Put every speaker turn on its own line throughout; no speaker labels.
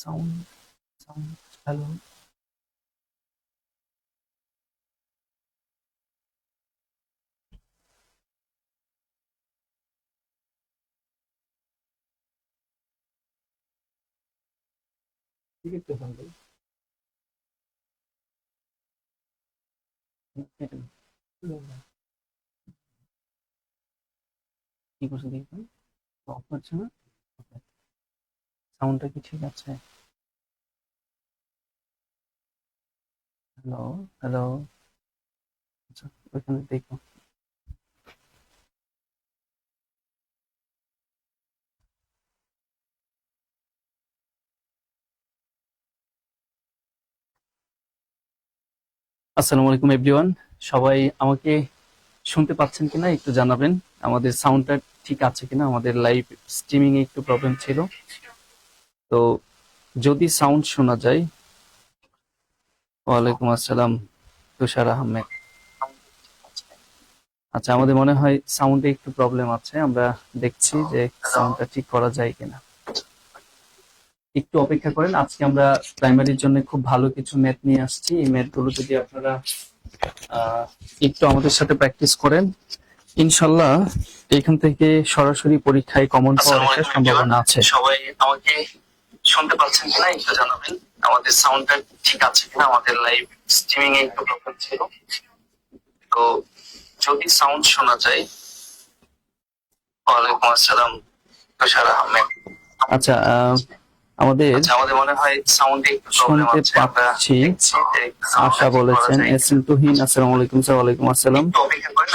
Sound sound hello. ঠিক আছে তাহলে কি করছে দেখুন, অফ হচ্ছে না। সাউন্ডটা কি ঠিক আছে? Hello hello. আচ্ছা, ওইখানে দেখো। আসসালামু আলাইকুম এভরিওয়ান। সবাই আমাকে শুনতে পাচ্ছেন কিনা একটু জানাবেন। আমাদের সাউন্ডটা ঠিক আছে কিনা। আমাদের লাইভ স্ট্রিমিং এ একটু প্রবলেম ছিল, তো যদি সাউন্ড শোনা যায়। ওয়ালাইকুম আসসালাম তুষার আহমেদ। আচ্ছা, আমাদের মনে হয় সাউন্ডে একটু প্রবলেম আছে, আমরা দেখছি যে সাউন্ডটা ঠিক করা যায় কিনা। একটু অপেক্ষা করেন। আজকে আমরা প্রাইমারির জন্য খুব ভালো কিছু ম্যাথ নিয়ে আসছি। এই ম্যাথগুলো যদি আপনারা একটু আমাদের সাথে প্র্যাকটিস করেন, ইনশাল্লাহ এখান থেকে সরাসরি পরীক্ষায় কমন পাওয়ার একটা সম্ভাবনা আছে। সবাই আমাকে শুনতে পাচ্ছেন কিনা একটু জানাবেন। আমাদের সাউন্ডটা ঠিক আছে কিনা। আমাদের লাইভ স্ট্রিমিং এ একটু প্রবলেম ছিল, তো যদি সাউন্ড শোনা যায়। ওয়ালাইকুম আসসালাম তুষার আহমেদ। আচ্ছা, আমাদের মনে হয় সাউন্ডে একটু প্রবলেম আছে। শুনতে পাচ্ছি, আশা বলেছেন। এস এম তুহিন, আসসালামু আলাইকুম স্যার। ওয়ালাইকুম আসসালাম।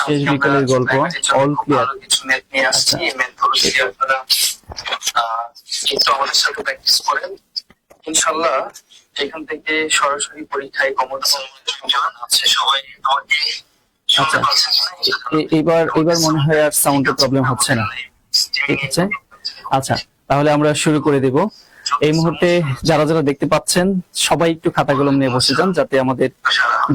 শেষ বিকেলের গল্প অল ক্লিয়ার। কিছু ম্যাথ নিয়ে আসছি, এই ম্যাথগুলো যদি আপনারা একটু আমাদের সাথে প্র্যাকটিস করেন, ইনশাআল্লাহ এখান থেকে সরাসরি পরীক্ষায় কমন পাওয়ার আছে। সবাই আমাকে শুনতে পাচ্ছেন কিনা? এবার এবার মনে হয় আর সাউন্ডের প্রবলেম হচ্ছে না, ঠিক আছে। আচ্ছা, তাহলে আমরা শুরু করে দেব। এই মুহূর্তে যারা যারা দেখতে পাচ্ছেন সবাই একটু খাতা কলম নিয়ে বসে যান, যাতে আমাদের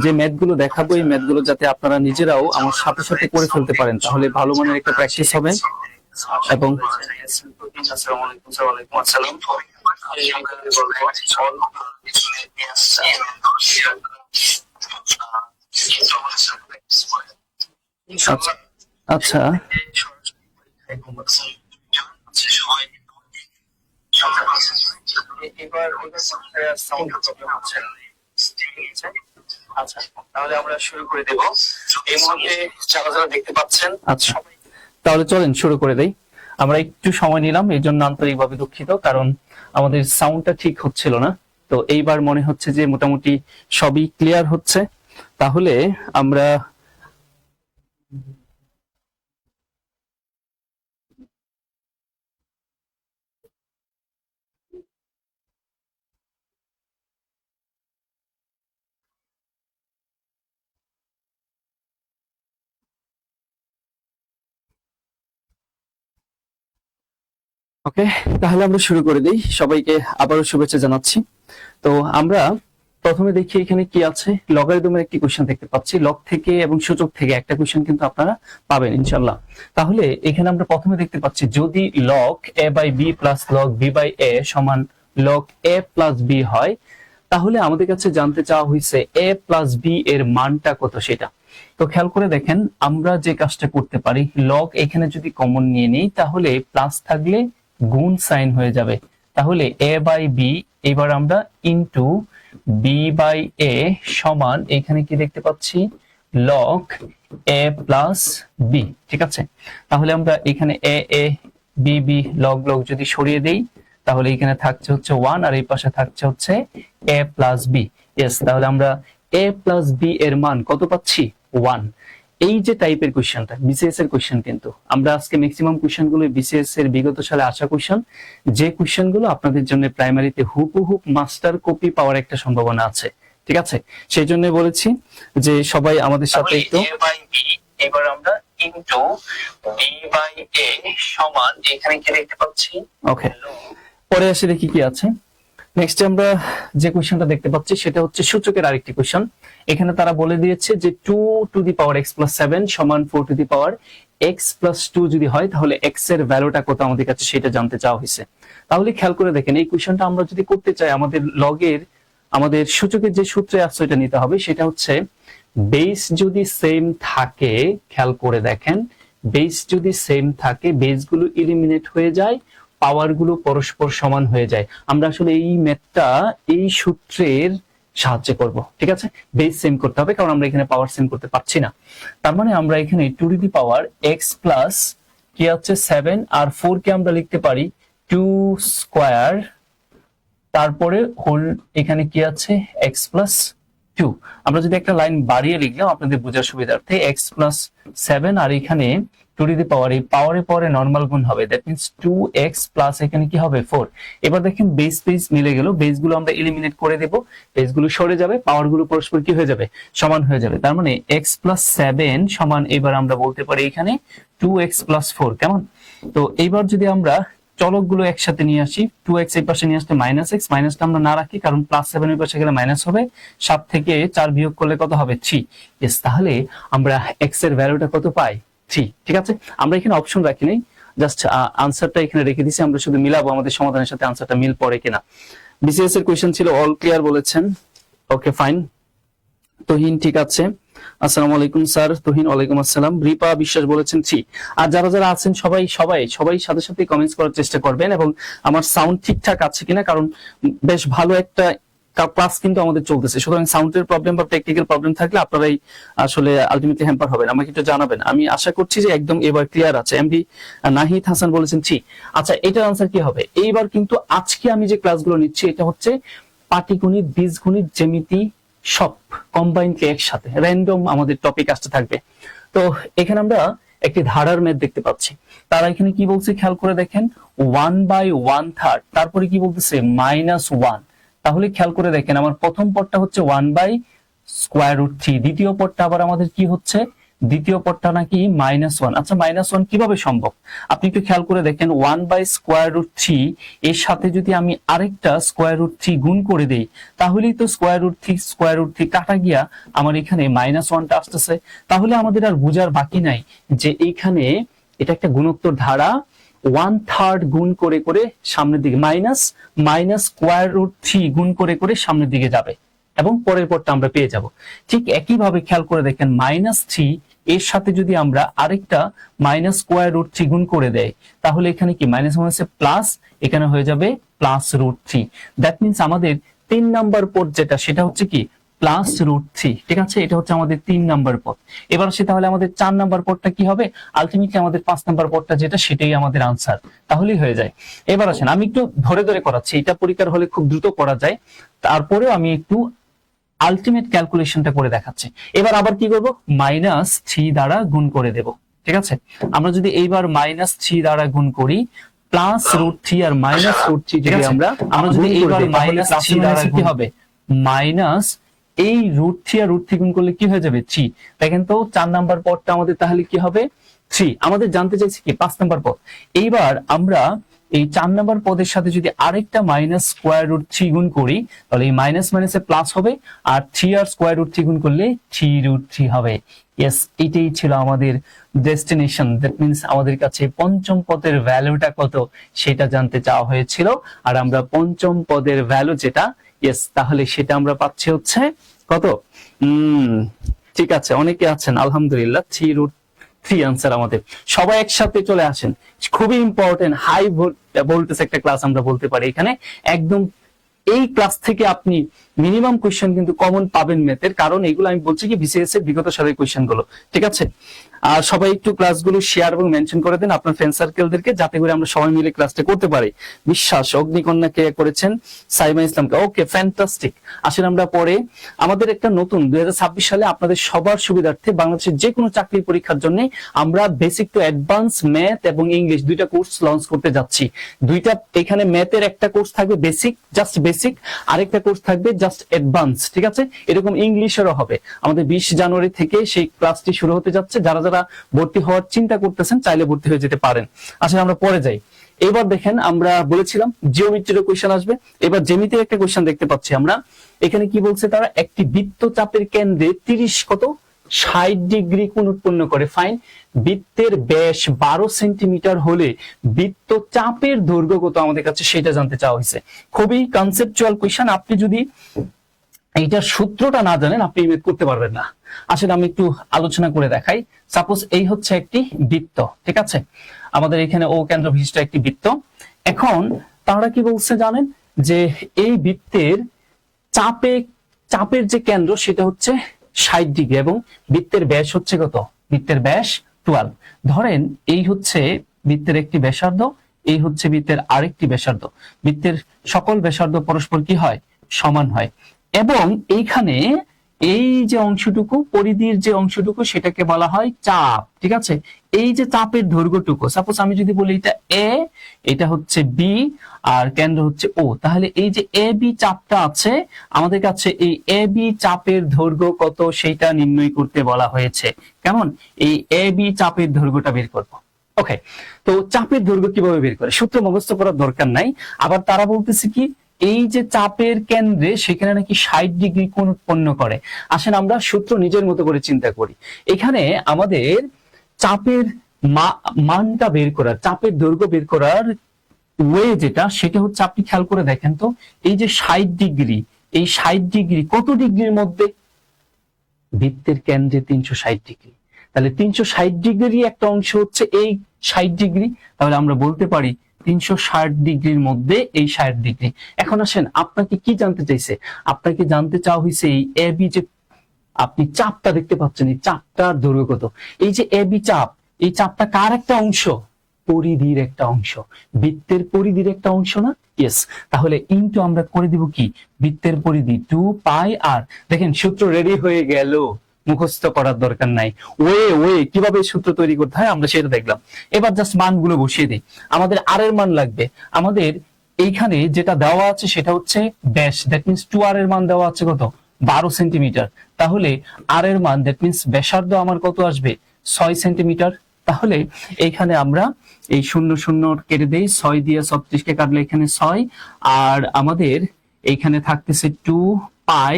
যে ম্যাথগুলো দেখাবো এই ম্যাথগুলো যাতে আপনারা নিজেরাও আমার সাথে সাথে করে ফেলতে পারেন, তাহলে ভালো মানের একটা প্র্যাকটিস হবে। এবং আচ্ছা আচ্ছা, এবার সাউন্ড প্রবলেম হচ্ছে না। আচ্ছা, তাহলে আমরা শুরু করে দেব। এই মুহূর্তে যারা যারা দেখতে পাচ্ছেন, আচ্ছা তাহলে চলেন শুরু করে দেই। আমরা একটু সময় নিলাম, এই জন্য আন্তরিকভাবে দুঃখিত, কারণ আমাদের সাউন্ডটা ঠিক হচ্ছিল না। তো এইবার মনে হচ্ছে যে মোটামুটি সবই ক্লিয়ার হচ্ছে। তাহলে আমরা ওকে, তাহলে আমরা শুরু করে দিই। সবাইকে আবারও শুভেচ্ছা জানাচ্ছি। তো আমরা প্রথমে দেখি এখানে কি আছে। লগারিদমের একটি কোশ্চেন দেখতে পাচ্ছি। লগ থেকে এবং সূচক থেকে একটা কোশ্চেন কিন্তু আপনারা পাবেন ইনশাআল্লাহ। তাহলে এখানে আমরা প্রথমে দেখতে পাচ্ছি, যদি log a by b plus log b by a সমান লগ এ প্লাস বি হয়, তাহলে আমাদের কাছে জানতে চাওয়া হয়েছে এ প্লাস বি এর মানটা কত সেটা। তো খেয়াল করে দেখেন, আমরা যে কাজটা করতে পারি, লগ এখানে যদি কমন নিয়ে নিই, তাহলে প্লাস থাকলে গুণ সাইন হয়ে যাবে। তাহলে এ বাই বি, এবার আমরা ইনটু বি বাই এ সমান, এখানে কি দেখতে পাচ্ছি, লগ এ প্লাস বি। ঠিক আছে, তাহলে আমরা এখানে এ A B B log log যদি সরিয়ে দেই, তাহলে এখানে থাকছে হচ্ছে 1 আর এই পাশে থাকছে হচ্ছে এ প্লাস বি। ইয়েস, তাহলে আমরা এ প্লাস বি এর মান কত পাচ্ছি, 1। এই যে টাইপের কোশ্চেনটা বিসিএস এর কোশ্চেন, কিন্তু আমরা আজকে ম্যাক্সিমাম কোশ্চেন গুলো বিসিএস এর বিগত সালে আসা কোশ্চেন, যে কোশ্চেন গুলো আপনাদের জন্য প্রাইমারিতে হুবহু মাস্টার কপি পাওয়ার একটা সম্ভাবনা আছে। ঠিক আছে, সেই জন্য বলেছি যে সবাই আমাদের সাথে একটু। এবার আমরা ইনটু বি বাই এ সমান, এখানে কি দেখতে পাচ্ছি, ওকে, পরে আসে দেখি কি আছে। নেক্সট আমরা যে কোশ্চেনটা দেখতে পাচ্ছি সেটা হচ্ছে সূচকের আরেকটি কোশ্চেন। এখানে তারা বলে দিয়েছে যে 2 to the power x plus 7 সমান 4 to the power x plus 2 যদি হয় তাহলে x এর ভ্যালুটা কত আমাদের কাছে সেটা জানতে চাওয়া হয়েছে। তাহলে খেয়াল করে দেখেন এই কোশ্চেনটা আমরা যদি করতে চাই আমাদের লগের আমাদের সূচকের যে সূত্রে আছে এটা নিতে হবে, সেটা হচ্ছে বেস যদি সেম থাকে, খেয়াল করে দেখেন বেস যদি সেম থাকে বেসগুলো ইলিমিনেট হয়ে যায়, পাওয়ার গুলো পরস্পর সমান হয়ে যায়। আমরা আসলে এই ম্যাথটা এই সূত্রের সাহায্যে করব, ঠিক আছে। বেস সেম করতে হবে কারণ আমরা এখানে পাওয়ার সেম করতে পারছি না। তার মানে আমরা এখানে 2 to the power x plus কি আছে 7 আর 4 কে আমরা লিখতে পারি 2 স্কয়ার, তারপরে হোল এখানে কি আছে x প্লাস 2। আমরা যদি একটা লাইন বাড়িয়ে লিখলাম আপনাদের বোঝার সুবিধার্থে x প্লাস 7 আর এখানে 2 টু দি পাওয়ার, এই পাওয়ারে পরে নরমাল গুণ হবে, দ্যাট মিন্স 2x প্লাস এখানে কি হবে 4। এবার দেখেন বেস বেস মিলে গেল, বেস গুলো আমরা এলিমিনেট করে দেব, বেস গুলো সরে যাবে, পাওয়ার গুলো পরস্পর কি হয়ে যাবে সমান হয়ে যাবে। তার মানে x প্লাস 7 সমান এবার আমরা বলতে পারি এখানে 2x প্লাস 4। কেমন? তো এইবার যদি আমরা চলক গুলো একসাথে নিয়ে আসি, 2x এই পাশে নিয়ে আসলে -x, মাইনাসটা আমরা না রাখি কারণ +7 এর পাশে গেলে মাইনাস হবে, 7 থেকে 4 বিয়োগ করলে কত হবে 3। यस, তাহলে আমরা x এর ভ্যালুটা কত পাই 3। ঠিক আছে, আমরা এখানে অপশন রাখি নাই, জাস্ট আনসারটা এখানে রেখে দিয়েছি, আমরা শুধু মিলাবো আমাদের সমাধানের সাথে আনসারটা মিল পড়ে কিনা। বিসিএস এর কোশ্চেন ছিল অল ক্লিয়ার বলেছেন, ওকে ফাইন। তোহিন ঠিক আছে, আসসালামু আলাইকুম স্যার। তোহিন ওয়ালাইকুম আসসালাম। রিপা বিশ্বাস বলেছেন 3। আর যারা যারা আছেন সবাই সবাই সবাই সাথে সাথে কমেন্টস করার চেষ্টা করবেন এবং আমার সাউন্ড ঠিকঠাক আছে কিনা, কারণ বেশ ভালো একটা ক্লাস কিন্তু আমাদের চলতেছে, সুতরাং সাউন্ডের প্রবলেম বা টেকনিক্যাল প্রবলেম থাকলে আপনারাই আসলে আলটিমেটলি হ্যাম্পার হবেন, আমাকে একটু জানাবেন। আমি আশা করছি যে একদম এবার ক্লিয়ার আছে। এমডি নাহিদ হাসান বলেছেন 3। আচ্ছা, এটার আনসার কি হবে? এইবার কিন্তু আজকে আমি যে ক্লাসগুলো নিচ্ছি এটা হচ্ছে পাটিগণিত, বীজগণিত, জ্যামিতি সব কম্বাইন্ডলি একসাথে র্যান্ডম আমাদের টপিক আসতে থাকবে। তো এখানে আমরা একটি ধারার ম্যাথ দেখতে পাচ্ছি। তারা এখানে কি বলছে খেয়াল করে দেখেন, 1/1/3, তারপরে কি বলতেছে -1। তাহলে খেয়াল করে দেখেন আমার প্রথম পদটা হচ্ছে 1/√3, দ্বিতীয় পদটা আবার আমাদের কি হচ্ছে, দ্বিতীয় পদটা নাকি -1। আচ্ছা, -1 কিভাবে সম্ভব? আপনি একটু খেয়াল করে দেখেন 1/√3 এর সাথে যদি আমি আরেকটা √3 গুণ করে দেই তাহলেই তো √3 কাটা গিয়া আমার এখানে -1টা আসতেছে। তাহলে আমাদের আর বোঝার বাকি নাই যে এইখানে এটা একটা গুণোত্তর ধারা, 1/3 গুণ করে করে সামনের দিকে -√3 গুণ করে করে সামনের দিকে যাবে এবং পরের পরটা আমরা পেয়ে যাব। ঠিক একইভাবে খেয়াল করে দেখেন -3 এর সাথে যদি আমরা আরেকটা -√3 গুণ করে দেই তাহলে এখানে কি -1 প্লাস, এখানে হয়ে যাবে +√3। দ্যাট মিন্স আমাদের 3 নাম্বার পদ যেটা সেটা হচ্ছে কি +√3। ঠিক আছে, এটা হচ্ছে আমাদের 3 নাম্বার পদ। এবার সে তাহলে আমাদের 4 নাম্বার পদটা কি হবে? আলটিমেটলি আমাদের 5 নাম্বার পদটা যেটা সেটাই আমাদের আনসার, তাহলেই হয়ে যায়। এবার আসেন আমি একটু ধরে ধরে করাচ্ছি, এটা পরীক্ষার হলে খুব দ্রুত করা যায়, তারপরেও আমি একটু আলটিমেট ক্যালকুলেশনটা করে দেখাচ্ছি। এবার আবার কি করব, -3 দ্বারা গুণ করে দেব। ঠিক আছে, আমরা যদি এইবার -3 দ্বারা গুণ করি +√3 আর -√3 যদি আমরা যদি এইবার -3 দ্বারা কি হবে, মাইনাস এই √3 আর √3 গুণ করলে কি হয়ে যাবে 3। দেখেন তো 4 নাম্বার পদটা আমাদের তাহলে কি হবে 3। আমাদের জানতে চাইছি কি 5 নাম্বার পদ। এইবার আমরা এই 4 নাম্বার পদের সাথে যদি আরেকটা -√3 গুণ করি তাহলে এই মাইনাস মাইনাসে প্লাস হবে, আর 3 আর √3 গুণ করলে 3√3 হবে। ইয়েস, এটাই ছিল আমাদের ডেস্টিনেশন। দ্যাট মিন্স আমাদের কাছে পঞ্চম পদের ভ্যালুটা কত সেটা জানতে চাওয়া হয়েছিল, আর আমরা পঞ্চম পদের ভ্যালু যেটা, ইয়েস, তাহলে সেটা আমরা পাচ্ছি হচ্ছে কত, ঠিক আছে, অনেকে আছেন আলহামদুলিল্লাহ 3√3 আনসার আমাদের। সবাই একসাথে চলে আসেন, খুবই ইম্পর্টেন্ট হাই ভোল্টেজ একটা ক্লাস আমরা বলতে পারি এখানে। একদম এই ক্লাস থেকে আপনি মিনিমাম কোয়েশ্চেন কিন্তু কমন পাবেন ম্যাথের, কারণ এগুলো আমি বলছি কি বিসিএস এর বিগত সালের কোয়েশ্চেন গুলো। ঠিক আছে, আর সবাই একটু ক্লাসগুলো শেয়ার এবং মেনশন করে দেন আপনার ফ্রেন্ড সার্কেলদেরকে, যাতে করে আমরা সবাই মিলে ক্লাসটা করতে পারি। বিশ্বাস অগ্নিকন্যা কে করেছেন, সাইমা ইসলামকে, ওকে ফ্যান্টাস্টিক। আসলে আমরা পরে আমাদের একটা নতুন 2026 সালে আপনাদের সবার সুবিধার্থে বাংলাদেশের যে কোনো চাকরির পরীক্ষার জন্য আমরা বেসিক টু অ্যাডভান্স ম্যাথ এবং ইংলিশ দুইটা কোর্স লঞ্চ করতে যাচ্ছি। দুইটা, এখানে ম্যাথের একটা কোর্স থাকবে বেসিক, জাস্ট বেসিক, আরেকটা কোর্স থাকবে জাস্ট অ্যাডভান্স। ঠিক আছে, এরকম ইংলিশেরও হবে। আমাদের 20 জানুয়ারি থেকে সেই ক্লাসটি শুরু হতে যাচ্ছে। যারা যারা ভর্তি হওয়ার চিন্তা করতেছেন চাইলে ভর্তি হয়ে যেতে পারেন। আসলে আমরা পরে যাই, এবার দেখেন আমরা বলেছিলাম জিওমেট্রির কোশ্চেন আসবে, এবার জ্যামিতির একটা কোশ্চেন দেখতে পাচ্ছি আমরা। এখানে কি বলছে তারা, একটি বৃত্ত চাপের কেন্দ্রে 60 ডিগ্রি কোণ উৎপন্ন করে। ফাইন, বৃত্তের ব্যাস 12 সেন্টিমিটার হলে বৃত্ত চাপের দৈর্ঘ্য কত আমাদের কাছে সেটা জানতে চাওয়া হয়েছে। খুবই কনসেপচুয়াল কোশ্চেন, আপনি যদি এইটার সূত্রটা না জানেন আপনি ইমেজ করতে পারবেন না। আসলে আমি একটু আলোচনা করে দেখাই। সাপোজ এই হচ্ছে একটি বৃত্ত, ঠিক আছে, আমাদের এখানে ও কেন্দ্র বিশিষ্ট একটি বৃত্ত। এখন তারা কি বলছে জানেন, যে এই বৃত্তের চাপের যে কেন্দ্র সেটা হচ্ছে 60 ডিগ্রি এবং বৃত্তের ব্যাস হচ্ছে কত, বৃত্তের ব্যাস 12। ধরেন এই হচ্ছে বৃত্তের একটি ব্যাসার্ধ, এই হচ্ছে বৃত্তের আরেকটি ব্যাসার্ধ। বৃত্তের সকল ব্যাসার্ধ পরস্পর কি হয়, সমান হয়। এবং এইখানে এই যে অংশটুকু, পরিধির যে অংশটুকু সেটাকে বলা হয় চাপ, ঠিক আছে। এই যে চাপের দৈর্ঘ্যটুকু, সাপোজ আমি যদি বলি এটা এ, এটা হচ্ছে বি, আর কেন্দ্র হচ্ছে ও, তাহলে এই যে এ বি চাপটা আছে আমাদের কাছে, এই এ বি চাপের দৈর্ঘ্য কত সেইটা নির্ণয় করতে বলা হয়েছে। কেমন, এই এ বি চাপের দৈর্ঘ্যটা বের করব। ওকে, তো চাপের দৈর্ঘ্য কিভাবে বের করে, সূত্র মুখস্থ করার দরকার নাই। আবার তারা বলতেছে কি, এই যে চাপের কেন্দ্রে সেখানে নাকি 60 ডিগ্রি কোণ উৎপন্ন করে। আসেন আমরা সূত্র নিজের মতো করে চিন্তা করি। এখানে আমাদের চাপের মানটা বের করার, চাপের দৈর্ঘ্য বের করার ওয়ে যেটা, সেটা হচ্ছে আপনি খেয়াল করে দেখেন তো, এই যে 60 ডিগ্রি, এই 60 ডিগ্রি কত ডিগ্রির মধ্যে, বৃত্তের কেন্দ্রে 360 ডিগ্রি। তাহলে 360 ডিগ্রি একটা অংশ হচ্ছে এই 60 ডিগ্রি, তাহলে আমরা বলতে পারি 360 ডিগ্রির মধ্যে এই 60 ডিগ্রি। এখন আসেন, আপনাকে কি জানতে চাইছে, আপনাকে জানতে চাওয়া হয়েছে এই এ বি যে আপনি চাপটা দেখতে পাচ্ছেন, এই চাপটার দৈর্ঘ্য কত। এই যে এ বি চাপ, এই চাপটা কার একটা অংশ, পরিধির একটা অংশ, বৃত্তের পরিধির একটা অংশ না? ইয়েস। তাহলে ইনটু আমরা করে দিব কি, বৃত্তের পরিধি 2 পাই আর। দেখেন সূত্র রেডি হয়ে গেল, মুখস্থ করার দরকার নাই। ওয়ে কিভাবে সূত্র তৈরি করতে হয় আমরা সেটা দেখলাম। এবার জাস্ট মানগুলো বসিয়ে দিই। আমাদের আর এর মান লাগবে, আমাদের এইখানে যেটা দেওয়া আছে সেটা হচ্ছে ব্যাস, দ্যাট মিন্স 2r এর মান দেওয়া আছে কত, 12 সেন্টিমিটার। তাহলে আর এর মান, দ্যাট মিন্স ব্যাসার্ধ আমার কত আসবে, 6 সেন্টিমিটার। তাহলে এইখানে আমরা এই 0 0 কেটে দেই, 6 দিয়ে 36 কে কাটলে এখানে 6, আর আমাদের এইখানে থাকতেছে 2 পাই,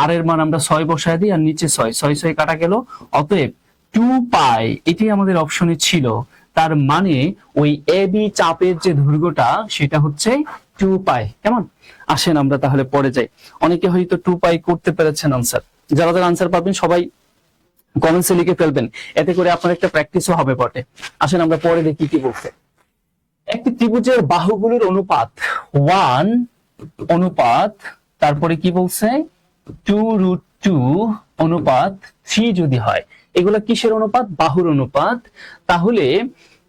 আর এর মান আমরা 6 বসায় দিই, আর নিচে 6 কাটা গেল। অতএব 2 পাই এটি আমাদের অপশনে ছিল, তার মানে ওই এ বি চাপের যে দৈর্ঘ্যটা সেটা হচ্ছে 2 পাই। কেমন, আসেন আমরা তাহলে পরে যাই। অনেকে হয়তো 2 পাই করতে পেরেছেন আনসার, যারা যারা আনসার পাবেন সবাই কমেন্টসে লিখে ফেলবেন, এতে করে আপনার একটা প্র্যাকটিসও হবে বটে। আসেন আমরা পরে দেখি কি বলছে। একটি ত্রিভুজের বাহুগুলোর অনুপাত 1 অনুপাত, তারপরে কি বলছে 2√2 অনুপাত 3 যদি হয়, এগুলা কিসের অনুপাত, বাহুর অনুপাত। তাহলে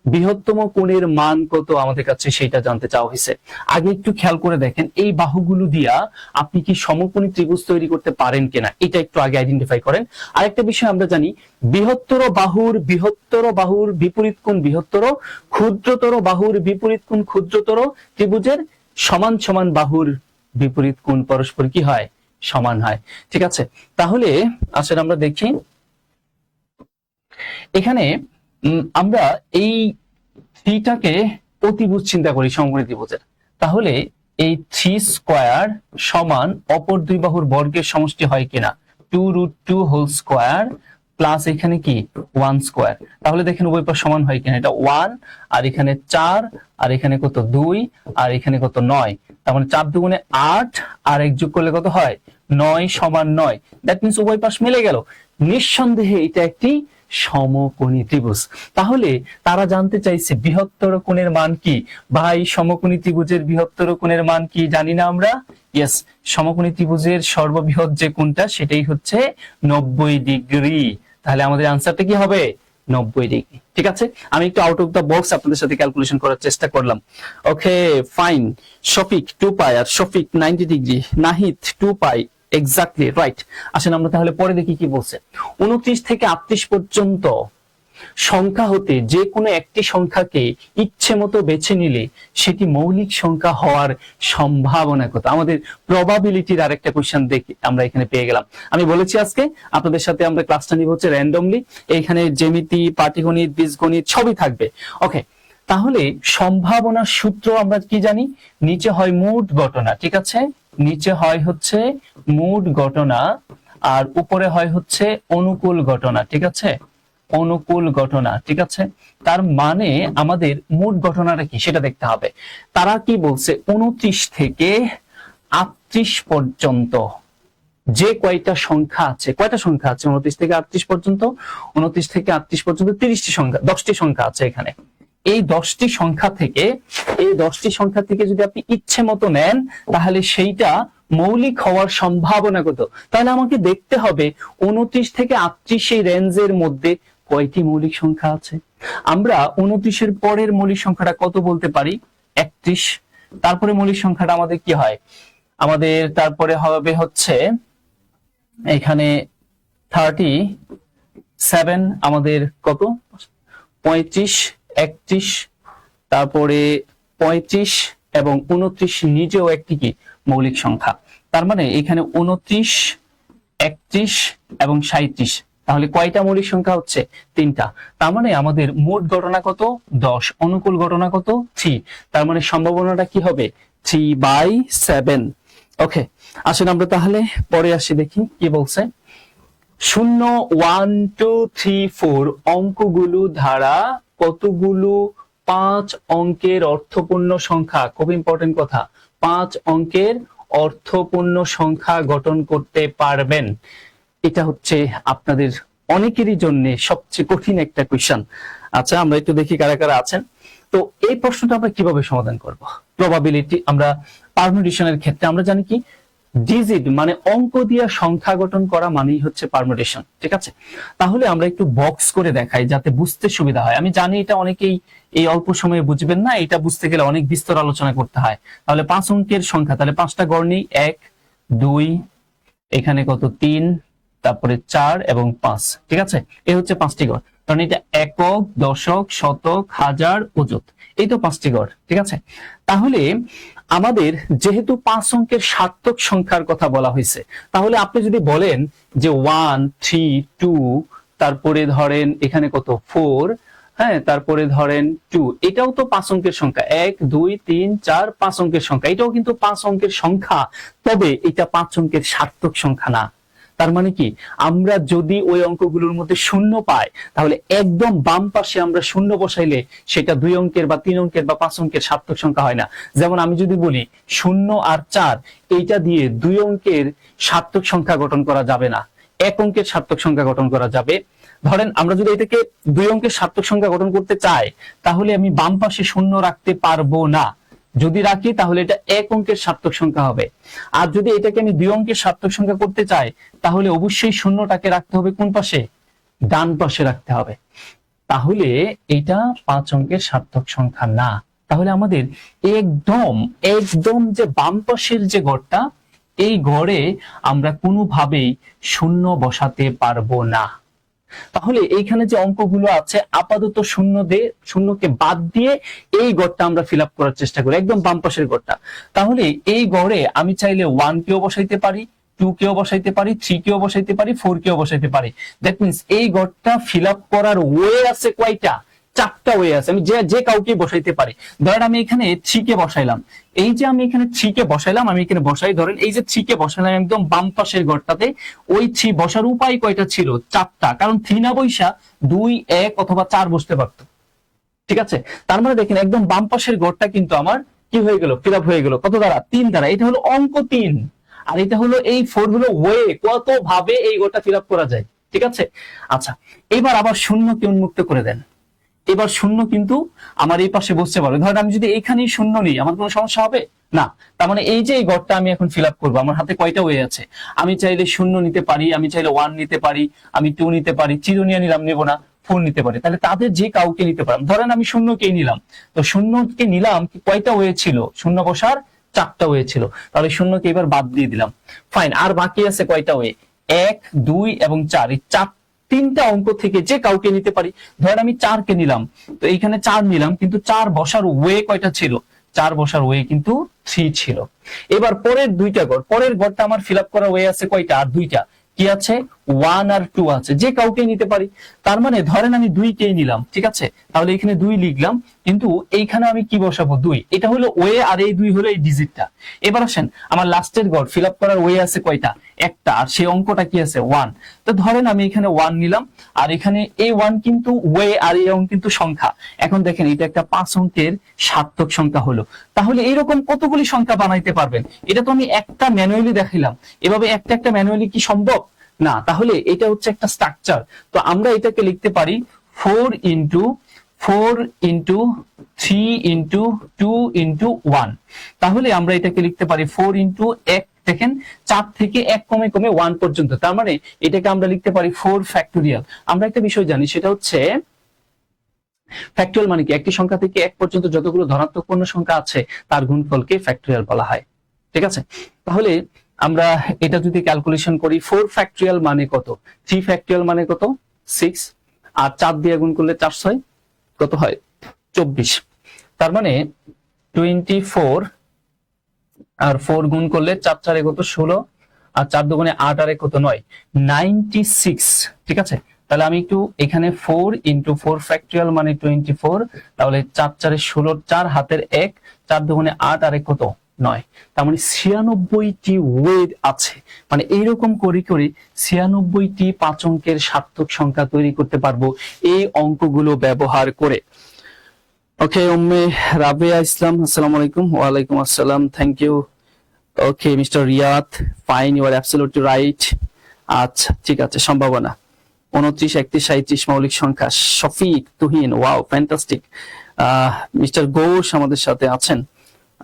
বৃহত্তম কোণের মান কত আমাদের কাছে সেটা জানতে চাওয়া হয়েছে। আগে একটু খেয়াল করে দেখেন, এই বাহুগুলো দিয়া আপনি কি সমকোণী ত্রিভুজ তৈরি করতে পারেন কিনা, এটা একটু আগে আইডেন্টিফাই করেন। আরেকটা বিষয় আমরা জানি, বৃহত্তর বাহুর বিপরীত কোণ বৃহত্তর, ক্ষুদ্রতর বাহুর বিপরীত কোণ ক্ষুদ্রতর, ত্রিভুজের সমান সমান বাহুর বিপরীত কোণ পরস্পর কি হয়, সমান হয়। ঠিক আছে, তাহলে আসলে আমরা দেখি এখানে আমরা এই থ্রিটাকে অতিভুজ চিন্তা করি সমকোণী ত্রিভুজের। তাহলে এই 3 স্কয়ার সমান অপর দুই বাহুর বর্গের সমষ্টি হয় কিনা, 2√2 হোল স্কয়ার প্লাস এখানে কি 1 স্কয়ার। তাহলে দেখেন উভয় পাশ সমান হয় কিনা, এটা 1 আর এখানে 4 আর এখানে কত 2 আর এখানে কত 9, তার মানে 4 দুগুণে 8 আর 1 যোগ করলে কত হয় 9 সমান 9। দ্যাট মিন্স উভয় পাশ মিলে গেল, নিঃসন্দেহে এটা একটি সমকোণী ত্রিভুজ। তাহলে তারা জানতে চাইছে বৃহত্তর কোণের মান কি, ভাই সমকোণী ত্রিভুজের বৃহত্তর কোণের মান কি জানি না আমরা। ইয়েস, সমকোণী ত্রিভুজের সর্ববৃহৎ যে কোণটা সেটাই হচ্ছে 90 ডিগ্রি। তাহলে আমাদের আনসারটা কি হবে 90 ডিগ্রি। ঠিক আছে, আমি একটু আউট অফ দ্য বক্স আপনাদের সাথে ক্যালকুলেশন করার চেষ্টা করলাম। ওকে ফাইন, শফিক 2 পাই আর শফিক 90 ডিগ্রি, নাহিদ 2 পাই, এক্স্যাক্টলি রাইট। আসেন আমরা তাহলে পরে দেখি কি বলছে। 29 থেকে 38 পর্যন্ত সংখ্যা হতে যে কোনো একটি সংখ্যাকে ইচ্ছে মতো বেছে নিলে সেটি মৌলিক সংখ্যা হওয়ার সম্ভাবনা কত। আমাদের প্রবাবিলিটির আরেকটা কোশ্চেন দেখি আমরা এখানে পেয়ে গেলাম। আমি বলেছি আজকে আপনাদের সাথে আমরা ক্লাসটা নিব হচ্ছে র্যান্ডমলি, এখানে জ্যামিতি, পাটিগণিত, বীজগণিত সবই থাকবে। ওকে, তাহলে সম্ভাবনার সূত্র আমরা কি জানি, নিচে হয় মোট ঘটনা, ঠিক আছে, নিচে হয় হচ্ছে মোট ঘটনা আর উপরে হয় হচ্ছে অনুকূল ঘটনা, ঠিক আছে, অনুকূল ঘটনা, ঠিক আছে। তার মানে আমাদের মোট ঘটনাটা কি সেটা দেখতে হবে। তারা কি বলছে, 29 থেকে 38 পর্যন্ত যে কয়টা সংখ্যা আছে, কয়টা সংখ্যা আছে 29 থেকে 38 পর্যন্ত, 29 থেকে 38 পর্যন্ত 30টি সংখ্যা, 10টি সংখ্যা আছে এখানে। এই 10টি সংখ্যা থেকে, এই 10টি সংখ্যা থেকে যদি আপনি ইচ্ছে মতো নেন তাহলে সেইটা মৌলিক হওয়ার সম্ভাবনা কত। তাহলে আমাকে দেখতে হবে 29 থেকে 38 এই রেঞ্জের মধ্যে কয়টি মৌলিক সংখ্যা আছে। আমরা 29 এর পরের মৌলিক সংখ্যাটা কত বলতে পারি, 31। তারপরে মৌলিক সংখ্যাটা আমাদের কি হয়, আমাদের তারপরে হবে হচ্ছে এখানে 37, আমাদের কত 35, 31, তারপরে 35 এবং 29 নিজেও একটি কি মৌলিক সংখ্যা। তার মানে এখানে 29, 31 এবং 37, তাহলে কয়টা মৌলিক সংখ্যা হচ্ছে, 3টা। তার মানে আমাদের মোট ঘটনা কত, 10, অনুকূল ঘটনা কত, 3। তার মানে সম্ভাবনাটা কি হবে, 3/7। ওকে, আসেন আমরা তাহলে পরে আসি, দেখি কি বলছে। 0, 1, 2, 3, 4 অঙ্কগুলো ধারা কতগুলো 5 অঙ্কের অর্থপূর্ণ সংখ্যা, খুব ইম্পর্টেন্ট কথা, 5 অঙ্কের অর্থপূর্ণ সংখ্যা গঠন করতে পারবেন। এটা হচ্ছে আপনাদের অনেকেরই জন্য সবচেয়ে কঠিন একটা কোয়েশ্চেন। আচ্ছা, আমরা একটু দেখি কারা কারা আছেন। তো এই প্রশ্নটা আমরা কিভাবে সমাধান করব। প্রবাবিলিটি, আমরা পারমুটেশনের ক্ষেত্রে আমরা জানি কি, ডিজিট মানে অঙ্ক দিয়ে সংখ্যা গঠন করা মানেই হচ্ছে পারমুটেশন, ঠিক আছে। তাহলে আমরা একটু বক্স করে দেখাই যাতে বুঝতে সুবিধা হয়। আমি জানি এটা অনেকেই এই অল্প সময়ে বুঝবেন না, এটা বুঝতে গেলে অনেক বিস্তর আলোচনা করতে হয়। তাহলে 5 অঙ্কের সংখ্যা, তাহলে 5টা গড় নেই, 1, 2, এখানে কত 3, তারপরে 4 এবং 5, ঠিক আছে। এই হচ্ছে 5টি গড়, কারণ এটা একক, দশক, শতক, হাজার, অযুত, এই তো 5টি গড়, ঠিক আছে। তাহলে আমাদের যেহেতু 5 অঙ্কের সার্থক সংখ্যার কথা বলা হয়েছে, তাহলে আপনি যদি বলেন যে 1, 3, 2, তারপরে ধরেন এখানে কত 4, হ্যাঁ, তারপরে ধরেন 2, এটাও তো 5 অঙ্কের সংখ্যা, 1, 2, 3, 4, 5 অঙ্কের সংখ্যা, এটাও কিন্তু 5 অঙ্কের সংখ্যা, তবে এটা 5 অঙ্কের সার্থক সংখ্যা না। তার মানে কি, আমরা যদি ওই অঙ্কগুলোর মধ্যে শূন্য পাই তাহলে একদম বাম পাশে আমরা শূন্য বসাইলে সেটা 2 অঙ্কের বা 3 অঙ্কের বা 5 অঙ্কের সার্থক সংখ্যা হয় না। যেমন আমি যদি বলি 0 আর 4, এইটা দিয়ে 2 অঙ্কের সার্থক সংখ্যা গঠন করা যাবে না, 1 অঙ্কের সার্থক সংখ্যা গঠন করা যাবে। ধরেন আমরা যদি এটাকে 2 অঙ্কের সার্থক সংখ্যা গঠন করতে চাই তাহলে আমি বাম পাশে শূন্য রাখতে পারবো না, যদি রাখি তাহলে এটা 1 অঙ্কের সার্থক সংখ্যা হবে। আর যদি এটাকে আমি 2 অঙ্কের সার্থক সংখ্যা করতে চাই তাহলে অবশ্যই শূন্যটাকে রাখতে হবে কোন পাশে, ডান পাশে রাখতে হবে। তাহলে এটা 5 অঙ্কের সার্থক সংখ্যা না। তাহলে আমাদের একদম একদম যে বাম পাশের যে ঘরটা, এই ঘরে আমরা কোনোভাবেই শূন্য বসাতে পারবো না। তাহলে এইখানে যে অঙ্কগুলো আছে আপাতত শূন্যকে বাদ দিয়ে এই গড়টা আমরা ফিল আপ করার চেষ্টা করি, একদম বাম পাশের গড়টা। তাহলে এই গড়ে আমি চাইলে 1 কেও বসাইতে পারি, 2 কেও বসাইতে পারি, 3 কেও বসাইতে পারি, 4 কেও বসাইতে পারি। দ্যাট মিন্স এই গড়টা ফিল আপ করার ওয়ে আছে কয়টা, 4টা ওয়ে আছে, আমি যে কাউকে বসাইতে পারি। ধরেন আমি এখানে 3 কে বসাইলাম, এই যে আমি এখানে 3 কে বসাইলাম, আমি এখানে বসাই, ধরেন এই যে 3 কে বসাইলাম একদম বাম পাশের ঘরটাতে, ওই 3 বসার উপায় কয়টা ছিল, 4টা, কারণ 3 না বৈশা 2, 1 অথবা 4 বসতে পারতো, ঠিক আছে। তার মানে দেখেন একদম বাম পাশের ঘরটা কিন্তু আমার কি হয়ে গেল, ফিল আপ হয়ে গেল কত দ্বারা, 3 দ্বারা। এটা হলো অঙ্ক 3, আর এটা হলো এই 4 হলো ওয়ে, কত ভাবে এই ঘরটা ফিল আপ করা যায়, ঠিক আছে। আচ্ছা, এবার আবার শূন্যকে উন্মুক্ত করে দেন। এবার শূন্য কিন্তু আমার এই পাশে বসতে পারবে। ধরেন আমি যদি এইখানেই শূন্য নিই, আমার কোনো সমস্যা হবে না। তার মানে এই যে এই ঘরটা আমি এখন ফিল আপ করবো, আমার হাতে কয়টা ওয়ে আছে, আমি চাইলে 0 নিতে পারি, আমি চাইলে 1 নিতে পারি, আমি 2 নিতে পারি, 0 নিয়ে নিলাম, নেবো না, 4 নিতে পারি। তাহলে তাদের যে কাউকে নিতে পারলাম। ধরেন আমি 0কেই নিলাম, তো 0কে নিলাম, কয়টা ওয়ে ছিল, শূন্য বসার 4টা ওয়ে ছিল, তাহলে 0কে এবার বাদ দিয়ে দিলাম। ফাইন, আর বাকি আছে কয়টা ওয়ে, 1, 2 এবং 4, এই 3টা অঙ্ক থেকে যে কাউকে নিতে পারি। ধরেন আমি 4 কে নিলাম, তো এইখানে 4 নিলাম, কিন্তু 4 বসার ওয়ে কয়টা ছিল, 4 বসার ওয়ে কিন্তু 3 ছিল। এবার পরের 2টা ঘর, পরের ঘরটা আমার ফিল আপ করা ওয়ে আছে কয়টা, আর 2টা, কি আছে 1 আর 2 আছে, যে কাউকে নিতে পারি। তার মানে ধরেন আমি 2 কেই নিলাম, ঠিক আছে, তাহলে এখানে 2 লিখলাম, কিন্তু এইখানে আমি কি বসাবো 2, এটা হলো ওয়ে আর এই 2 হলো এই ডিজিটটা। এবার আসেন আমার লাস্টের ঘর ফিল আপ করার ওয়ে আছে কয়টা, একটা, আর সেই অঙ্কটা কি আছে 1। তো ধরেন আমি এখানে 1 নিলাম, আর এখানে এই 1 কিন্তু ওয়ে আর এই অঙ্ক কিন্তু সংখ্যা। এখন দেখেন এটা একটা 5 অঙ্কের সার্থক সংখ্যা হলো। তাহলে এইরকম কতগুলি সংখ্যা বানাইতে পারবেন? এটা তো আমি একটা ম্যানুয়ালি দেখাইলাম, এভাবে একটা একটা ম্যানুয়ালি কি সম্ভব না? তাহলে এটা হচ্ছে একটা স্ট্রাকচার। তো আমরা এটাকে লিখতে পারি 4 ইন্টু 4 ইন্টু 3 ইন্টু 2 ইন্টু 1। তাহলে আমরা এটাকে লিখতে পারি 4 ইন্টু 1, দেখেন 4 থেকে 1 কমে কমে 1 পর্যন্ত। তার মানে এটাকে আমরা লিখতে পারি 4 ফ্যাক্টোরিয়াল। আমরা একটা বিষয় জানি, সেটা হচ্ছে ফ্যাক্টোরিয়াল মানে কি, একটি সংখ্যা থেকে 1 পর্যন্ত যতগুলো ধনাত্মক পূর্ণ সংখ্যা আছে তার গুণফলকে ফ্যাক্টোরিয়াল বলা হয়, ঠিক আছে। তাহলে আমরা এটা যদি ক্যালকুলেশন করি, 4 ফ্যাক্টোরিয়াল মানে কত, 3 ফ্যাক্টোরিয়াল মানে কত 6, আর 4 দিয়ে গুণ করলে 4 6 কত হয় 24। তার মানে 24 আর 4 গুণ করলে 4 4 কত 16, আর 4 দুগুণে 8 আর কত 9, 96, ঠিক আছে। তাহলে আমি একটু এখানে 4 ইন্টু 4 ফ্যাক্টোরিয়াল মানে 24, তাহলে 4 4 16, 4 হাতের 1, 4 দুগুণে 8 আর কত 9। তার মানে 96টি ওয়েট আছে। মানে এইরকম করে করে 96টি 5 অঙ্কের সার্থক সংখ্যা তৈরি করতে পারবো এই অঙ্কগুলো ব্যবহার করে। ওকে, উম্মে রাবিয়া ইসলাম, আসসালামু আলাইকুম। ওয়ালাইকুম আসসালাম, thank you. Okay mister Riyad, fine, you are absolutely right. আচ্ছা ঠিক আছে, সম্ভাবনা 29 31 37 মৌলিক সংখ্যা। Shafiq, Tuhin, wow fantastic. Mister Ghosh আমাদের সাথে আছেন।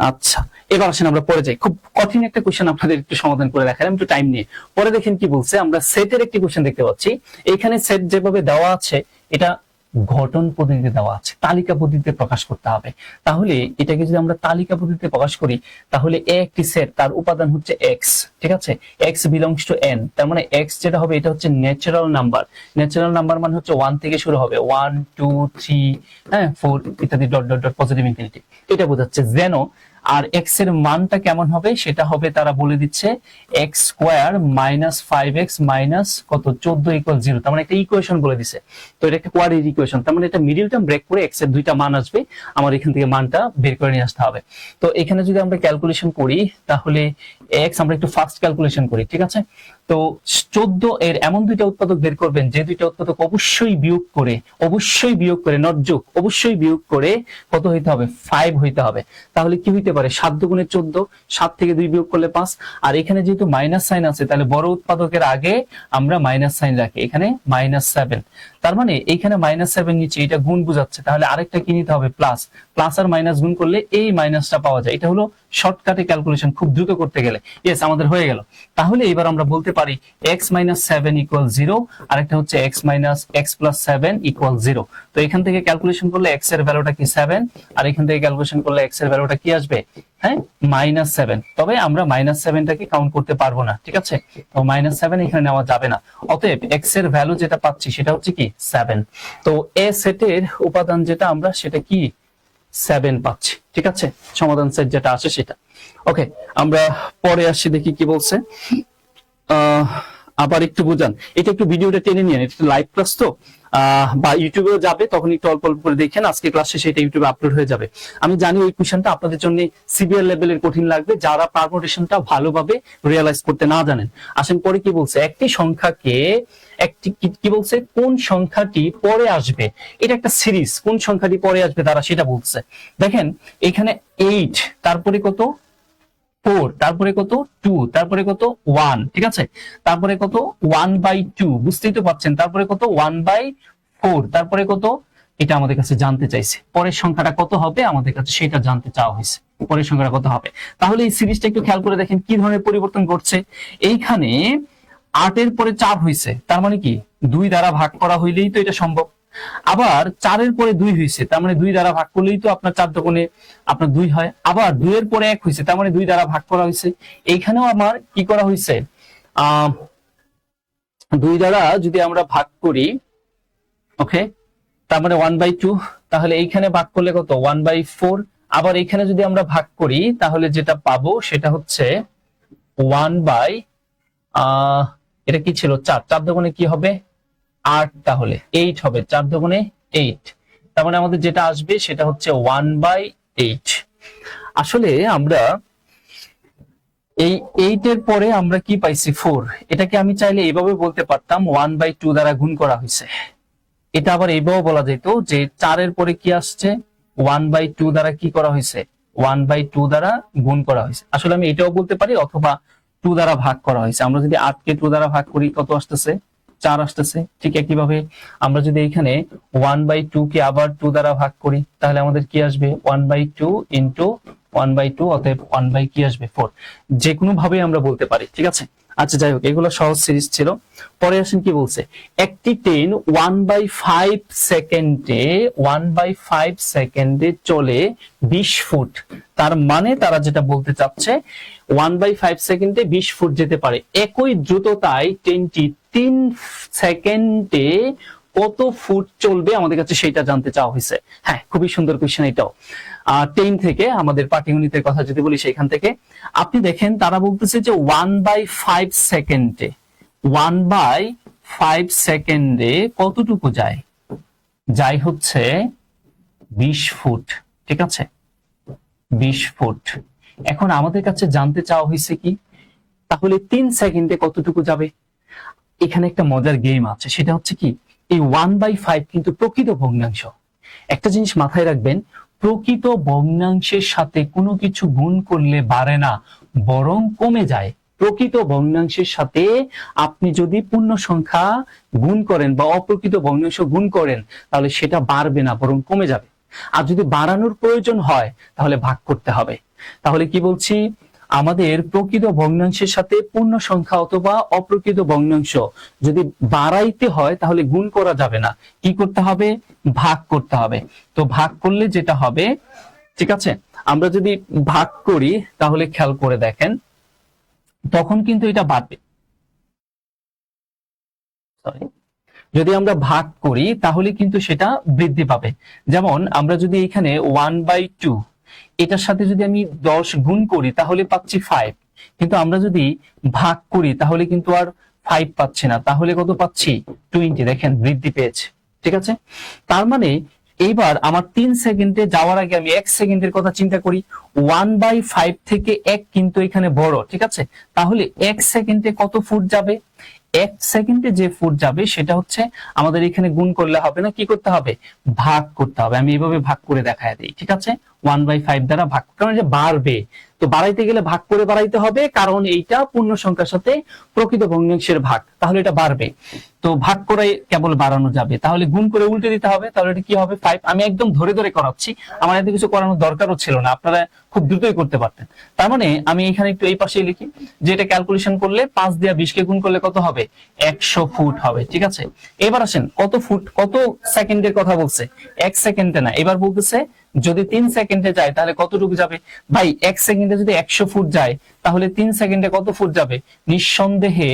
আচ্ছা এবার আসেন আমরা পরে যাই। খুব কঠিন একটা কোশ্চেন আপনাদের একটু সমাধান করে দেখালাম একটু টাইম নিয়ে। পরে দেখেন কি বলছে, আমরা সেটের একটি কোশ্চেন দেখতে পাচ্ছি। এখানে সেট যেভাবে দেওয়া আছে এটা ঘটন পদ্ধতিতে দেওয়া আছে, তালিকা পদ্ধতিতে প্রকাশ করতে হবে। তাহলে এটাকে যদি আমরা তালিকা পদ্ধতিতে প্রকাশ করি, তাহলে একটি সেট তার উপাদান হচ্ছে এক্স, ঠিক আছে, এক্স বিলংস টু এন। তার মানে এক্স যেটা হবে এটা হচ্ছে ন্যাচারাল নাম্বার। ন্যাচারাল নাম্বার মানে হচ্ছে 1 থেকে শুরু হবে, 1 2 3 হ্যাঁ 4 ইত্যাদি dot dot dot positive infinity, এটা বোঝাচ্ছে যেন। আর এক্স এর মানটা কেমন হবে সেটা হবে, তারা বলে দিচ্ছে x square minus 5x minus কত 14 ইকুয়াল 0। তার মানে একটা ইকুয়েশন বলে দিছে। তো এটা একটা কোয়াড্রেটিক ইকুয়েশন, তার মানে এটা মিডল টার্ম ব্রেক করে এক্স এর দুইটা মান আসবে, আমার এখান থেকে মানটা বের করে নিয়ে আসতে হবে। তো এখানে যদি আমরা ক্যালকুলেশন করি, তাহলে এক্স আমরা একটু ফার্স্ট ক্যালকুলেশন করি, ঠিক আছে। তো 14 এর এমন দুইটা উৎপাদক বের করবেন যে দুইটা উৎপাদক অবশ্যই বিয়োগ করে নট যোগ, অবশ্যই বিয়োগ করে কত হইতে হবে 5 হইতে হবে। তাহলে কি হইতে পারে 7 দুগুণে 14, 7 থেকে 2 বিয়োগ করলে 5। আর এখানে যেহেতু মাইনাস সাইন আছে, তাহলে বড় উৎপাদকের আগে আমরা মাইনাস সাইন রাখি, এখানে -7। তার মানে এইখানে -7 নিচে এটা গুণ বুঝাচ্ছে, তাহলে আরেকটা কি নিতে হবে প্লাস। প্লাস আর মাইনাস গুণ করলে এই মাইনাসটা পাওয়া যায়। এটা হলো শর্টকাটে ক্যালকুলেশন, খুব দ্রুত করতে গেলে। ইয়েস, আমাদের হয়ে গেল। তাহলে এবার আমরা বলতে পারি x - 7 = 0, আরেকটা হচ্ছে x + 7 = 0। তো এখান থেকে ক্যালকুলেশন করলে x এর ভ্যালুটা কি 7, আর এখান থেকে ক্যালকুলেশন করলে x এর ভ্যালুটা কি আসবে, হ্যাঁ -7। তবে আমরা -7টাকে কাউন্ট করতে পারবো না, ঠিক আছে। তো -7 এখানে নেওয়া যাবে না। অতএব x এর ভ্যালু যেটা পাচ্ছি সেটা হচ্ছে কি 7। তো এ সেটের উপাদান যেটা আমরা সেটা কি 7 পাচ্ছি, ঠিক আছে। সমাধান সেট যেটা আসে সেটা। ওকে, আমরা পরে আসি, দেখি কি বলছে। আবার একটু বুঝান, এটা একটু ভিডিওটা টেনে নিয়ে, এটা লাইভ ক্লাস তো, বা ইউটিউবেও যাবে, তখন একটু অল্প অল্প করে দেখেন। আজকে ক্লাস শেষে এটা ইউটিউবে আপলোড হয়ে যাবে। আমি জানি ওই কোশ্চেনটা আপনাদের জন্য সিভিয়ার লেভেলের কঠিন লাগবে, যারা পারমুটেশনটা ভালোভাবে রিয়ালাইজ করতে না জানেন। আসেন পরে কি বলছে, একটি সংখ্যাকে কি বলছে, কোন সংখ্যাটি পরে আসবে, এটা একটা সিরিজ, কোন সংখ্যাটি পরে আসবে তারা সেটা বলছে। দেখেন এখানে 8, তারপরে কত 4, তারপরে কত 2, তারপরে কত 1, ঠিক আছে, তারপরে কত 1/2, বুঝতেই তো পারছেন, তারপরে কত 1/4, তারপরে কত, এটা আমাদের কাছে জানতে চাইছে। পরের সংখ্যাটা কত হবে আমাদের কাছে সেটা জানতে চাওয়া হয়েছে, পরের সংখ্যাটা কত হবে। তাহলে এই সিরিজটা একটু খেয়াল করে দেখেন কি ধরনের পরিবর্তন ঘটছে। এইখানে 8 এর পরে 4 হয়েছে, তার মানে কি 2 দ্বারা ভাগ করা হইলেই তো এটা সম্ভব। আবার 4 এর পরে 2 হয়েছে, তার মানে 2 দ্বারা ভাগ করলেই তো আপনার 4 দুগুণে আপনার 2 হয়। আবার 2 এর পরে 1 হয়েছে, তার মানে 2 দ্বারা ভাগ করা হয়েছে। এইখানেও আমার কি করা হয়েছে, 2 দ্বারা যদি আমরা ভাগ করি, ওকে, তার মানে 1/2, তাহলে এইখানে ভাগ করলে কত 1/4। আবার এইখানে যদি আমরা ভাগ করি তাহলে যেটা পাবো সেটা হচ্ছে 1 বাই এটা কি ছিল 4, 4 দুগুণে কি হবে 8, তাহলে 8 হবে, 4 দুগুণে 8, তার মানে আমাদের যেটা আসবে সেটা হচ্ছে 1/8। আসলে আমরা এই 8 এর পরে আমরা কি পাইছি 4, এটাকে আমি চাইলে এইভাবে বলতে পারতাম 1/2 দ্বারা গুণ করা হয়েছে। এটা আবার এইভাবে বলা যেত যে 4 এর পরে কি আসছে 1/2 দ্বারা কি করা হয়েছে 1/2 দ্বারা গুণ করা হয়েছে। আসলে আমি এটাও বলতে পারি, অথবা 2 দ্বারা ভাগ করা হয়েছে। আমরা যদি 8 কে 2 দ্বারা ভাগ করি কত আসতেছে 4 আসতেছে। ঠিক একইভাবে আমরা যদি এখানে 1/2 কে আবার 2 দ্বারা ভাগ করি তাহলে আমাদের কি আসবে 1/2 ইন্টু 1/2, অতএব 1 কি আসবে 4। যে কোনো ভাবে আমরা বলতে পারি, ঠিক আছে। আচ্ছা যাই হোক, এগুলো সহজ সিরিজ ছিল। পরে আসেন কি বলছে, একটি ট্রেন 1/5 সেকেন্ডে 1/5 সেকেন্ডে চলে 20 ফুট। তার মানে তারা যেটা বলতে চাচ্ছে 1/5 সেকেন্ডে 20 ফুট যেতে পারে। একই দ্রুততায় ট্রেনটি 3 সেকেন্ডে কত ফুট চলবে আমাদের কাছে সেটা জানতে চাওয়া হয়েছে। হ্যাঁ, খুবই সুন্দর কোশ্চেন এটাও। 10 থেকে আমাদের পাটিগণিতের কথা যদি বলি সেখান থেকে আপনি দেখেন তারা বলতেছে যে 1/5 সেকেন্ডে 1/5 সেকেন্ডে কতটুকু যায়, যাই হচ্ছে 20 ফুট। ঠিক আছে, 20 ফুট। এখন আমাদের কাছে জানতে চাওয়া হয়েছে কি, তাহলে 3 সেকেন্ডে কতটুকু যাবে। এখানে একটা মজার গেম আছে, সেটা হচ্ছে কি এই 1/5 কিন্তু প্রকৃত ভগ্নাংশ। একটা জিনিস মাথায় রাখবেন, প্রকৃত ভগ্নাংশের সাথে কোনো কিছু গুণ করলে বাড়ে না, বরং কমে যায়। প্রকৃত ভগ্নাংশের সাথে আপনি যদি পূর্ণ সংখ্যা গুণ করেন বা অপ্রকৃত ভগ্নাংশ গুণ করেন তাহলে সেটা বাড়বে না, বরং কমে যাবে। আর যদি বাড়ানোর প্রয়োজন হয় তাহলে ভাগ করতে হবে। তাহলে কি বলছি, আমাদের প্রকৃত ভগ্নাংশের সাথে পূর্ণ সংখ্যা অথবা অপ্রকৃত ভগ্নাংশ যদি বাড়াইতে হয় তাহলে গুণ করা যাবে না, কি করতে হবে, ভাগ করতে হবে। তো ভাগ করলে যেটা হবে, ঠিক আছে, আমরা যদি ভাগ করি তাহলে খেয়াল করে দেখেন তখন কিন্তু এটা বাড়বে। সরি, যদি আমরা ভাগ করি তাহলে কিন্তু সেটা বৃদ্ধি পাবে। যেমন আমরা যদি এখানে 1/2 এটার সাথে যদি আমি 10 গুণ করি তাহলে পাচ্ছি 5, কিন্তু আমরা যদি ভাগ করি তাহলে কিন্তু আর 5 পাচ্ছি না, তাহলে কত পাচ্ছি 20। দেখেন বৃদ্ধি পেয়েছে। ঠিক আছে, তার মানে এইবার আমার 3 সেকেন্ডে যাওয়ার আগে আমি 1 সেকেন্ডের কথা চিন্তা করি। 1/5 থেকে 1 কিন্তু এখানে বড়, ঠিক আছে। তাহলে 1 সেকেন্ডে কত ফুট যাবে, 1 সেকেন্ডে যে ফুট যাবে সেটা হচ্ছে আমাদের এখানে গুণ করলে হবে না, কি করতে হবে, ভাগ করতে হবে। আমি এইভাবে ভাগ করে দেখায় দিই, ঠিক আছে। 1/5 দ্বারা ভাগ, কারণ যে বাড়বে, তো বাড়াইতে গেলে ভাগ করে বাড়াইতে হবে, কারণ এইটা পূর্ণ সংখ্যার সাথে প্রকৃত ভগ্নাংশের ভাগ, তাহলে এটা বাড়বে। তো ভাগ করে কেবল বাড়ানো যাবে, তাহলে গুণ করে উল্টে দিতে হবে, তাহলে এটা কি হবে 5। আমি একদম ধরে ধরে করাচ্ছি, আমার এত কিছু করানোর দরকারও ছিল না, আপনারা খুব দ্রুতই করতে পারতেন। তার মানে আমি এখানে একটু এই পাশে লিখি যে এটা ক্যালকুলেশন করলে 5 দিয়ে 20 কে গুণ করলে কত হবে, 100 ফুট হবে। ঠিক আছে, এবার আসেন কত ফুট, কত সেকেন্ডের কথা বলছে, 1 সেকেন্ডে না, এবার বলতেছে যদি 3 সেকেন্ডে যায় তাহলে কতটুকু যাবে। ভাই 1 সেকেন্ডে যদি 100 ফুট যায় তাহলে 3 সেকেন্ডে কত ফুট যাবে, নিঃসন্দেহে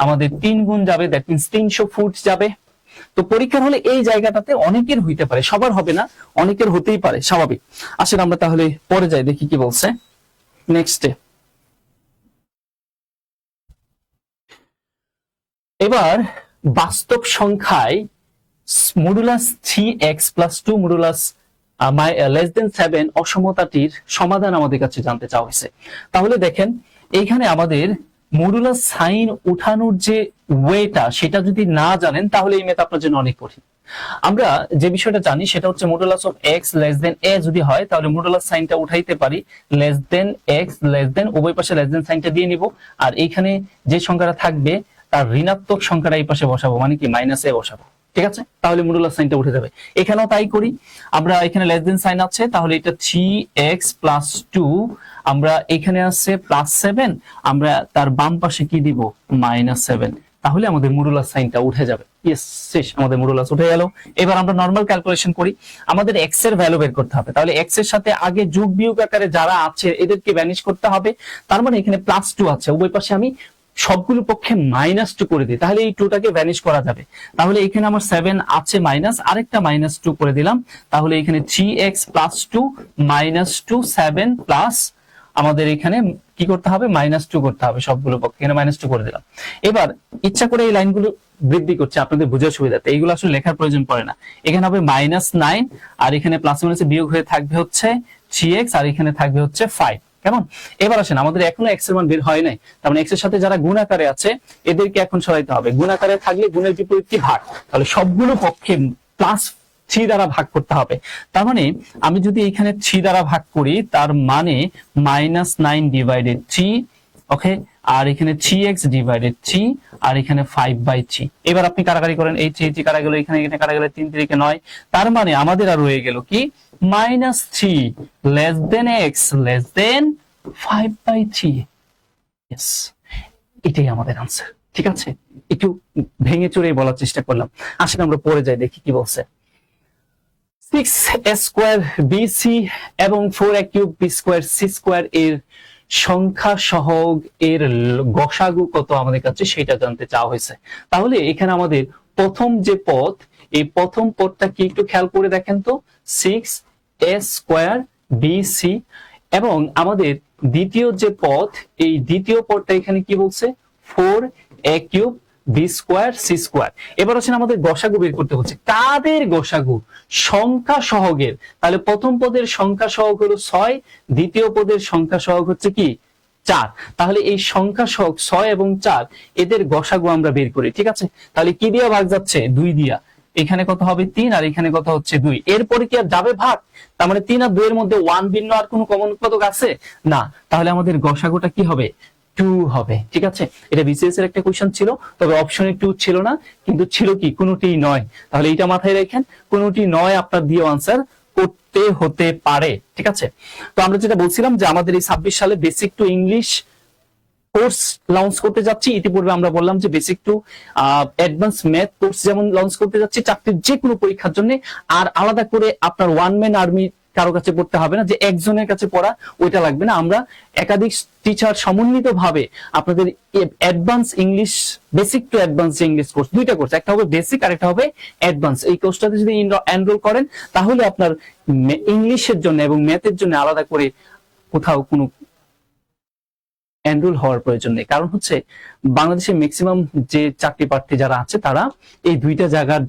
আমাদের 3 গুণ যাবে, দ্যাট মিন্স 300 ফুট যাবে। তো পরীক্ষার হলে এই জায়গাটাতে অনেকের হইতে পারে, সবার হবে না, অনেকের হতেই পারে, স্বাভাবিক। আসলে আমরা তাহলে পরে যাই, দেখি কি বলছে নেক্সটে। এবার বাস্তব সংখ্যায় মডুলাস 3x + 2 মডুলাস <7 অসমতাটির সমাধান আমাদের কাছে জানতে চাওয়া হয়েছে। তাহলে দেখেন এইখানে আমাদের মডুলাস সাইন উঠানোর যে ওয়েটা সেটা যদি না জানেন তাহলে এই ম্যাথ আপনার জন্য অনেক কঠিন। আমরা যে বিষয়টা জানি সেটা হচ্ছে মডুলাস অফ x a যদি হয় তাহলে মডুলাস সাইনটা উঠাইতে পারি, x উভয় পাশে লেস দেন সাইনটা দিয়ে নিব, আর এইখানে যে সংখ্যাটা থাকবে তার ঋণাত্মক সংখ্যাটা এই পাশে বসাবো, মানে কি -a বসাবো। ঠিক আছে, তাহলে মডুলাস সাইনটা উঠে যাবে। এখানেও তাই করি, আমরা এখানে লেস দেন সাইন আছে, তাহলে এটা 3x + 2, আমরা এখানে আছে +7, আমরা তার বাম পাশে কি দিব, -7, তাহলে আমাদের মডুলাস সাইনটা উঠে যাবে। ইয়েস, শেষ, আমাদের মডুলাস উঠে গেল। এবার আমরা নরমাল ক্যালকুলেশন করি, আমাদের x এর ভ্যালু বের করতে হবে। তাহলে x এর সাথে আগে যোগ বিয়োগ আকারে যারা আছে এদেরকে ভ্যানিশ করতে হবে। তার মানে এখানে +2 আছে, উভয় পাশে আমি সবগুলো পক্ষে -2 করে দিই, তাহলে এই 2টাকে ভ্যানিশ করা যাবে। তাহলে এখানে আমার 7 আছে মাইনাস, আরেকটা -2 করে দিলাম, তাহলে এখানে 3x + 2 -2 7 প্লাস আমাদের এখানে কি করতে হবে, -2 করতে হবে সবগুলো পক্ষে, এখানে -2 করে দিলাম। এবার ইচ্ছা করে এই লাইনগুলো বৃদ্ধি করছে আপনাদের বোঝার সুবিধাতে, এইগুলো আসলে লেখার প্রয়োজন পড়ে না। এখানে হবে -9 আর এখানে প্লাস মাইনাসে বিয়োগ হয়ে থাকবে হচ্ছে 3x আর এখানে থাকবে হচ্ছে 5। কেমন? এবার আসেন, আমাদের এখনো x এর মান বের হয় নাই, তার মানে x এর সাথে যারা গুণ আকারে আছে এদেরকে এখন সরাইতে হবে। গুণ আকারে থাকলে গুণের বিপরীত কি, ভাগ, তাহলে সবগুলো পক্ষে +3 দ্বারা ভাগ করতে হবে। তার মানে আমি যদি এখানে 3 দ্বারা ভাগ করি তার মানে -9/3, ওকে, আর এখানে 3x/3 আর এখানে 5/3। এবার আপনি কারাকারি করেন, এই 3 কারা গেল, এখানে এখানে কারা গেল, 3 3 9। তার মানে আমাদের আর রয়ে গেল কি, -3 less than x less than 5/3। Yes, এটাই আমাদের आंसर। ঠিক আছে, একটু ভেঙে চুরে বলার চেষ্টা করলাম। আসলে আমরা পরে যাই, দেখি কি বলছে। 6a² bc এবং 4a³ b² c² এর সংখ্যা সহগ এর গসাগু কত আমাদের কাছে সেটা জানতে চাওয়া হয়েছে। তাহলে এখানে আমাদের প্রথম যে পদ, এই প্রথম পদটা কি একটু খেয়াল করে দেখেন তো, 6a² bc, এবং আমাদের দ্বিতীয় যে পদ, এই দ্বিতীয় পদটা এখানে কি বলছে, 4a³ b² c²। এবার হচ্ছে আমাদের গসাগু বের করতে হচ্ছে। কাদের গসাগু? সংখ্যা সহগের। তাহলে প্রথম পদের সংখ্যা সহগ হলো 6, দ্বিতীয় পদের সংখ্যা সহগ হচ্ছে কি, 4। তাহলে এই সংখ্যা সহগ 6 এবং 4 এদের গসাগু আমরা বের করি। ঠিক আছে, তাহলে কি দিয়ে ভাগ যাচ্ছে, 2 দিয়া। এখানে কত হবে, 3, আর এখানে কত হচ্ছে 2। এরপরে কি আর যাবে ভাগ? তার মানে 3 আর 2 এর মধ্যে 1 ভিন্ন আর কোনো কমন উৎপাদক আছে না, তাহলে আমাদের গসাগুটা কি হবে, 2 হবে। ঠিক আছে, এটা বিসিএস এর একটা কোশ্চেন ছিল, তবে অপশনে 2 ছিল না, কিন্তু ছিল কি, কোনোটিই নয়। তাহলে এটা মাথায় রাখেন, কোনোটি নয় আপনার দিয়ে আনসার করতে হতে পারে। ঠিক আছে, তো আমরা যেটা বলছিলাম যে আমাদের এই 26 সালে basic to English course launch করতে যাচ্ছি। ইতিপূর্বে আমরা বললাম যে basic to advance math course যেমন লঞ্চ করতে যাচ্ছি চাকরির যে কোনো পরীক্ষার জন্য। আর আলাদা করে আপনার ওয়ান ম্যান আর্মি কারো কাছে পড়তে হবে না, যে একজনের কাছে পড়া ওইটা লাগবে না। আমরা একাধিক টিচার সমন্বিত ভাবে আপনাদের advance English, basic to advance English course, দুইটা কোর্স, একটা হবে বেসিক আর একটা হবে অ্যাডভান্স। এই কোর্সটাতে যদি এনরোল করেন তাহলে আপনার ইংলিশের জন্য এবং ম্যাথের জন্য আলাদা করে কোথাও কোনো এনরোল হওয়ার প্রয়োজন নেই। কারণ হচ্ছে বাংলাদেশের ম্যাক্সিমাম যে চাকরি প্রার্থী যারা আছে তারা এই দুইটা জায়গার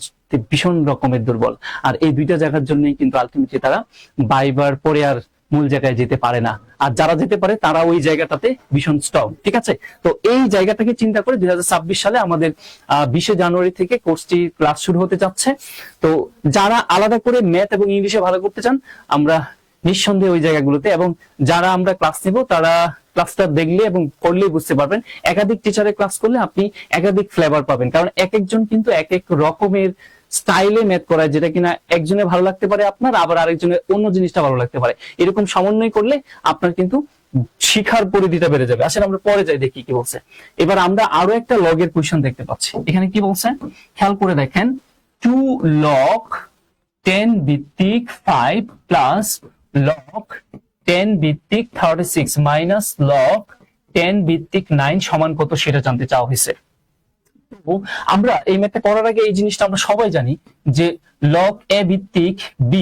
ভীষণ রকমের দুর্বল, আর এই দুইটা জায়গার জন্যই কিন্তু আলটিমেটলি তারা বাইবার পরে আর মূল জায়গায় যেতে পারে না। আর যারা যেতে পারে তারা ওই জায়গাটাতে ভীষণ স্ট্রং। ঠিক আছে, তো এই জায়গাটাকে চিন্তা করে 2026 সালে আমাদের 20 জানুয়ারি থেকে কোর্সটি ক্লাস শুরু হতে যাচ্ছে। তো যারা আলাদা করে ম্যাথ এবং ইংলিশে ভালো করতে চান, আমরা নিঃসন্দেহে ওই জায়গাগুলোতে, এবং যারা আমরা ক্লাস নেব তারা ক্লাসটা দেখলে এবং পড়লেই বুঝতে পারবেন। একাধিক টিচারের ক্লাস করলে আপনি একাধিক ফ্লেভার পাবেন, কারণ এক একজন কিন্তু এক এক রকমের স্টাইলে ম্যাথ করায়, যেটা কিনা একজনের ভালো লাগতে পারে আপনার, আবার আরেকজনের অন্য জিনিসটা ভালো লাগতে পারে। এরকম সমন্বয় করলে আপনার কিন্তু শিখার পরিধিটা বেড়ে যাবে। আসলে আমরা পরে যাই, দেখি কি বলছে। এবার আমরা আরো একটা লগের কোশ্চেন দেখতে পাচ্ছি। এখানে কি বলছে খেয়াল করে দেখেন, 2 log 10 ভিত্তিক 5 প্লাস log 10 ভিত্তিক 36 মাইনাস log 10 ভিত্তিক 9 সমান কত সেটা জানতে চাওয়া হয়েছে। আমরা এই ম্যাথটা করার আগে এই জিনিসটা আমরা সবাই জানি যে log a ভিত্তিক b,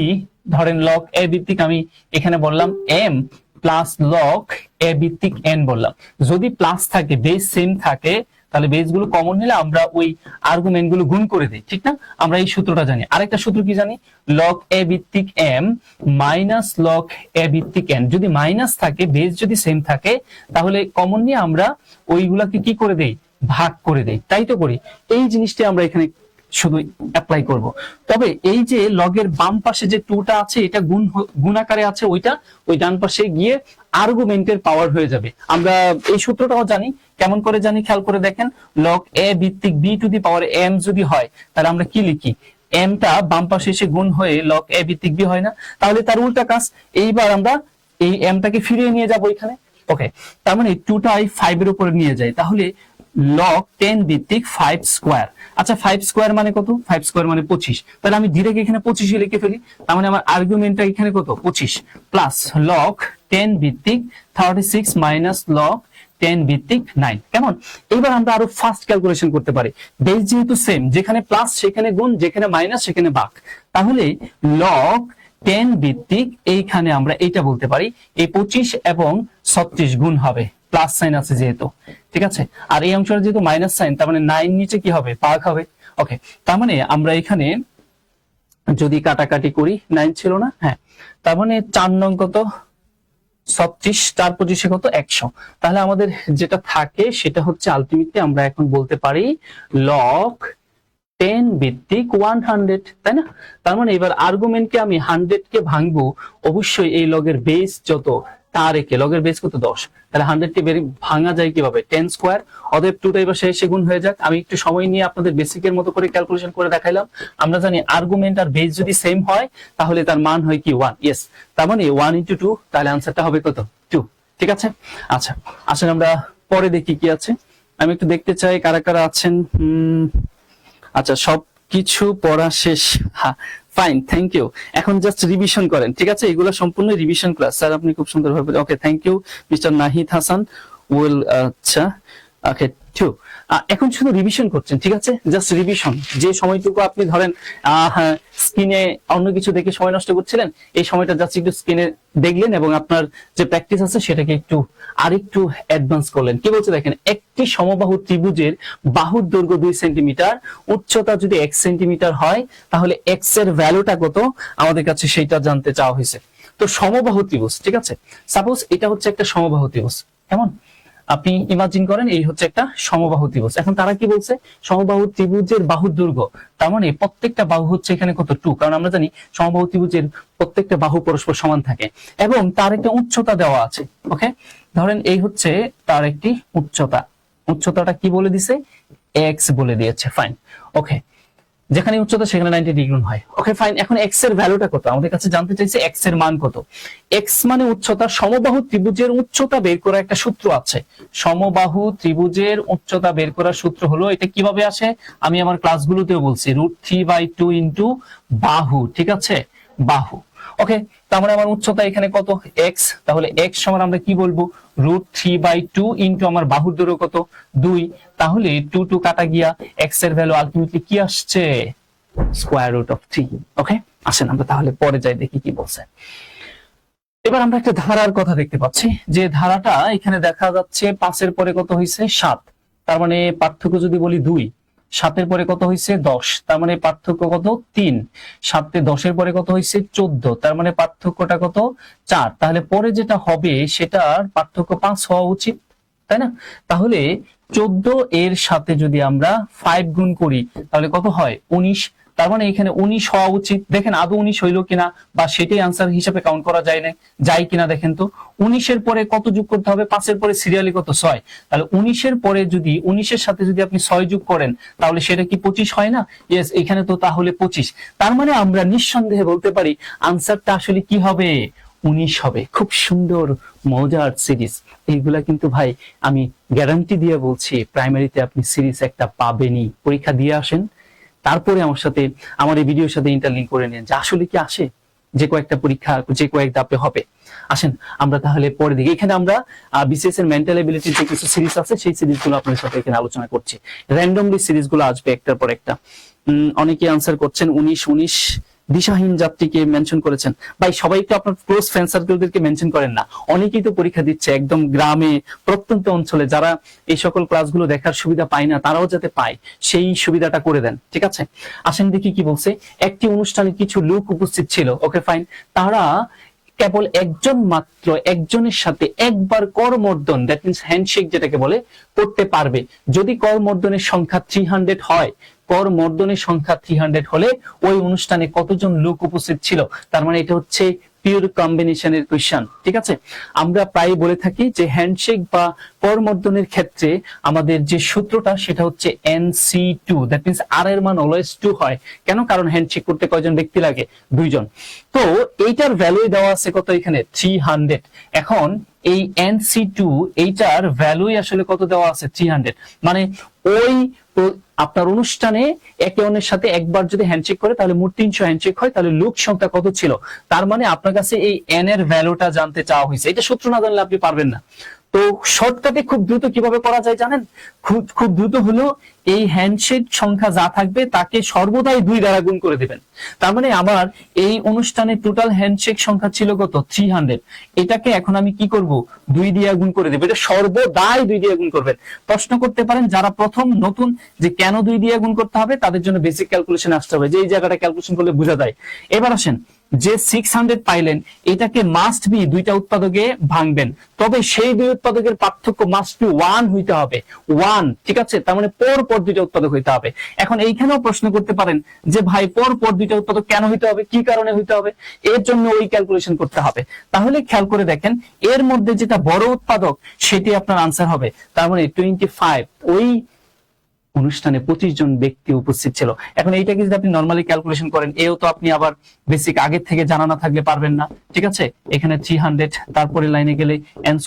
ধরেন log a ভিত্তিক আমি এখানে বললাম m প্লাস log a ভিত্তিক n বললাম। যদি প্লাস থাকে, বেস সেম থাকে, তাহলে বেস গুলো কমন নিলে আমরা ওই আর্গুমেন্ট গুলো গুণ করে দিই, ঠিক না? আমরা এই সূত্রটা জানি। আরেকটা সূত্র কি জানি, log a ভিত্তিক m মাইনাস log a ভিত্তিক n। যদি মাইনাস থাকে, বেস যদি সেম থাকে, তাহলে কমন নিয়ে আমরা ওইগুলাকে কি করে দেই, ভাগ করে দেই। তাই তো করি। এই জিনিসটা আমরা এখানে শুধু অ্যাপ্লাই করব। তবে এই যে লগের বাম পাশে যে 2টা আছে, এটা গুণ আকারে আছে, ওইটা ওই ডান পাশে গিয়ে আর্গুমেন্টের পাওয়ার হয়ে যাবে। আমরা এই সূত্রটাও জানি। কেমন করে জানি খেয়াল করে দেখেন, log a ভিত্তিক b to the power m যদি হয়, তাহলে আমরা কি লিখি, m টা বাম পাশে এসে গুণ হয়ে log a ভিত্তিক b হয় না? তাহলে তার উল্টা কাজ, এইবার আমরা এই m টাকে ফিরিয়ে নিয়ে যাব এখানে। ওকে, তার মানে 2টা 5 এর উপরে নিয়ে যায়, তাহলে log 10 ভিত্তিক 5 স্কয়ার। আচ্ছা 5 স্কয়ার মানে কত? 5 স্কয়ার মানে 25। তাহলে আমি ডিরেক্ট এখানে 25 লিখে ফেলি। তার মানে আমার আর্গুমেন্টটা এখানে কত, 25 প্লাস log 10 ভিত্তিক 36 মাইনাস log 10 ভিত্তিক 9। কেমন? এবার আমরা আরো ফাস্ট ক্যালকুলেশন করতে পারি। বেস যেহেতু সেম, যেখানে প্লাস সেখানে গুণ, যেখানে মাইনাস সেখানে ভাগ। তাহলে log 10 ভিত্তিক এইখানে আমরা এইটা বলতে পারি এই 25 এবং 36 গুণ হবে, প্লাস সাইন আছে যেহেতু, ঠিক আছে। আর এই অংশটা যেহেতু মাইনাস সাইন, তার মানে 9 নিচে কি হবে, ভাগ হবে। ওকে, তার মানে আমরা এখানে যদি কাটাকাটি করি, 9 ছিল না, হ্যাঁ, তার মানে 4 নং কত, 36, 4 25 কত, 100। তাহলে আমাদের যেটা থাকে সেটা হচ্ছে আলটিমেটলি আমরা এখন বলতে পারি লগ 10 ভিত্তিক 100, তাই না? তার মানে এবার আর্গুমেন্টকে আমি 100 কে ভাঙবো, অবশ্যই এই লগের বেস যত তার একে, লগের বেস কত 10, তাহলে 100 কে ভাঙা যায় কিভাবে, 10 স্কয়ার। অতএব 2 টা এবার শেষে গুণ হয়ে যাক। আমি একটু সময় নিয়ে আপনাদের বেসিকের মতো করে ক্যালকুলেশন করে দেখাইলাম। আমরা জানি আর্গুমেন্ট আর বেস যদি সেম হয় তাহলে তার মান হয় কি 1, ইয়েস। তার মানে 1 * 2, তাহলে आंसरটা হবে কত, 2, ঠিক আছে। আচ্ছা, আসলে আমরা পরে দেখি কি আছে। আমি একটু দেখতে চাই কারা কারা আছেন। আচ্ছা, সবকিছু পড়া শেষ, হ্যাঁ, ফাইন, থ্যাংক ইউ। এখন জাস্ট রিভিশন করেন, ঠিক আছে, এগুলো সম্পূর্ণ রিভিশন ক্লাস। স্যার আপনি খুব সুন্দরভাবে, okay, thank you mister Nahid Hasan, well, আচ্ছা, ওকে, টু। এখন শুধু রিভিশন করছেন, ঠিক আছে, জাস্ট রিভিশন। যে সময়টুকু আপনি ধরেন স্ক্রিনে অন্য কিছু দেখে সময় নষ্ট করছিলেন, এই সময়টা জাস্ট একটু স্ক্রিনে দেখলেন এবং আপনার যে প্র্যাকটিস আছে সেটাকে একটু আরেকটু অ্যাডভান্স করলেন। কি বলছে দেখেন, একটি সমবাহু ত্রিভুজের বাহুর দৈর্ঘ্য 2 সেন্টিমিটার, উচ্চতা যদি 1 সেন্টিমিটার হয়, তাহলে এক্স এর ভ্যালুটা কত আমাদের কাছে সেইটা জানতে চাওয়া হয়েছে। তো সমবাহু ত্রিভুজ, ঠিক আছে, সাপোজ এটা হচ্ছে একটা সমবাহু ত্রিভুজ, কেমন, আপনি ইমাজিন করেন এই হচ্ছে একটা সমবাহু ত্রিভুজ। এখন তারা কি বলছে, সমবাহু ত্রিভুজের বাহুর দৈর্ঘ্য, তার মানে প্রত্যেকটা বাহু হচ্ছে এখানে কত, 2, কারণ আমরা জানি সমবাহু ত্রিভুজের প্রত্যেকটা বাহু পরস্পর সমান থাকে এবং তার একটা উচ্চতা দেওয়া আছে। ওকে, ধরেন এই হচ্ছে তার একটি উচ্চতা, উচ্চতাটা কি বলে দিছে, x বলে দিয়েছে, ফাইন। ওকে, যেখানে উচ্চতা সেখানে 90 ডিগ্রি হয়। ওকে, ফাইন। এখন x এর ভ্যালুটা কত আমাদের কাছে জানতে চাইছে, x এর মান কত। x মানে উচ্চতা, সমবাহু ত্রিভুজের উচ্চতা বের করার একটা সূত্র আছে। সমবাহু ত্রিভুজের উচ্চতা বের করার সূত্র হলো, এটা কিভাবে আসে আমি আমার ক্লাসগুলোতেও বলছি, √3/2 ইনটু বাহু, ঠিক আছে, বাহু। ওকে, তার মানে আমার উচ্চতা এখানে কত, x, তাহলে x সমান আমরা কি বলবো, √3/2 ইনটু আমার বাহুর দৈর্ঘ্য কত, 2, তাহলে 2 2 কাটা গিয়া x এর ভ্যালু আলটিমেটলি কি আসছে, √3। ওকে, আসেন আমরা তাহলে পরে যাই, দেখি কি বলছে। এবার আমরা একটা ধারার কথা দেখতে পাচ্ছি, যে ধারাটা এখানে দেখা যাচ্ছে 5 এর পরে কত হয়েছে, 7, তার মানে পার্থক্য যদি বলি 2, 7 এর পরে কত হয়েছে, 10, তার মানে পার্থক্য কত, 3, 7 তে 10 এর পরে কত হয়েছে, 14, তার মানে পার্থক্যটা কত, 4, তাহলে পরে যেটা হবে সেটার পার্থক্য 5 হওয়া উচিত, তাই না? তাহলে 14 এর সাথে যদি আমরা 5 গুণ করি তাহলে কত হয়, 19, তার মানে এখানে 19 হওয়া উচিত। দেখেন আদৌ 19 হইলো কিনা, বা সেটাই আনসার হিসেবে কাউন্ট করা যায় না, যায় কিনা দেখেন তো। 19 এর পরে কত যোগ করতে হবে, 5 এর পরে সিরিয়ালি কত, 6, তাহলে 19 এর পরে যদি 19 এর সাথে যদি আপনি 6 যোগ করেন তাহলে সেটা কি 25 হয় না, ইয়েস, এখানে তো তাহলে 25। তার মানে আমরা নিঃসন্দেহে বলতে পারি আনসারটা আসলে কি হবে, 19 হবে। খুব সুন্দর মজার সিরিজ এইগুলা, কিন্তু ভাই আমি গ্যারান্টি দিয়ে বলছি প্রাইমারিতে আপনি সিরিজ একটা পাবেনই। পরীক্ষা দিয়ে আসেন, তারপরে আমার সাথে, আমার এই ভিডিওর সাথে ইন্টারলিঙ্ক করে নেন যে আসলে কি আসে, যে কয়েকটা পরীক্ষা যে কয়েক ধাপে হবে। আসেন আমরা তাহলে পরে দিকে, এখানে আমরা বিসিএস এর মেন্টাল এবিলিটির যে কিছু সিরিজ আছে সেই সিরিজগুলো আপনাদের সাথে এখানে আলোচনা করছি। র্যান্ডমলি সিরিজগুলো আসবে একটার পর একটা। অনেকে আনসার করছেন 19 দিশাহীন যাত্রীকে মেনশন করেছেন। ভাই সবাই তো আপনার ক্লোজ ফ্রেন্ড সার্কেলদেরকে মেনশন করেন না, অনেকেই তো পরীক্ষা দিচ্ছে একদম গ্রামে, প্রত্যন্ত অঞ্চলে, যারা এই সকল ক্লাসগুলো দেখার সুবিধা পায় না, তারাও যাতে পায় সেই সুবিধাটা করে দেন, ঠিক আছে। আসেন দেখি কি বলছে। একটি অনুষ্ঠানে কিছু লোক উপস্থিত ছিল, ওকে ফাইন, তারা কেবল একজনের সাথে একবার করমর্দন, দ্যাট মিন্স হ্যান্ডশেক যেটাকে বলে, করতে পারবে। যদি করমর্দনের সংখ্যা 300 হয়, করমর্দনের সংখ্যা 300 হলে ওই অনুষ্ঠানে কতজন লোক উপস্থিত ছিল, তার মানে এটা হচ্ছে পিওর কম্বিনেশনের কোশ্চেন, ঠিক আছে। আমরা প্রায় বলে থাকি যে হ্যান্ডশেক বা করমর্দনের ক্ষেত্রে আমাদের যে সূত্রটা সেটা হচ্ছে NC2, দ্যাট মিন্স আর এর মান অলওয়েজ 2 হয়। কেন? কারণ হ্যান্ডশেক করতে কয়জন ব্যক্তি লাগে, 2 জন। তো এইটার ভ্যালু দেওয়া আছে কত, এখানে 300। এখন এই NC2 এইটার ভ্যালু আসলে কত দেওয়া আছে, 300। মানে ওই আপনার অনুষ্ঠানে একে অন্যের সাথে একবার যদি হ্যান্ডশেক করে তাহলে মোট 300 হ্যান্ডশেক হয়, তাহলে লোক সংখ্যা কত ছিল। তার মানে আপনার কাছে এই n এর ভ্যালুটা জানতে চাওয়া হয়েছে। এটা সূত্র না জানলে আপনি পারবেন না। তো শর্টকাটে খুব দ্রুত কিভাবে করা যায় জানেন? খুব খুব দ্রুত হলো এই হ্যান্ডশেক সংখ্যা যা থাকবে তাকে সর্বদাই 2 দ্বারা গুণ করে দিবেন। তার মানে আমার এই অনুষ্ঠানে টোটাল হ্যান্ডশেক সংখ্যা ছিল কত? 300। এটাকে এখন আমি কি করব? 2 দিয়ে গুণ করে দেব। এটা সর্বদাই 2 দিয়ে গুণ করবেন। প্রশ্ন করতে পারেন যারা প্রথম নতুন যে কেন 2 দিয়ে গুণ করতে হবে, তাদের জন্য বেসিক ক্যালকুলেশন আসতে হবে, যে এই জায়গাটা ক্যালকুলেশন করলে বোঝা যায়। এবার আসেন, যে 600 পাইলেন এটাকে মাস্ট বি 2টা উৎপাদকে ভাঙবেন, তবে সেই 2 উৎপাদকের পার্থক্য মাস্ট বি 1 হইতে হবে। 1, ঠিক আছে? তার মানে পর 2টা উৎপাদক হইতে হবে। এখন এইখানেও প্রশ্ন করতে পারেন যে ভাই পর 2টা উৎপাদক কেন হইতে হবে, কি কারণে হইতে হবে? এর জন্য ওই ক্যালকুলেশন করতে হবে। তাহলে খেয়াল করে দেখেন, এর মধ্যে যেটা বড় উৎপাদক সেটি আপনার আনসার হবে। তার মানে 25। ওই অনুষ্ঠানে 25 জন ব্যক্তি উপস্থিত ছিল। এখন এইটাকে যদি আপনি নরমালি ক্যালকুলেশন করেন, এও তো আপনি আবার বেসিক আগে থেকে জানা না থাকলে পারবেন না, ঠিক আছে? এখানে 300, তারপরে লাইনে গেলে n²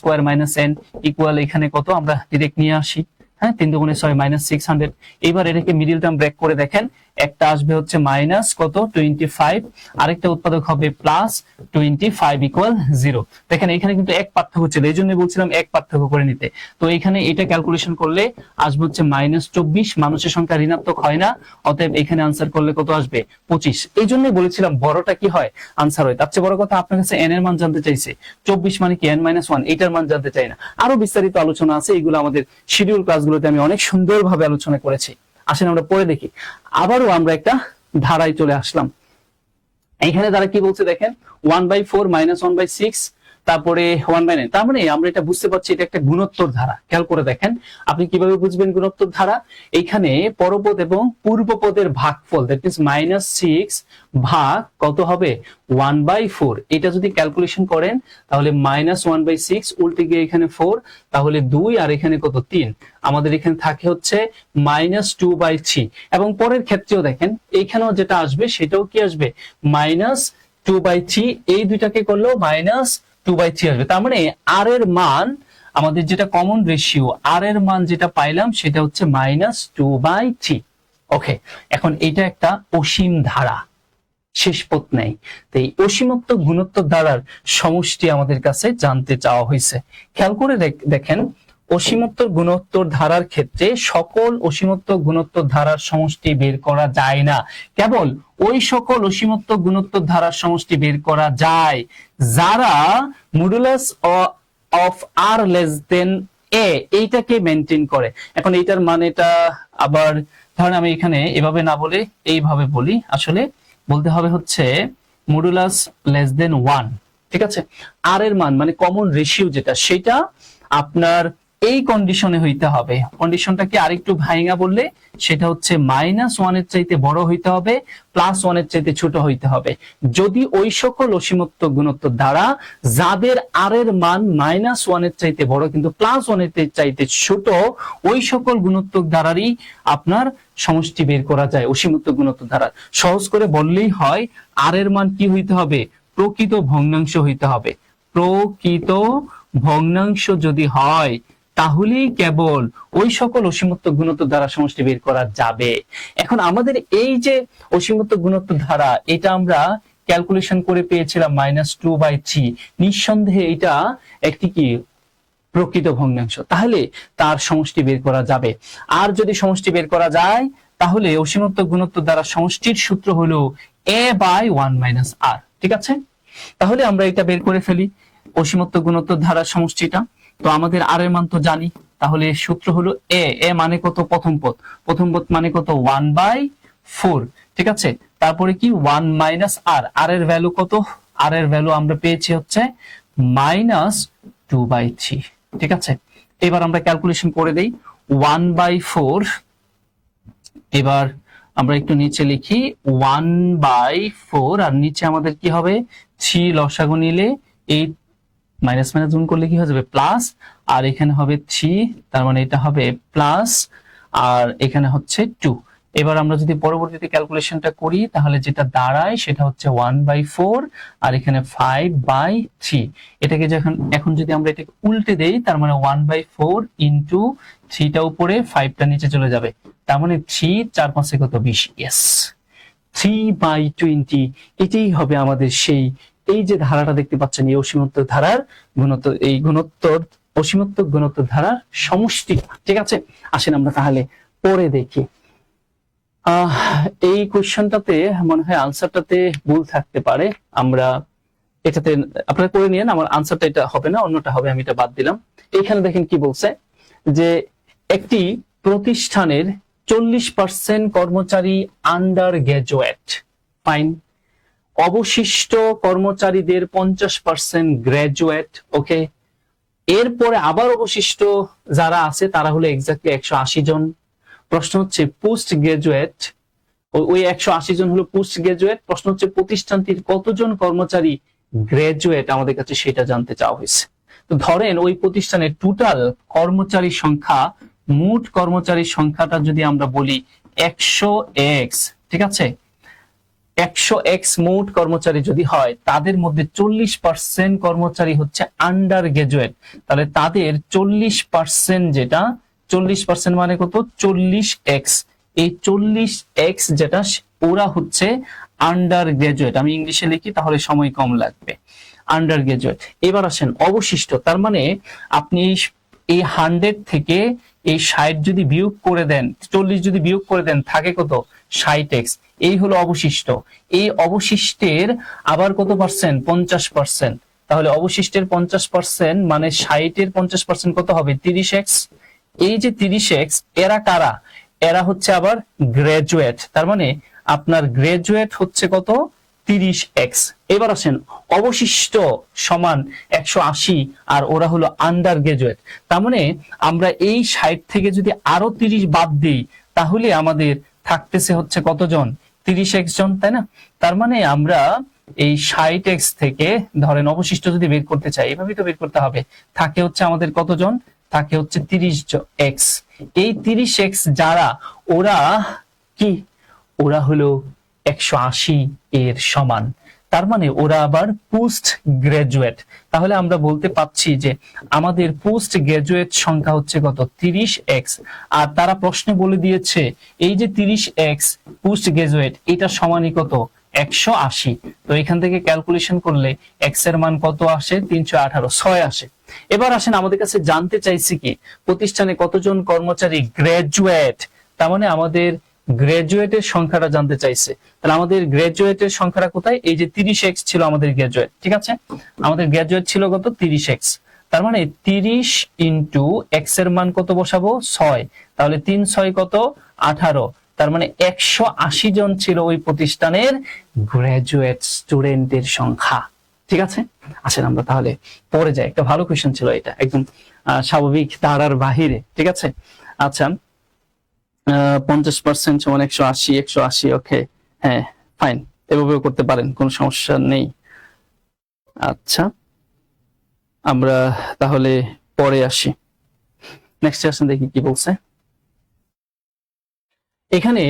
- n ইকুয়াল এখানে কত, আমরা ডিরেক্ট নিয়ে আসি, হ্যাঁ, 3 × 6 - 600। এবার এটাকে মিডল টার্ম ব্রেক করে দেখেন, একটা আসবে হচ্ছে মাইনাস কত 25, আরেকটা উৎপাদক হবে প্লাস 25 ইকুয়াল 0। দেখেন এখানে কিন্তু এক পার্থক্য ছিল, এই জন্য বলছিলাম এক পার্থক্য করে নিতে। তো এখানে এটা ক্যালকুলেশন করলে আসবে হচ্ছে -24। মানুষের সংখ্যা ঋণাত্মক হয় না, অতএব এখানে আনসার করলে কত আসবে? 25। এই জন্যই বলেছিলাম বড়টা কি হয়, আনসার হয়। তার চেয়ে বড় কথা আপনার কাছে n এর মান জানতে চাইছে, 24 মানে কি n - 1, এটার মান জানতে চাই না। আরো বিস্তারিত আলোচনা আছে, এগুলো আমাদের শিডিউল ক্লাসগুলোতে আমি অনেক সুন্দরভাবে আলোচনা করেছি। আসেন আমরা পরে দেখি। আবারও আমরা একটা ধারায় চলে আসলাম। এখানে তারা কি বলছে দেখেন, 1/4 - 1/6, তারপরে 1/9। তার মানে আমরা এটা বুঝতে পারছি এটা একটা গুণোত্তর ধারা। খেয়াল করে দেখেন আপনি কিভাবে বুঝবেন গুণোত্তর ধারা। এখানে পরপদ এবং পূর্বপদের ভাগফল, দ্যাট মিন্স -6 ভাগ কত হবে? 1/4। এটা যদি ক্যালকুলেশন করেন তাহলে -1/6 উল্টে গিয়ে এখানে 4, তাহলে 2 আর এখানে কত 3, আমাদের এখানে থাকে হচ্ছে -2/3। এবং পরের ক্ষেত্রেও দেখেন এইখানেও যেটা আসবে সেটাও কি আসবে? -2/3। এই দুইটাকে করলেও -2/3 আসবে। তার মানে আর এর মান, আমাদের যেটা কমন রেশিও, আর এর মান যেটা পাইলাম সেটা হচ্ছে -2/3। ওকে, এখন এটা একটা অসীম ধারা, শেষ পথ নেই। তো এই অসীমত্ব গুণোত্তর ধারার সমষ্টি আমাদের কাছে জানতে চাওয়া হয়েছে। খেয়াল করে দেখেন, অসীমোত্তর গুণোত্তর ধারার ক্ষেত্রে সকল অসীমোত্তর গুণোত্তর ধারার সমষ্টি বের করা যায় না, কেবল ওই সকল অসীমোত্তর গুণোত্তর ধারার সমষ্টি বের করা যায় যারা modulus of r less than a এইটাকে মেনটেন করে। এখন এইটার মানেটা আবার ধরেন আমি এখানে এভাবে না বলে এইভাবে বলি, আসলে বলতে হবে হচ্ছে মডুলাস লেস দেন 1, ঠিক আছে? আর এর মান মানে কমন রেশিও যেটা, সেটা আপনার এই কন্ডিশনে হইতে হবে। কন্ডিশনটাকে আরেকটু ভাঙা বললে সেটা হচ্ছে -1 এর চাইতে বড় হইতে হবে, +1 এর চাইতে ছোট হইতে হবে। যদি ওই সকল অসীমত্ব গুণোত্তর দ্বারা যাদের আর এর মান -1 এর চাইতে বড় কিন্তু +1 এর চাইতে ছোট, ওই সকল গুণোত্তর দ্বারারই আপনার সমষ্টি বের করা যায় অসীমত্ব গুণোত্তর দ্বারা। সহজ করে বললেই হয়, আর এর মান কি হইতে হবে? প্রকৃত ভগ্নাংশ হইতে হবে। প্রকৃত ভগ্নাংশ যদি হয় তাহলেই কেবল ওই সকল অসীমত্ব গুণোত্তর দ্বারা সমষ্টি বের করা যাবে। এখন আমাদের এই যে অসীমত্ব গুণোত্তর ধারা, এটা আমরা ক্যালকুলেশন করে পেয়েছিলাম -2/3। নিঃসন্দেহে এটা একটি কি প্রকৃত ভগ্নাংশ, তাহলে তার সমষ্টি বের করা যাবে। আর যদি সমষ্টি বের করা যায় তাহলে অসীমত্ব গুণোত্তর দ্বারা সমষ্টির সূত্র হলো a/1 - r, ঠিক আছে? তাহলে আমরা এটা বের করে ফেলি, অসীমত্ব গুণোত্তর ধারার সমষ্টিটা। তো আমাদের আর এর মান তো জানি, তাহলে সূত্র হলো এ মানে কত? প্রথম পদ মানে কত? 1/4, ঠিক আছে? তারপরে কি 1 - r, আর এর ভ্যালু কত? আর এর ভ্যালু আমরা পেয়েছি হচ্ছে -2/3, ঠিক আছে? এবার আমরা ক্যালকুলেশন করে দেই। 1/4, এবার আমরা একটু নিচে লিখি 1/4, আর নিচে আমাদের কি হবে? 3 লসাগু নিলে 8 মাইনাস মাইনাস গুণ করলে কি হয়ে যাবে? প্লাস, আর এখানে হবে 3, তার মানে এটা হবে প্লাস, আর এখানে হচ্ছে 2। এবার আমরা যদি পরবর্তীতে ক্যালকুলেশনটা করি তাহলে যেটা দাঁড়ায় সেটা হচ্ছে 1/4, আর এখানে 5/3। এটাকে যখন এখন যদি আমরা এটাকে উল্টে দেই, তার মানে 1/4 ইন্টু 3টা উপরে, 5টা নিচে চলে যাবে, তার মানে 3 4 5 কত? 20। ইয়েস, 3/20। এটাই হবে আমাদের সেই, এই যে ধারাটা দেখতে পাচ্ছেন এই অসীমত্ব ধারার গুণোত্তর, এই গুণোত্তর অসীমোত্তর গুণোত্তর ধারার সমষ্টি। ঠিক আছে, আসেন আমরা তাহলে পরে দেখি। এই কোয়েশ্চনটাতে মনে হয় আনসারটাতে ভুল থাকতে পারে, আমরা এটাতে আপনারা করে নিয়েন, আমার আনসারটা এটা হবে না, অন্যটা হবে, আমি এটা বাদ দিলাম। এখানে দেখেন কি বলছে, যে একটি প্রতিষ্ঠানের 40% কর্মচারী আন্ডার গ্রাজুয়েট, ফাইন, অবশিষ্ট কর্মচারীদের 50% গ্রাজুয়েট, ওকে। এরপরে আবার অবশিষ্ট যারা আছে তারা হলো এক্স্যাক্টলি 180 জন। প্রশ্ন হচ্ছে পোস্ট গ্রাজুয়েট, ওই 180 জন হলো পোস্ট গ্রাজুয়েট। প্রশ্ন হচ্ছে প্রতিষ্ঠানটির কতজন কর্মচারী গ্রাজুয়েট, আমাদের কাছে সেটা জানতে চাওয়া হয়েছে। তো ধরেন ওই প্রতিষ্ঠানের টোটাল কর্মচারী সংখ্যা, মোট কর্মচারীর সংখ্যাটা যদি আমরা বলি 100x, ঠিক আছে, 100x মোট কর্মচারী যদি হয়, তাদের মধ্যে 40% কর্মচারী হচ্ছে আন্ডার গ্রাজুয়েট, তাহলে তাদের 40% যেটা, 40% মানে কত, 40x, এই 40x যেটা, ওরা হচ্ছে আন্ডার গ্রাজুয়েট। আমি ইংলিশে লিখি তাহলে সময় কম লাগবে, আন্ডার গ্রাজুয়েট। এবার আসেন অবশিষ্ট, তার মানে আপনি এই 100 থেকে এই 60 যদি বিয়োগ করে দেন, 40 যদি বিয়োগ করে দেন, থাকে কত, 60x। এই হলো অবশিষ্ট। এই অবশিষ্টের আবার কত পার্সেন্ট, 50%। তাহলে অবশিষ্টের 50% মানে 60-এর 50% কত হবে, 30x। এই যে 30x, এরা কারা, এরা হচ্ছে আবার গ্রাজুয়েট, তার মানে আপনার গ্রাজুয়েট হচ্ছে কত, 30x। এবার আসেন অবশিষ্ট সমান 180, আর ওরা হলো আন্ডার গ্রাজুয়েট। তার মানে আমরা এই 60 থেকে যদি আরো 30 বাদ দিই, তাহলে আমাদের থাকতেছে হচ্ছে কতজন, 30x জন, তাই না? তার মানে আমরা এই 60x থেকে ধরেন অবশিষ্ট যদি বের করতে চাই, এভাবেই তো বের করতে হবে, থাকে হচ্ছে আমাদের কতজন, থাকে হচ্ছে 30x। এই 30x যারা, ওরা কি, ওরা হলো 180 এর সমান, তার মানে ওরা আবার পোস্ট গ্রাজুয়েট। তাহলে আমরা বলতে পাচ্ছি যে আমাদের পোস্ট গ্রাজুয়েট সংখ্যা হচ্ছে কত, 30x। আর তারা প্রশ্নে বলে দিয়েছে এই যে 30x পোস্ট গ্রাজুয়েট, এটা সমানই কত, 180। তো এখান থেকে ক্যালকুলেশন করলে x এর মান কত আসে, 318, 6 আসে। এবার আসেন আমাদের কাছে জানতে চাইছি কি, প্রতিষ্ঠানে কতজন কর্মচারী গ্রাজুয়েট, তার মানে আমাদের গ্রাজুয়েটের সংখ্যাটা জানতে চাইছে। তাহলে আমাদের গ্রাজুয়েটের সংখ্যাটা কোথায়, এই যে 30x ছিল আমাদের গ্রাজুয়েট, ঠিক আছে, আমাদের গ্রাজুয়েট ছিল কত, 30x। তার মানে 30 ইন্টু x এর মান কত বসাবো, 6, তাহলে 3 6 কত, 18। তার মানে 180 জন ছিল ওই প্রতিষ্ঠানের গ্রাজুয়েট স্টুডেন্টের সংখ্যা। ঠিক আছে, আসেন আমরা তাহলে পরে যাই। একটা ভালো কোয়েশ্চেন ছিল এটা, একদম স্বাভাবিক ধারার বাহিরে। ঠিক আছে, আচ্ছা, 50% সমান 180, 180, ওকে, হ্যাঁ ফাইন, এভাবেও করতে পারেন, কোনো সমস্যা নেই। আচ্ছা, আমরা তাহলে পরে আসি, নেক্সট আসেন দেখি কি বলছে। এখানে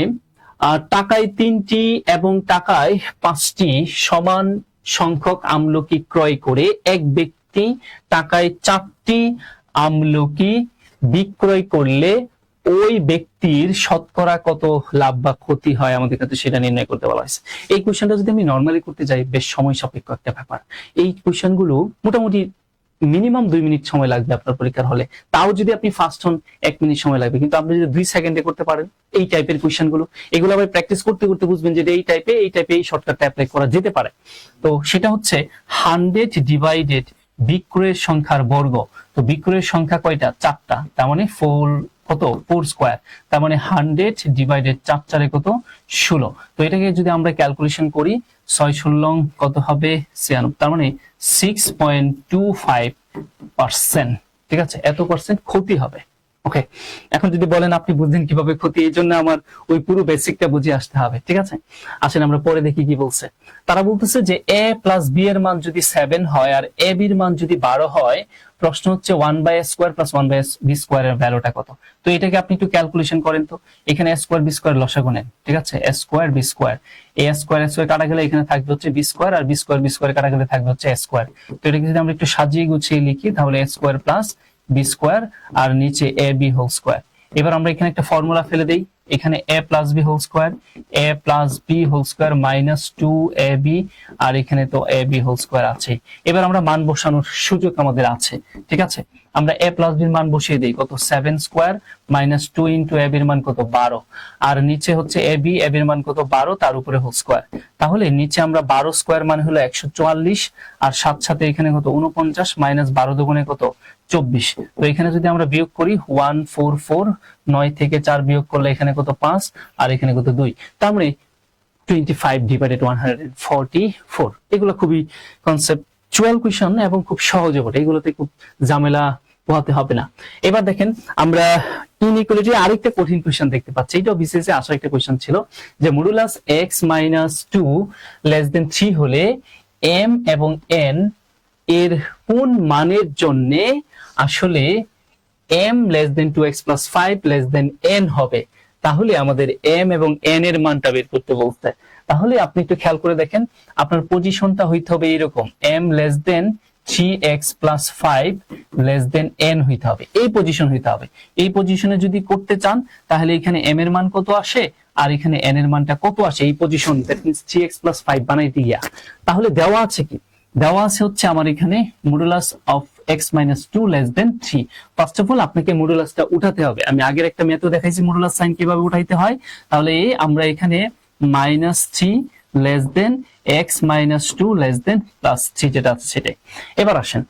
টাকায় 3টি এবং টাকায় 5টি সমান সংখ্যক আমলকি ক্রয় করে এক ব্যক্তি টাকায় 4টি আমলকি বিক্রয় করলে ওই ব্যক্তির শতকরা কত লাভ বা ক্ষতি হয়, আমাদের কাছে সেটা নির্ণয় করতে বলা হয়েছে। এই কোয়েশ্চেনটা যদি আমি নর্মালি করতে যাই, বেশ সময় সাপেক্ষ একটা ব্যাপার। এই কোয়েশ্চেনগুলো মোটামুটি মিনিমাম 2 মিনিট সময় লাগবে আপনার পরীক্ষার হলে, তাও যদি আপনি ফার্স্ট হন 1 মিনিট সময় লাগবে। কিন্তু আপনি যদি 2 সেকেন্ডে করতে পারেন এই টাইপের কোয়েশ্চেন গুলো, এগুলো আবার প্র্যাকটিস করতে করতে বুঝবেন যে এই টাইপে এই শর্টকাটটা অ্যাপ্লাই করা যেতে পারে। তো সেটা হচ্ছে 100 ডিভাইডেড বিক্রয়ের সংখ্যার বর্গ। তো বিক্রয়ের সংখ্যা কয়টা, 4টা, তার মানে 4 কত, 4 স্কয়ার, তার মানে 100 ডিভাইডেড 4 4 কত, 16। তো এটাকে যদি আমরা ক্যালকুলেশন করি, 6 16 কত হবে, 96, তার মানে 6.25%। ঠিক আছে, এত পার্সেন্ট ক্ষতি হবে। ওকে, এখন যদি বলেন আপনি বুঝলেন কিভাবে ক্ষতি, এই জন্য আমার ওই পুরো বেসিকটা বুঝে আসতে হবে। ঠিক আছে, আসেন আমরা পরে দেখি কি বলছে। তারা বলতেছে যে a প্লাস b এর মান যদি 7 হয় আর a b এর মান যদি 12 হয়, প্রশ্ন হচ্ছে 1/a square plus 1/b square এর ভ্যালুটা কত। তো এটাকে আপনি একটু ক্যালকুলেশন করেন তো। এখানে a স্কয়ার b স্কয়ার লসাগু নেন, ঠিক আছে, a square b square, a square কাটা গেলে এখানে থাকবে হচ্ছে b স্কয়ার, আর b স্কয়ার কাটা গেলে থাকবে হচ্ছে a স্কয়ার। তো এটাকে যদি আমরা একটু সাজিয়ে গুছিয়ে লিখি, তাহলে a square plus b square আর নিচে ab হোল স্কয়ার। এবার আমরা এখানে একটা ফর্মুলা ফেলে দেই, এখানে a plus b whole square, a plus b whole square minus 2ab, আর এখানে তো ab হোল স্কয়ার আছে। এবার আমরা মান বসানোর সুযোগ আমাদের আছে। ঠিক আছে, আমরা a প্লাস b এর মান বসিয়ে দেই, কত 7 স্কয়ার মাইনাস 2 ইনটু a এর মান কত 12, আর নিচে হচ্ছে ab এর মান কত 12 তার উপরে হোল স্কয়ার। তাহলে নিচে আমরা 12 স্কয়ার মানে হলো 144, আর সাথে এখানে কত 49 মাইনাস 12 দুগুণে কত 24। তো এখানে যদি আমরা বিয়োগ করি 144, 9 থেকে 4 বিয়োগ করলে এখানে কত 5 আর এখানে কত 2, তার মানে 25 ডিভাইডেড 144। এগুলো খুবই কনসেপচুয়াল কোশ্চেন এবং খুব সহজে বটে, এগুলোতে খুব ঝামেলা পোহাতে হবে না। এবার দেখেন আমরা ইনইকুয়ালিটি আরেকটা কঠিন কোশ্চেন দেখতে পাচ্ছি, এটাও বিসিএস এ আসা একটা কোশ্চেন ছিল যে মডুলাস x - 2 <3 হলে m এবং n এর কোন মানের জন্য আসলে m < 2x + 5 < n হবে। তাহলে আমাদের m এবং n এর মানটা বের করতে বলতে, তাহলে আপনি একটু খেয়াল করে দেখেন আপনার পজিশনটা হইতে হবে এরকম, m < 3x + 5 < n হইতে হবে, এই পজিশন হইতে হবে। এই পজিশনে যদি করতে চান তাহলে এখানে m এর মান কত আসে আর এখানে n এর মানটা কত আসে, এই পজিশন দ্যাট মিন্স 3x + 5 বানাইতে গিয়া। তাহলে দেওয়া আছে কি, দেওয়া আছে হচ্ছে আমার এখানে modulus of x - 2 <3। First of all আপনাকে মডুলাসটা উঠাতে হবে, আমি আগের একটা মেথড দেখাইছি মডুলাস সাইন কিভাবে উঠাইতে হয়। তাহলে আমরা এখানে -3 x - 2 +3 যেটা আছে সেটাই। এবার আসেন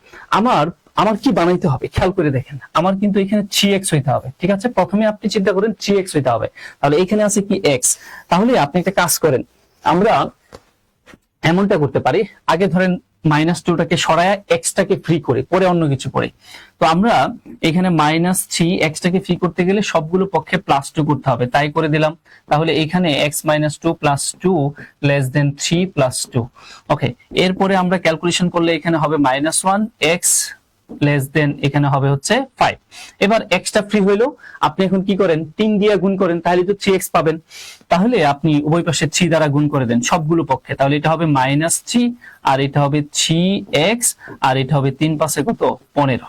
আমার কি বানাইতে হবে খেয়াল করে দেখেন, আমার কিন্তু এখানে 3x হইতে হবে, ঠিক আছে। প্রথমে আপনি চিন্তা করেন 3x হইতে হবে, তাহলে এখানে আছে কি x। তাহলে আপনি একটা কাজ করেন, আমরা এমনটা করতে পারি, আগে ধরেন -2টাকে সরায়া x টাকে ফ্রি করে পরে অন্য কিছু করে। তো আমরা এখানে -3 x টাকে ফ্রি করতে গেলে সবগুলো পক্ষে +2 করতে হবে, তাই করে দিলাম। তাহলে এখানে x - 2 + 2 <3 + 2। ওকে, এরপরে আমরা ক্যালকুলেশন করলে এখানে হবে -1 x এখানে হবে হচ্ছে 5। এবার x টা ফ্রি হইলো, আপনি এখন কি করেন 3 দিয়ে গুণ করেন, তাহলে তো 3x পাবেন। তাহলে আপনি উভয় পাশে 3 দ্বারা গুণ করে দেন সবগুলো পক্ষে, তাহলে এটা হবে -3 আর এটা হবে 3x আর এটা হবে 3 পাশে কত 15।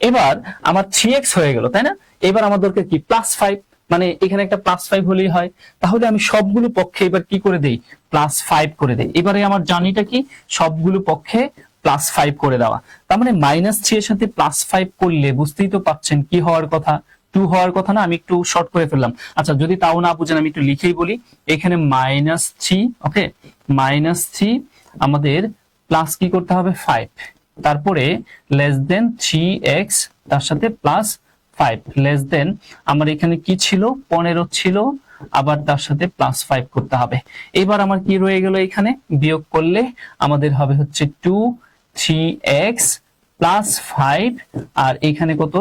এবার আমার 3x হয়ে গেল, তাই না। এবার আমার দরকার কি +5, মানে এখানে একটা +5 হলেই হয়। তাহলে আমি সবগুলো পক্ষে এবার কি করে দেই +5 করে দেই। এবারে আমার জার্নিটা কি সবগুলো পক্ষে +5 করে দেওয়া, তার মানে -3 এর সাথে +5 করলে বুঝতেই তো পাচ্ছেন কি হওয়ার কথা, 2 হওয়ার কথা না। আমি একটু শর্ট করে ফেললাম, আচ্ছা যদি তাও না বুঝেন আমি একটু লিখেই বলি। এখানে -3, ওকে -3 আমাদের প্লাস কি করতে হবে 5, তারপরে <3x তার সাথে +5 আমার এখানে কি ছিল 15 ছিল, আবার তার সাথে +5 করতে হবে। এবার আমার কি রয়ে গেল, এখানে বিয়োগ করলে আমাদের হবে হচ্ছে 2 3x + 5 আর এখানে কত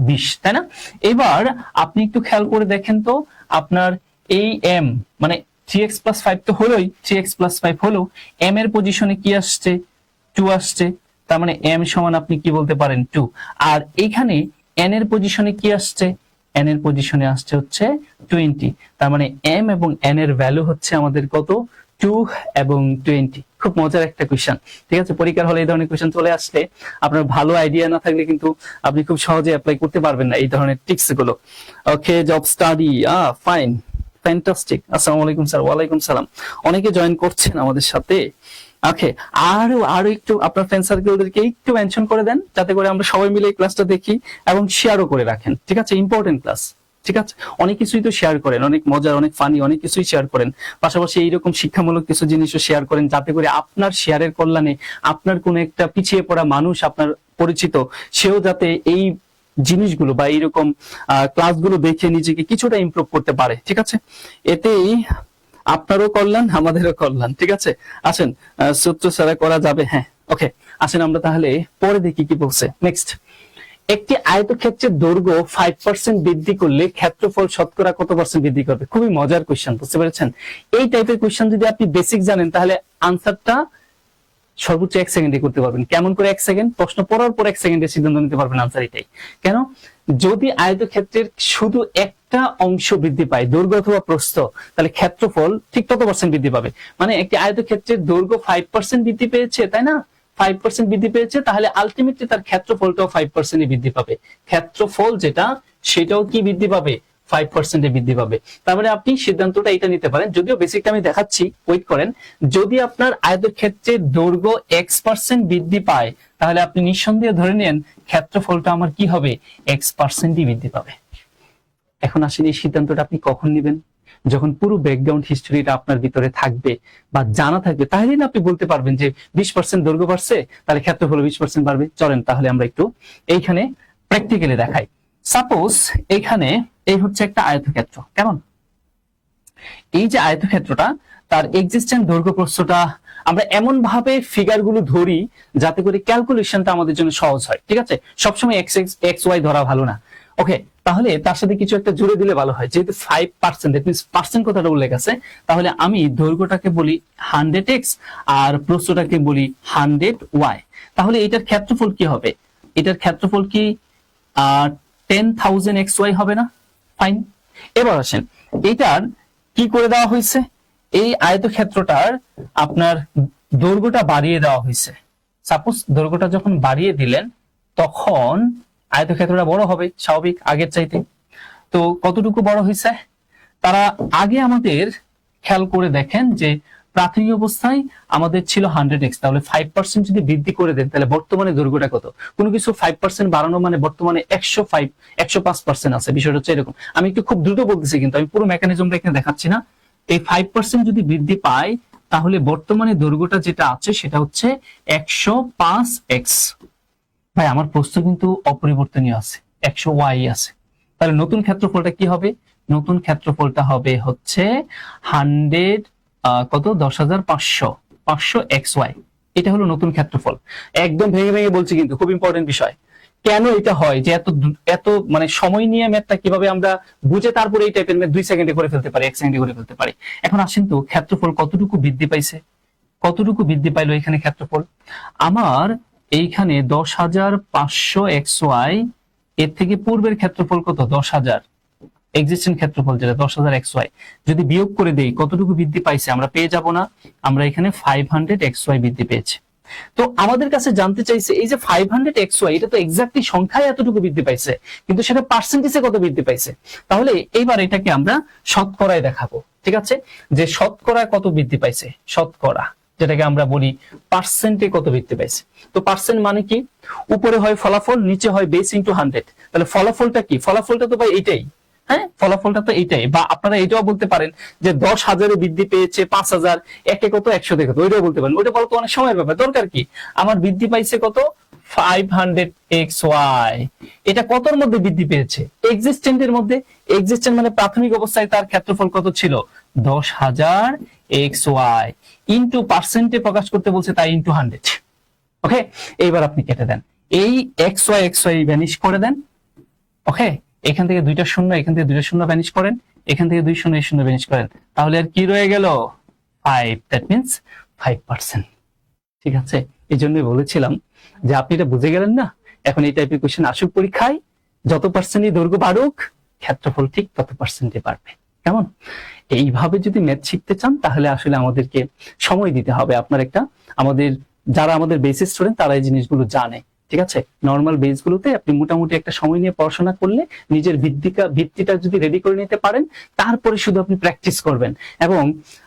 20, তাই না। এবার আপনি একটু খেয়াল করে দেখেন তো আপনার এই m মানে 3x + 5 তো হলোই, 3x + 5 হলো, m এর পজিশনে কি আসছে 2 আসছে, তার মানে m সমান আপনি কি বলতে পারেন 2। আর এখানে n এর পজিশনে কি আসছে, n এর পজিশনে আসছে হচ্ছে 20, তার মানে m এবং n এর ভ্যালু হচ্ছে আমাদের কত 2 এবং 20। খুব মজার একটা কোশ্চেন, ঠিক আছে। পরীক্ষার হলে এই ধরনের কোশ্চেন চলে আসলে আপনার ভালো আইডিয়া না থাকলে কিন্তু আপনি খুব সহজে অ্যাপ্লাই করতে পারবেন না এই ধরনের টিপস গুলো। ওকে, জব স্টাডি ফাইন, ফ্যান্টাস্টিক। আসসালামু আলাইকুম স্যার। ওয়ালাইকুম সালাম। অনেকে জয়েন করছেন আমাদের সাথে। ওকে, আরো একটু আপনার ফ্রেন্ড সার্কেলদেরকে একটু মেনশন করে দেন যাতে করে আমরা সবাই মিলে এই ক্লাসটা দেখি এবং শেয়ারও করে রাখেন, ঠিক আছে। ইম্পর্টেন্ট ক্লাস, ঠিক আছে। অনেক কিছুই তো শেয়ার করেন, অনেক মজার অনেক ফানি অনেক কিছুই শেয়ার করেন, পাশাপাশি এইরকম শিক্ষামূলক কিছু জিনিসও শেয়ার করেন যাতে করে আপনার শেয়ারের কল্যাণে আপনার কোন একটা পিছিয়ে পড়া মানুষ আপনার পরিচিত সেও যাতে এই জিনিসগুলো বা এইরকম ক্লাসগুলো দেখে নিজেকে কিছুটা ইমপ্রুভ করতে পারে, ঠিক আছে। এতেই আপনারও কল্যাণ আমাদেরও কল্যাণ, ঠিক আছে। আসেন সূত্র ছাড়া করা যাবে, হ্যাঁ ওকে। আসেন আমরা তাহলে পরে দেখি কি বলছে। নেক্সট, একটি আয়তক্ষেত্রের দৈর্ঘ্য 5% বৃদ্ধি করলে ক্ষেত্রফল শতকরা কত % বৃদ্ধি করবে। খুবই মজার কোশ্চেন, বুঝতে পেরেছেন। এই টাইপের কোশ্চেন যদি আপনি বেসিক জানেন তাহলে আনসারটা সর্বোচ্চ 1 সেকেন্ডে করতে পারবেন। কেমন করে 1 সেকেন্ড? প্রশ্ন পড়ার পর 1 সেকেন্ডে সিদ্ধান্ত নিতে পারবেন আনসার এটাই। কেন? যদি আয়তক্ষেত্রের শুধু একটা অংশ বৃদ্ধি পায়, দৈর্ঘ্য অথবা প্রস্থ, তাহলে ক্ষেত্রফল ঠিক তত % বৃদ্ধি পাবে। মানে একটি আয়তক্ষেত্রের দৈর্ঘ্য 5% বৃদ্ধি পেয়েছে, তাই না, 5% বৃদ্ধি পেয়েছে, তাহলে আলটিমেটলি তার ক্ষেত্রফলটাও 5% বৃদ্ধি পাবে। ক্ষেত্রফল যেটা সেটাও কি বৃদ্ধি পাবে 5% বৃদ্ধি পাবে। তার মানে আপনি সিদ্ধান্তটা এটা নিতে পারেন, যদিও বেসিকটা আমি দেখাচ্ছি, ওয়েট করেন। যদি আপনার আয়তক্ষেত্রের দৈর্ঘ্য x% বৃদ্ধি পায়, তাহলে আপনি নিঃসন্দেহে ধরে নেন ক্ষেত্রফলটা আমার কি হবে, x% বৃদ্ধি পাবে। এখন আসেন এই সিদ্ধান্তটা আপনি কখন নেবেন? যখন পুরো ব্যাকগ্রাউন্ড হিস্ট্রিটা আপনার ভিতরে থাকবে বা জানা থাকবে, তাহলে না আপনি বলতে পারবেন যে 20% দৈর্ঘ্য বাড়ছে, তাহলে ক্ষেত্রফল 20% বাড়বে। চলেন তাহলে আমরা একটু এইখানে প্র্যাকটিক্যালি দেখাই। সাপোজ এইখানে এই হচ্ছে একটা আয়তক্ষেত্র, কেমন? এই যে আয়তক্ষেত্রটা, তার এক্সিস্টেন্ট দৈর্ঘ্য প্রস্থটা আমরা এমন ভাবে ফিগার গুলো ধরি যাতে করে ক্যালকুলেশনটা আমাদের জন্য সহজ হয়, ঠিক আছে? সবসময় এক্স ওয়াই ধরা ভালো না। ওকে, তাহলে তার সাথে কিছু একটা জুড়ে দিলে ভালো হয়। যেহেতু 5%, দ্যাট মিন্স পার্সেন্ট কথাটা উল্লেখ আছে, তাহলে আমি দৈর্ঘ্যটাকে বলি 100x আর প্রস্থটাকে বলি 100y। তাহলে এটার ক্ষেত্রফল কি হবে? এটার ক্ষেত্রফল কি 10,000xy হবে না? ফাইন। এবার আসেন, এটার কি করে দেওয়া হয়েছে? এই আয়তক্ষেত্রটার আপনার দৈর্ঘ্যটা বাড়িয়ে দেওয়া হয়েছে। সাপোজ দৈর্ঘ্যটা যখন বাড়িয়ে দিলেন, তখন আয়তক্ষেত্রটা বড় হবে, স্বাভাবিক, আগের চাইতে। তো কতটুকু বড় হয়েছে? তারা আগে আমাদের খেয়াল করে দেখেন যে প্রাথমিক অবস্থায় আমাদের ছিল 100x, তাহলে 5% যদি বৃদ্ধি করে দেন, তাহলে বর্তমানে দৈর্ঘ্যটা কত? কোনো কিছু 5% বাড়ানো মানে বর্তমানে 105% আছে। বিষয়টা হচ্ছে এরকম। আমি একটু খুব দ্রুত বলতেছি, কিন্তু আমি পুরো মেকানিজমটা এখানে দেখাচ্ছি না। এই 5% যদি বৃদ্ধি পায়, তাহলে বর্তমানে দৈর্ঘ্যটা যেটা আছে সেটা হচ্ছে 105x। ভাই আমার প্রস্থ কিন্তু অপরিবর্তনীয় আছে, 100y আছে। তাহলে নতুন ক্ষেত্রফলটা কি হবে? নতুন ক্ষেত্রফলটা হবে হচ্ছে 100 কত 10,500 এটা হলো নতুন ক্ষেত্রফল। একদম ভেঙে ভেঙে বলছি, কিন্তু খুব ইম্পর্টেন্ট বিষয়। কেন এটা হয় যে এত এত মানে সময় নিয়ে ম্যাথটা কিভাবে আমরা বুঝে তারপরে এই টাইপের ম্যাথ 2 সেকেন্ডে করে ফেলতে পারি, 1 সেকেন্ডে করে ফেলতে পারি। এখন আসেন তো ক্ষেত্রফল কতটুকু বৃদ্ধি পাইছে? কতটুকু বৃদ্ধি পাইলো এখানে ক্ষেত্রফল? আমার এইখানে 10,500xy, এর থেকে পূর্বের ক্ষেত্রফল কত? 10,000, এক্সিস্টেন্ট ক্ষেত্রফল যেটা 10,000xy, যদি বিয়োগ করে দেই কতটুকু বৃদ্ধি পাইছে আমরা পেয়ে যাব না? আমরা এখানে 500xy বৃদ্ধি পেয়েছে। তো আমাদের কাছে জানতে চাইছে এই যে 500xy, এটা তো এক্স্যাক্টলি সংখ্যায় এতটুকু বৃদ্ধি পাইছে, কিন্তু সেটা পার্সেন্টেজে কত বৃদ্ধি পাইছে? তাহলে এইবার এটাকে আমরা শতকরায় দেখাবো, ঠিক আছে? যে শতকরায় কত বৃদ্ধি পাইছে, শতকরা যেটাকে আমরা বলি পার্সেন্টে কত বৃদ্ধি পাইছে। তো পার্সেন্ট মানে কি? উপরে হয় ফলাফল, নিচে হয় বেস ইনটু 100। তাহলে ফলাফলটা কি? ফলাফলটা তো ভাই এইটাই। হ্যাঁ, ফলাফলটা তো এইটাই। বা আপনারা এটাও বলতে পারেন যে 10,000 বৃদ্ধি পেয়েছে 5,000, একে কত 100 কত, ওইটাও বলতে পারেন। ওইটা বলা তো অনেক সময়ের ব্যাপার, দরকার কি? আমার বৃদ্ধি পাইছে কত? 500xy। এটা কতর মধ্যে বৃদ্ধি পেয়েছে? এক্সিস্টেন্টের মধ্যে। এক্সিস্টেন্ট মানে প্রাথমিক অবস্থায় তার ক্ষেত্রফল কত ছিল? 10,000xy ইনটু পার্সেন্টে প্রকাশ করতে বলছে, তাই ইনটু 100। ওকে, এইবার আপনি কেটে দেন, এই xy ভ্যানিশ করে দেন। ওকে, এখান থেকে দুইটা শূন্য, এখান থেকে দুইটা শূন্য ভ্যানিশ করেন, এখান থেকে দুই শূন্য, এই শূন্য ভ্যানিশ করেন, তাহলে আর কি রয়ে গেল? 5, দ্যাট মিন্স 5%। ঠিক আছে, এই জন্যই বলেছিলাম যে আপনি এটা বুঝে গেলেন না। এখন এই টাইপের কোশ্চেন আসুক পরীক্ষায়, যত পার্সেন্টই দৈর্ঘ্য বাড়ুক, ক্ষেত্রফল ঠিক তত পার্সেন্টে বাড়বে। কেমন? এইভাবে যদি ম্যাথ শিখতে চান, তাহলে আসলে আমাদেরকে সময় দিতে হবে। আপনার একটা, আমাদের যারা আমাদের বেসিক স্টুডেন্ট তারা এই জিনিসগুলো জানে, ঠিক আছে? নর্মাল বেস গুলোতে আপনি মোটামুটি একটা সময় নিয়ে পড়াশোনা করলে নিজের ভিত্তিটা যদি রেডি করে নিতে পারেন, তারপরে শুধু আপনি প্র্যাকটিস করবেন এবং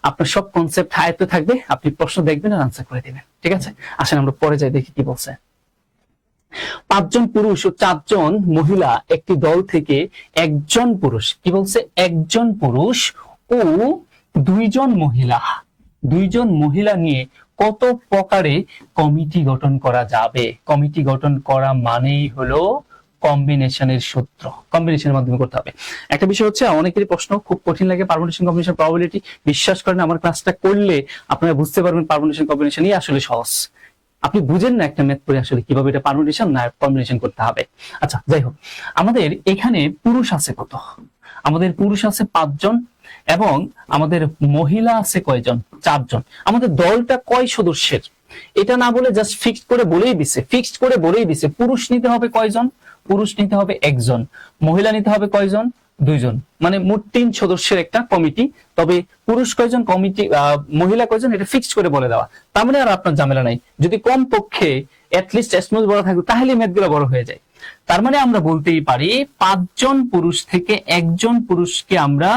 আপনার সব কনসেপ্ট আয়ত্তে থাকবে। আপনি প্রশ্ন দেখবেন আর আনসার করে দিবেন, ঠিক আছে? আসেন আমরা পরে যাই, দেখি কি বলছে। 5 জন পুরুষ ও 4 জন মহিলা একটি দল থেকে একজন পুরুষ, কি বলছে? একজন পুরুষ ও 2 জন মহিলা নিয়ে কত প্রকারে কমিটি গঠন করা যাবে? কমিটি গঠন করা মানেই হলো কম্বিনেশনের সূত্র, কম্বিনেশনের মাধ্যমে করতে হবে। একটা বিষয় হচ্ছে, অনেকেরই প্রশ্ন খুব কঠিন লাগে, পারমুটেশন কম্বিনেশন প্রবাবিলিটি। বিশ্বাস করেন, আমার ক্লাসটা করলে আপনারা বুঝতে পারবেন পারমুটেশন কম্বিনেশনই আসলে সহজ। আপনি বুঝেন না একটা ম্যাথ করে আসলে কিভাবে এটা পারমুটেশন না কম্বিনেশন করতে হবে। আচ্ছা, যাই হোক, আমাদের এখানে পুরুষ আছে কত? আমাদের পুরুষ আছে 5 জন এবং আমাদের মহিলা আছে কয়জন? 4 জন। আমাদের দলটা কয় সদস্যের এটা না বলে জাস্ট ফিক্সড করে বলেই দিছে পুরুষ নিতে হবে কয়জন? পুরুষ নিতে হবে 1 জন, মহিলা নিতে হবে কয়জন? 2 জন। মানে মোট 3 সদস্যের একটা কমিটি। তবে পুরুষ কয়জন, কমিটি মহিলা কয়জন, এটা ফিক্সড করে বলে দেওয়া। তার মানে আর আপনার ঝামেলা নাই। যদি কম পক্ষে অ্যাটলিস্ট এসমুল বড় থাকবে, তাহলে ম্যাথগুলো বড় হয়ে যায়। তার মানে আমরা বলতেই পারি 5 জন পুরুষ থেকে একজন পুরুষকে আমরা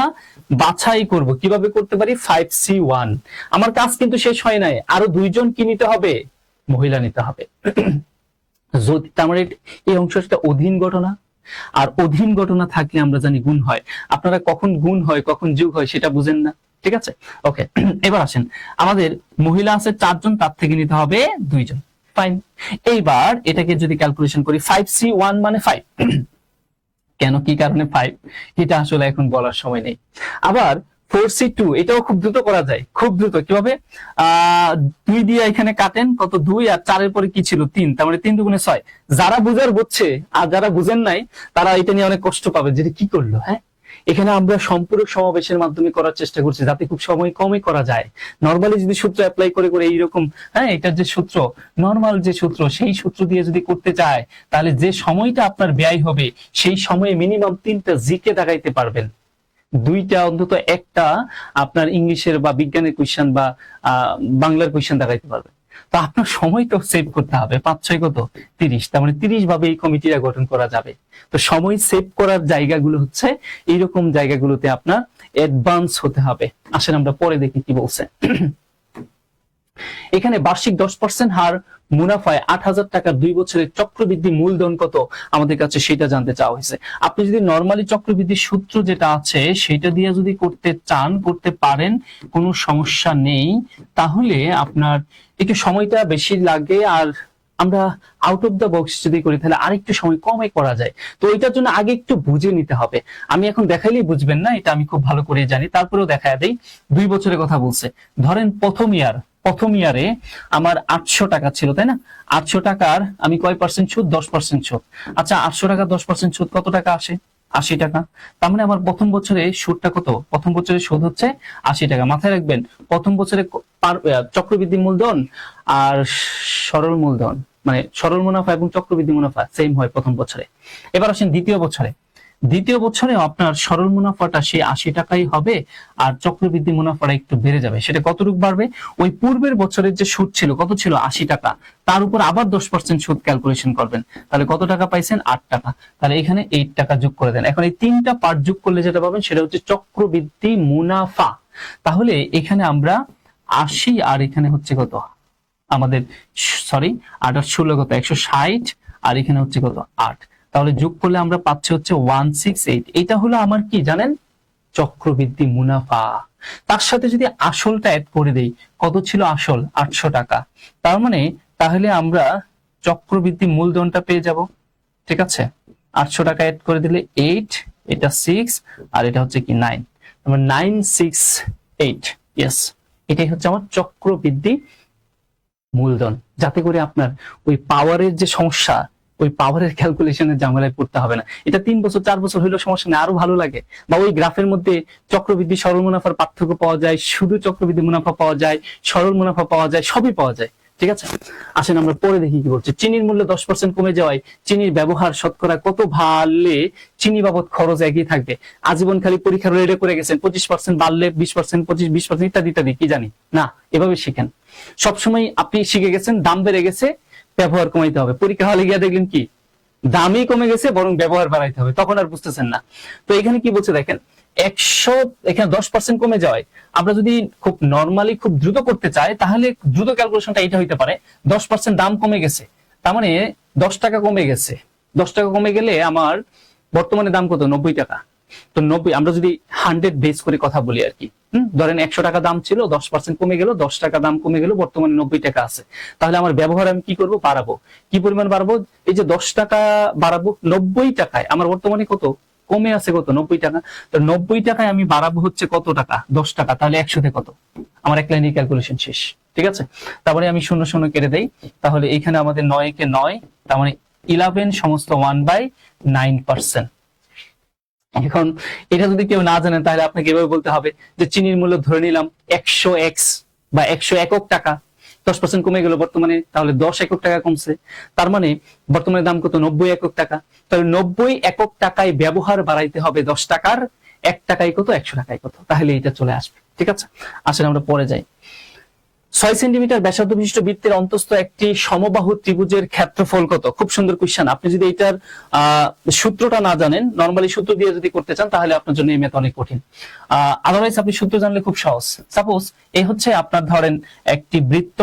বাছাই করব। কিভাবে করতে পারি? 5C1। আমার কাজ কিন্তু শেষ হয় নাই, আরো 2 জন কি নিতে হবে? মহিলা নিতে হবে। যদি তার মানে এই অংশটা অধীন ঘটনা, আর অধীন ঘটনা থাকলে আমরা জানি গুণ হয়। আপনারা কখন গুণ হয় কখন যোগ হয় সেটা বুঝেন না, ঠিক আছে? ওকে, এবার আসেন, আমাদের মহিলা আছে 4 জন, তার থেকে নিতে হবে 2 জন। ফাইন। এইবার এটাকে যদি ক্যালকুলেশন করি, 5C1 মানে 5। কেন, কি কারণে 5, এটা আসলে এখন বলার সময় নেই। আবার 4C2, এটাও খুব দ্রুত করা যায়, খুব দ্রুত। কিভাবে? 2 দিয়ে এখানে কাটেন, কত? 2, আর 4 এর পরে কি ছিল? 3, তার মানে 3 দুগুণে 6। যারা বুঝার বুঝছে, আর যারা বুঝেন নাই তারা এটা নিয়ে অনেক কষ্ট পাবে, যে কি করলো। হ্যাঁ, এখানে আমরা সম্পূরক সমাবেশের মাধ্যমে করার চেষ্টা করছি, যাতে খুব সময় কমই করা যায়। নরমালি যদি সূত্র অ্যাপ্লাই করে করে এইরকম, হ্যাঁ, এটার যে সূত্র, নরমাল যে সূত্র, সেই সূত্র দিয়ে যদি করতে চায়, তাহলে যে সময়টা আপনার ব্যয় হবে, সেই সময়ে মিনিমাম 3টা জিকে দাগাইতে পারবেন, 2টা অন্তত একটা আপনার ইংলিশের বা বিজ্ঞানের কোয়েশ্চেন বা বাংলার কোয়েশ্চেন দাগাইতে পারবেন। তো আপনার সময় তো সেভ করতে হবে, 5-6 কত? 30। তার মানে 30 ভাবে এই কমিটিটা গঠন করা যাবে। তো সময় সেভ করার জায়গাগুলো হচ্ছে এইরকম জায়গাগুলোতে আপনার অ্যাডভান্স হতে হবে। আসেন আমরা পরে দেখি কি বলছে। এখানে বার্ষিক 10% হার মুনাফায় 8,000 টাকার 2 বছরের চক্রবৃদ্ধি মূলধন কত আমাদের কাছে সেটা জানতে চাওয়া হয়েছে। আপনি যদি নরমালি চক্রবৃদ্ধি সূত্র যেটা আছে সেটা দিয়ে যদি করতে চান, করতে পারেন, কোনো সমস্যা নেই। তাহলে আপনার একটু সময়টা বেশি লাগে, আর আমরা আউট অফ দ্য বক্স যদি করি তাহলে আরেকটু সময় কমে করা যায়। তো এটার জন্য আগে একটু বুঝে নিতে হবে। আমি এখন দেখাইলেই বুঝবেন না, এটা আমি খুব ভালো করে জানি, তারপরেও দেখায় দেই। 2 বছরের কথা বলছে। ধরেন প্রথম ইয়ারে আমার 800 টাকা ছিল, তাই না? 800 টাকার আমি কয় পার্সেন্ট সুদ? 10% সুদ। আচ্ছা, 800 টাকা 10% সুদ কত টাকা আসে? 80 টাকা। তার মানে আমার প্রথম বছরে সুদটা কত? প্রথম বছরে সুদ হচ্ছে 80 টাকা। মাথায় রাখবেন, প্রথম বছরে চক্রবৃদ্ধি মূলধন আর সরল মূলধন, মানে সরল মুনাফা এবং চক্রবৃদ্ধি মুনাফা সেম হয় প্রথম বছরে। এবার আসেন দ্বিতীয় বছরে আপনার সরল মুনাফাটা সেই 80 টাকাই হবে, আর চক্রবৃদ্ধি মুনাফাটা একটু বেড়ে যাবে। সেটা কতটুকু বাড়বে? ওই পূর্বের বছরের যে সুদ ছিল, কত ছিল? 80 টাকা, তার উপর আবার 10% সুদ ক্যালকুলেশন করবেন, তাহলে কত টাকা পাইছেন? 8 টাকা। তাহলে এখানে 8 টাকা যোগ করে দেন। এখন এই 3টা পার্ট যোগ করলে যেটা পাবেন সেটা হচ্ছে চক্রবৃদ্ধি মুনাফা। তাহলে এখানে আমরা 80, আর এখানে হচ্ছে কত আমাদের, সরি, 8 আর 16 কত? 160, আর এখানে হচ্ছে কত? 8। তাহলে যোগ করলে আমরা পাচ্ছি হচ্ছে 168। এটা হলো আমার কি জানেন? চক্রবৃদ্ধি মুনাফা। তার সাথে যদি আসলটা অ্যাড করে দেই, কত ছিল আসল? 800 টাকা। তার মানে তাহলে আমরা চক্রবৃদ্ধি মূলধনটা পেয়ে যাব, ঠিক আছে? 800 টাকা অ্যাড করে দিলে 8, এটা 6, আর এটা হচ্ছে কি 9, তারপর 968। ইয়েস, এটাই হচ্ছে আমার চক্রবৃদ্ধি মূলধন। যাতে করে আপনার ওই পাওয়ারের যে সমস্যা, ওই পাওয়ারের ক্যালকুলেশনের ঝামেলায় পড়তে হবে না। এটা 3 বছর 4 বছর হইলেও সমস্যা নেই, আরো ভালো লাগে। বা ওই গ্রাফের মধ্যে চক্রবৃদ্ধি সরল মুনাফার পার্থক্য পাওয়া যায়, শুধু চক্রবৃদ্ধি মুনাফা পাওয়া যায়, সরল মুনাফা পাওয়া যায়, সবই পাওয়া যায়, ঠিক আছে? আসেন আমরা পরে দেখি কি বলছে। চিনির মূল্য 10% কমে যাওয়ায় চিনির ব্যবহার শতকরা কত বাড়লে চিনি বাবদ খরচ একই থাকবে? আজীবন খালি পরীক্ষার রেডে করে গেছেন, 25% বাড়লে 20%, 25-20% ইত্যাদি ইত্যাদি, কি জানি না, এভাবে শিখেন। সবসময় আপনি শিখে গেছেন দাম বেড়ে গেছে, ব্যবহার কমাইতে হবে। পরীক্ষা হলে গিয়ে দেখলেন কি দামই কমে গেছে, বরং ব্যবহার বাড়াইতে হবে, তখন আর বুঝতেছেন না। তো এখানে কি বলছে দেখেন, 100, এখানে 10% কমে যাওয়ায় আমরা যদি খুব নরমালি খুব দ্রুত করতে চাই, তাহলে দ্রুত ক্যালকুলেশনটা এটা হইতে পারে, 10% দাম কমে গেছে, তার মানে 10 টাকা কমে গেছে। 10 টাকা কমে গেলে আমার বর্তমানে দাম কত? 90 টাকা। তো 90, আমরা যদি 100 বেস করে কথা বলি আর কি, ধরেন 100 টাকা দাম ছিল, 10% কমে গেল, 10 টাকা দাম কমে গেল, বর্তমানে 90 টাকা আছে। তাহলে আমার ব্যবহার আমি কি করব? বাড়াবো। কি পরিমাণ বাড়াবো? এই যে 10 টাকা বাড়াবো 90 টাকায়, আমার বর্তমানে কত কমে আছে? কত? 90 টাকা। তো 90 টাকায় আমি বাড়াবো হচ্ছে কত টাকা? 10 টাকা। তাহলে 100 কত? আমার এক লাইনে ক্যালকুলেশন শেষ, ঠিক আছে? তারপরে আমি 0 0 কেটে দেই। তাহলে এখানে আমাদের 9 কে 9, তার মানে 11 সমস্ত 1/9%। এখন এটা যদি কেউ না জানেন, তাহলে আপনাকে এভাবে বলতে হবে যে চিনির মূল্য ধরে নিলাম 100x বা 100 একক টাকা, 10% কমে গেল বর্তমানে, তাহলে 10 একক টাকা কমছে। তার মানে বর্তমানে দাম কত? 90 একক টাকা। তাহলে 90 একক টাকায় ব্যবহার বাড়াইতে হবে 10 টাকার, 1 টাকায় কত? 100 টাকায় কত? তাহলে এটা চলে আসবে, ঠিক আছে? আসলে আমরা পরে যাই। 6 সেন্টিমিটার ব্যাসার্ধ বিশিষ্ট বৃত্তের অন্তস্থ একটি সমবাহু ত্রিভুজের ক্ষেত্রফল কত? খুব সুন্দর কোশ্চেন। আপনি যদি এটার সূত্রটা না জানেন, নরমালি সূত্র দিয়ে যদি করতে চান তাহলে আপনার জন্য এই ম্যাথ অনেক কঠিন। আদারওয়াইজ আপনি সূত্র জানলে খুব সহজ। সাপোজ এই হচ্ছে আপনার ধরেন একটি বৃত্ত,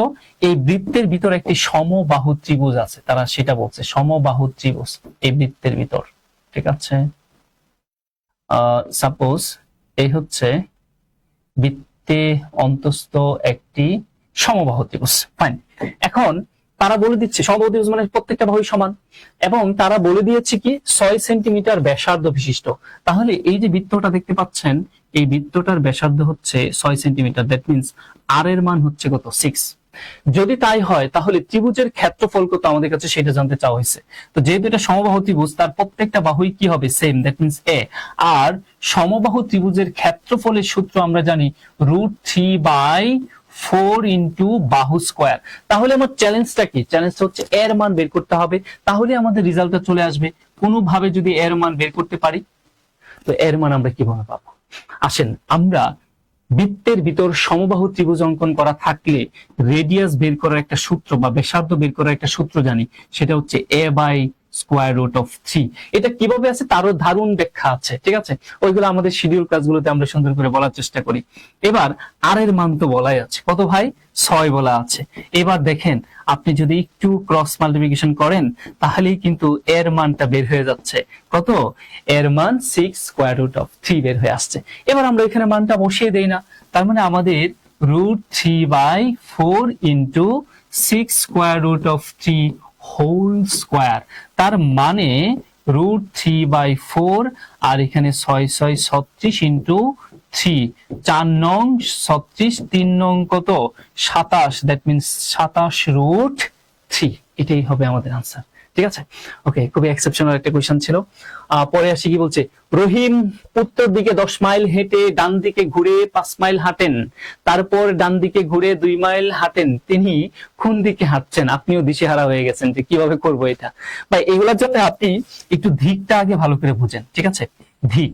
এই বৃত্তের ভিতর একটি সমবাহু ত্রিভুজ আছে, তারা সেটা বলছে সমবাহু ত্রিভুজ এই বৃত্তের ভিতর, ঠিক আছে? সাপোজ এই হচ্ছে বৃত্তে অন্তস্থ একটি সমবাহু ত্রিভুজ, ফাইন। এখন তারা বলে দিচ্ছে সমবাহু ত্রিভুজ মানে প্রত্যেকটা বাহুই সমান, এবং তারা বলে দিয়েছে কি 6 সেন্টিমিটার ব্যাসার্ধ বিশিষ্ট। তাহলে এই যে বৃত্তটা দেখতে পাচ্ছেন, এই বৃত্তটার ব্যাসার্ধ হচ্ছে 6 সেন্টিমিটার, দ্যাট মিন্স আর এর মান হচ্ছে কত? 6। যদি তাই হয় তাহলে ত্রিভুজের ক্ষেত্রফল কত আমাদের কাছে সেটা জানতে চাওয়া হয়েছে। তো যেহেতু এটা সমবাহু ত্রিভুজ, তার প্রত্যেকটা বাহুই কি হবে? Same, that means a। আর সমবাহু ত্রিভুজের ক্ষেত্রফলের সূত্র আমরা জানি √3/4 ইন্টু বাহু স্কয়ার। তাহলে আমার চ্যালেঞ্জটা কি? চ্যালেঞ্জটা হচ্ছে এর মান বের করতে হবে, তাহলে আমাদের রেজাল্টটা চলে আসবে। কোনোভাবে যদি এর মান বের করতে পারি, তো এর মান আমরা কিভাবে পাবো? আসেন আমরা বৃত্তের ভিতর সমবাহু ত্রিভুজ অঙ্কন করা থাকলে রেডিয়াস বের করার একটা সূত্র বা ব্যাসার্ধ বের করার একটা সূত্র জানি, সেটা হচ্ছে a/√3। এটা কিভাবে আছে তারও দারুণ ব্যাখ্যা আছে, ঠিক আছে? ওইগুলো আমাদের শিডিউল ক্লাসগুলোতে আমরা সুন্দর করে বলার চেষ্টা করি। এবার আর এর মান তো বলাই আছে, কত ভাই? 6 বলা আছে। এবার দেখেন আপনি যদি একটু ক্রস মাল্টিপ্লিকেশন করেন তাহলেই কিন্তু এর মানটা বের হয়ে যাচ্ছে। কত? এর মান 6√3 বের হয়ে আসছে। এবার আমরা এখানে মানটা বসিয়ে দেই না, তার মানে আমাদের √3/4 ইন্টু 6√3 হোল স্কয়ার, তার মানে √3/4 আর এখানে 6 6 36 ইন্টু 3, 4 নং 36, 3 নং কত? 27, দ্যাট মিন্স 27√3। এটাই হবে আমাদের আনসার, ঠিক আছে? ওকে, খুবই এক্সেপশনাল একটা কোশ্চেন ছিল। পরে আসি কি বলছে, রহিম উত্তর দিকে 10 মাইল হেঁটে ডান দিকে ঘুরে 5 মাইল হাঁটেন, তারপর ডান দিকে ঘুরে 2 মাইল হাঁটেন, তিনি কোন দিকে হাঁটছেন? আপনিও দিশেহারা হয়ে গেছেন যে কিভাবে করব এটা। ভাই এগুলোর জন্য আপনি একটু দিকটা আগে ভালো করে বুঝেন, ঠিক আছে? দিক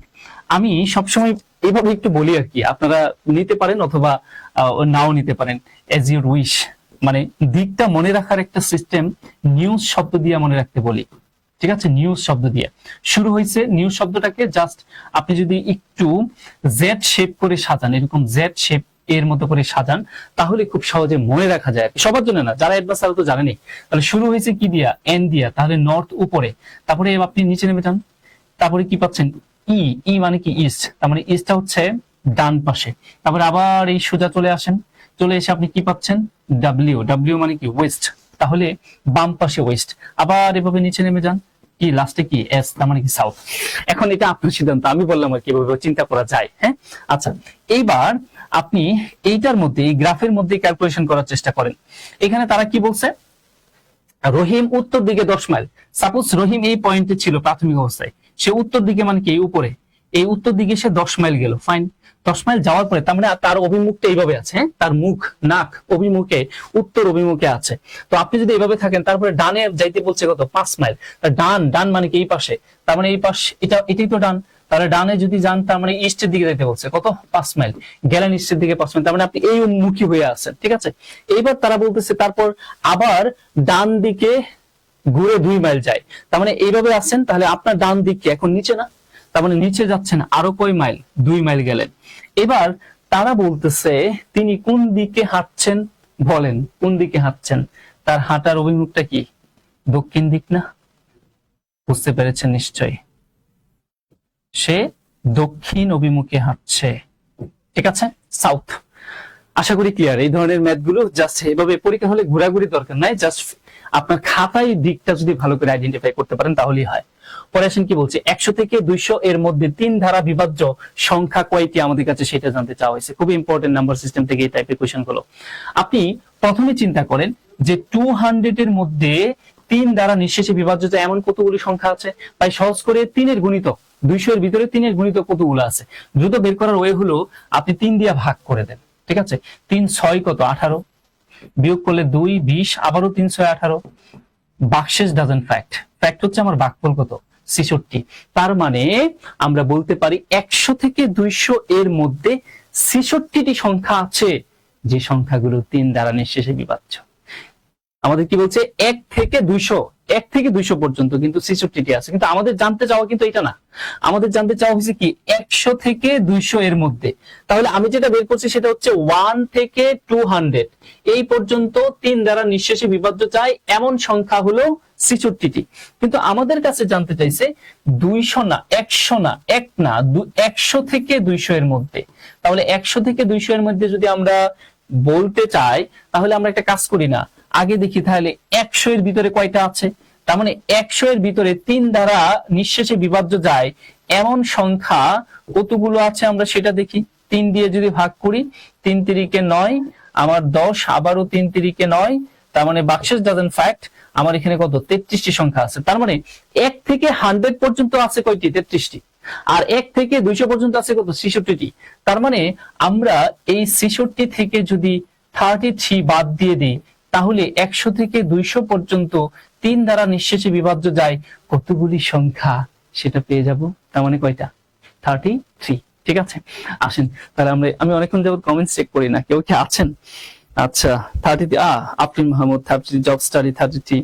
আমি সবসময় এইভাবে একটু বলি আর কি, আপনারা নিতে পারেন অথবা নাও নিতে পারেন, এজ ইউর উইশ। মানে দিকটা মনে রাখার একটা সিস্টেম নিউজ শব্দ দিয়ে মনে রাখতে বলি, ঠিক আছে? নিউজ শব্দ দিয়ে শুরু হয়েছে। নিউজ শব্দটাকে জাস্ট আপনি যদি একটু জেড শেপ করে সাজান, এরকম জেড শেপ এর মতো করে সাজান, তাহলে খুব সহজে মনে রাখা যায়। সবার জন্য না, যারা অ্যাডভান্স তারা তো জানেনি। তাহলে শুরু হয়েছে কি দিয়া? এন দিয়া, তাহলে নর্থ উপরে, তারপরে আপনি নিচে নেমে যান, তারপরে কি পাচ্ছেন? ই, ই মানে কি? ইস্ট, তার মানে ইস্টটা হচ্ছে ডান পাশে। তারপরে আবার এই সোজা চলে আসেন, চলে এসে আপনি কি পাচ্ছেন? ডাব্লিউ, ডাব্লিউ মানে কি? ওয়েস্ট, তাহলে বাম পাশে ওয়েস্ট। আবার এভাবে নিচে নেমে যান, কি লাস্টে কি? এস, তার মানে কি? সাউথ। এখন এটা আপনার সিদ্ধান্ত, আমি বললাম আর কিভাবে চিন্তা করা যায়। হ্যাঁ, আচ্ছা, এইবার আপনি এইটার মধ্যে, এই গ্রাফের মধ্যে ক্যালকুলেশন করার চেষ্টা করেন। এখানে তারা কি বলছে? রহিম উত্তর দিকে 10 মাইল। সাপোজ রহিম এই পয়েন্টে ছিল প্রাথমিক অবস্থায়, সে উত্তর দিকে মানে কি? উপরে, এই উত্তর দিকে সে 10 মাইল গেল, ফাইন। 10 মাইল যাওয়ার পরে তার মানে তার অভিমুখটা এইভাবে আছে, হ্যাঁ? তার মুখ, নাক অভিমুখে, উত্তর অভিমুখে আছে। তো আপনি যদি এইভাবে থাকেন, তারপরে ডানে যাইতে বলছে কত? 5 মাইল। ডান, ডান মানে কি? এই পাশে, তার মানে এই পাশ, এটাই তো ডান। তাহলে ডানে যদি যান, তার মানে ইস্টের দিকে যাইতে বলছে, কত? 5 মাইল। গেলেন ইস্টের দিকে 5 মাইল, তার মানে আপনি এই মুখী হয়ে আছেন, ঠিক আছে? এইবার তারা বলতেছে তারপর আবার ডান দিকে ঘুরে 2 মাইল যায়, তার মানে এইভাবে আছেন। তাহলে আপনার ডান দিক কি এখন নিচে না? তার মানে নিচে যাচ্ছেন আরো কয় মাইল? 2 মাইল গেলেন। এবার তারা বলতেছে তিনি কোন দিকে হাঁটছেন? বলেন কোন দিকে হাঁটছেন? তার হাঁটার অভিমুখটা কি? দক্ষিণ দিক না? বুঝতে পেরেছেন নিশ্চয়ই, সে দক্ষিণ অভিমুখে হাঁটছে, ঠিক আছে? সাউথ। আশা করি ক্লিয়ার। এই ধরনের ম্যাথ গুলো জাস্ট এভাবে পরীক্ষা হলে ঘোরাঘুরি দরকার নাই, জাস্ট আপনার খাতায় দিকটা যদি ভালো করে আইডেন্টিফাই করতে পারেন তাহলেই হয়। পরে আসেন কি বলছে, 100 থেকে 200 এর মধ্যে 3 ধারা বিভাজ্য সংখ্যা কয়টি আমাদের কাছে সেটা জানতে চাওয়া হয়েছে। খুবই ইম্পর্টেন্ট নাম্বার সিস্টেম থেকে এই টাইপের কোয়েশ্চেন গুলো। আপনি প্রথমে চিন্তা করেন যে 200 এর মধ্যে 3 দ্বারা নিঃশেষে বিভাজ্য এমন কতগুলি সংখ্যা আছে? তাই সহজ করে 3 এর গুণিতক, 200 এর ভিতরে 3 এর গুণিতক কতগুলো আছে দ্রুত বের করার ওয়ে হলো আপনি 3 দিয়ে ভাগ করে দেন, ঠিক আছে? 3 6 কত? 18, বিয়োগ করলে 2 20, আবারও 3 6 18। বাকশেষ ডাজন্ট ফ্যাক্ট, ফ্যাক্ট হচ্ছে আমার ভাগফল কত? 66। তার মানে আমরা বলতে পারি 100 থেকে 200 এর মধ্যে 66টি সংখ্যা আছে যে সংখ্যাগুলো 3 দ্বারা নিঃশেষে বিভাজ্য। আমাদের কি বলছে 1 থেকে 200 পর্যন্ত কিন্তু 66টি আছে, কিন্তু আমাদের জানতে চাওয়া কিন্তু এটা না, আমাদের জানতে চাওয়া হচ্ছে কি 100 থেকে 200 এর মধ্যে। তাহলে আমি যেটা বের করছি সেটা হচ্ছে 1 থেকে 200 এই পর্যন্ত 3 দ্বারা নিঃশেষে বিভাজ্য চাই এমন সংখ্যা হলো 66টি। কিন্তু আমাদের কাছে জানতে চাইছে 200 না, 100 না, 100 থেকে 200 এর মধ্যে। তাহলে 100 থেকে 200 এর মধ্যে যদি আমরা বলতে চাই তাহলে আমরা একটা কাজ করি না, আগে দেখি তাহলে 100 এর ভিতরে কয়টা আছে। তার মানে 100 এর ভিতরে 3 দ্বারা নিঃশেষে বিভাজ্য যায় এমন সংখ্যা কতগুলো আছে আমরা সেটা দেখি। 3 দিয়ে যদি ভাগ করি, 3 তিরিকে 9, আমার 10, আবারও 3 তিরিকে 9, তার মানে বাক্সেস ডাজন্ট ফ্যাক্ট আমার এখানে কত 33টি সংখ্যা আছে। তার মানে 1 থেকে 100 পর্যন্ত আছে কয়টি 33টি, আর 1 থেকে 200 পর্যন্ত আছে কত 66টি। তার মানে আমরা এই 66 থেকে যদি 33 বাদ দিয়ে দিই তাহলে 100 থেকে 200 পর্যন্ত 3 দ্বারা নিঃশেষে বিভাজ্য যায় কতগুলি সংখ্যা সেটা পেয়ে যাব। তার মানে কয়টা 33। ঠিক আছে, আসেন তাহলে আমি অনেকক্ষণ যাবত কমেন্টস চেক করি না, কেউ কি আছেন? আচ্ছা 30 আফরিন মাহমুদ 30 জব স্টাডি 30।